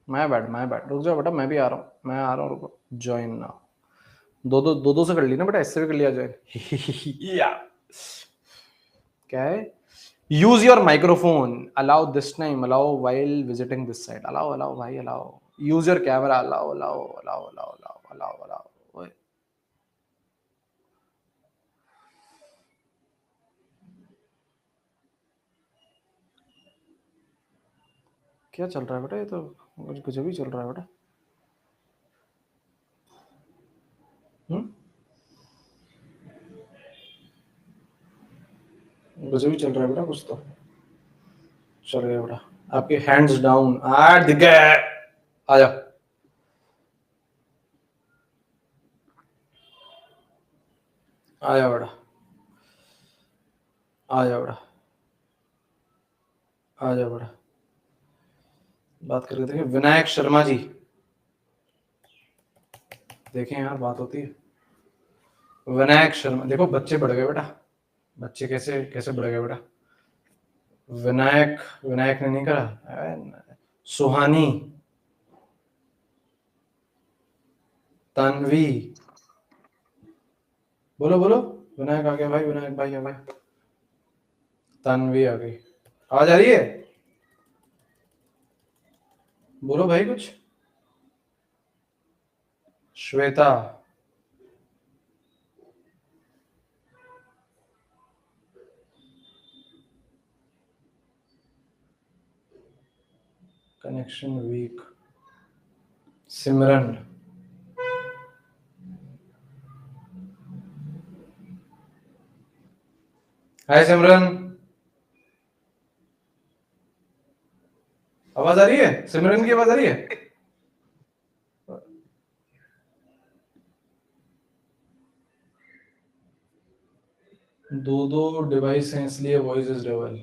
माय बैड, रुक जाओ बेटा, मैं भी आ रहा हूँ, मैं आ रहा हूँ, रुको, ज्वाइन नाउ। दो से कर ली ना बेटा, इससे भी कर लिया ज्वाइन। या क्या है? Use your microphone, allow this time, allow while visiting this site, allow allow भाई allow, use your camera, allow allow allow allow allow allow allow. क्या चल रहा है बेटा? ये तो कुछ भी चल रहा है बेटा। कुछ भी चल रहा है बेटा, कुछ तो चल गया बेटा। आपके हैंड्स डाउन। दिख गया। आ जाओ। आ जाओ बेटा, आ जाओ बेटा, आ जाओ बेटा। बात करके देखिए, विनायक शर्मा जी। देखें यार, बात होती है। विनायक शर्मा, देखो बच्चे बढ़ गए बेटा। बच्चे कैसे कैसे बढ़ गए बेटा। विनायक, विनायक ने नहीं करा। सुहानी, तन्वी, बोलो बोलो। विनायक आ गया भाई, विनायक भाई आ गया। तन्वी आ गई। आवाज आ रही है? बोलो भाई कुछ। Shweta, connection weak. Simran, hi Simran. आवाज आ रही है? सिमरन की आवाज आ रही है? दो डिवाइस हैं इसलिए वॉइस इज डबल।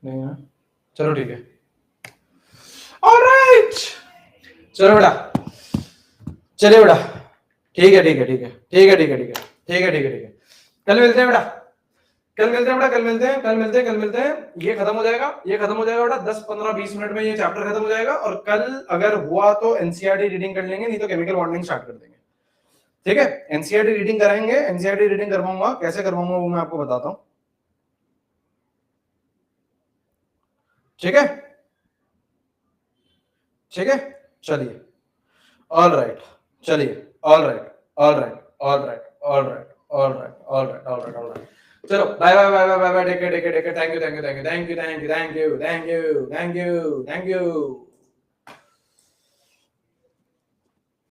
नहीं है? चलो ठीक है। ऑलराइट, चलो बेटा, चलिए बेटा। ठीक है ठीक है ठीक है ठीक है ठीक है ठीक है ठीक है ठीक है ठीक है। कल मिलते हैं बेटा, कल मिलते हैं बेटा, कल मिलते हैं, कल मिलते हैं, कल मिलते हैं। ये खत्म हो जाएगा, ये खत्म हो जाएगा बेटा। 10-15-20 मिनट में ये चैप्टर खत्म हो जाएगा। और कल अगर हुआ तो एनसीईआरटी रीडिंग कर लेंगे, नहीं तो केमिकल बॉन्डिंग स्टार्ट कर देंगे। ठीक है, एनसीईआरटी रीडिंग कराएंगे। एनसीईआरटी रीडिंग करवाऊंगा, कैसे करवाऊंगा वो मैं आपको बताता हूँ। ठीक है ठीक है, चलिए। ऑल राइट, चलिए। All right, all right, all right, all right, all right, all right, all right, all right. चलो bye bye bye bye bye bye. Take care take care take care. Thank you thank you thank you thank you thank you thank you thank you thank you thank you.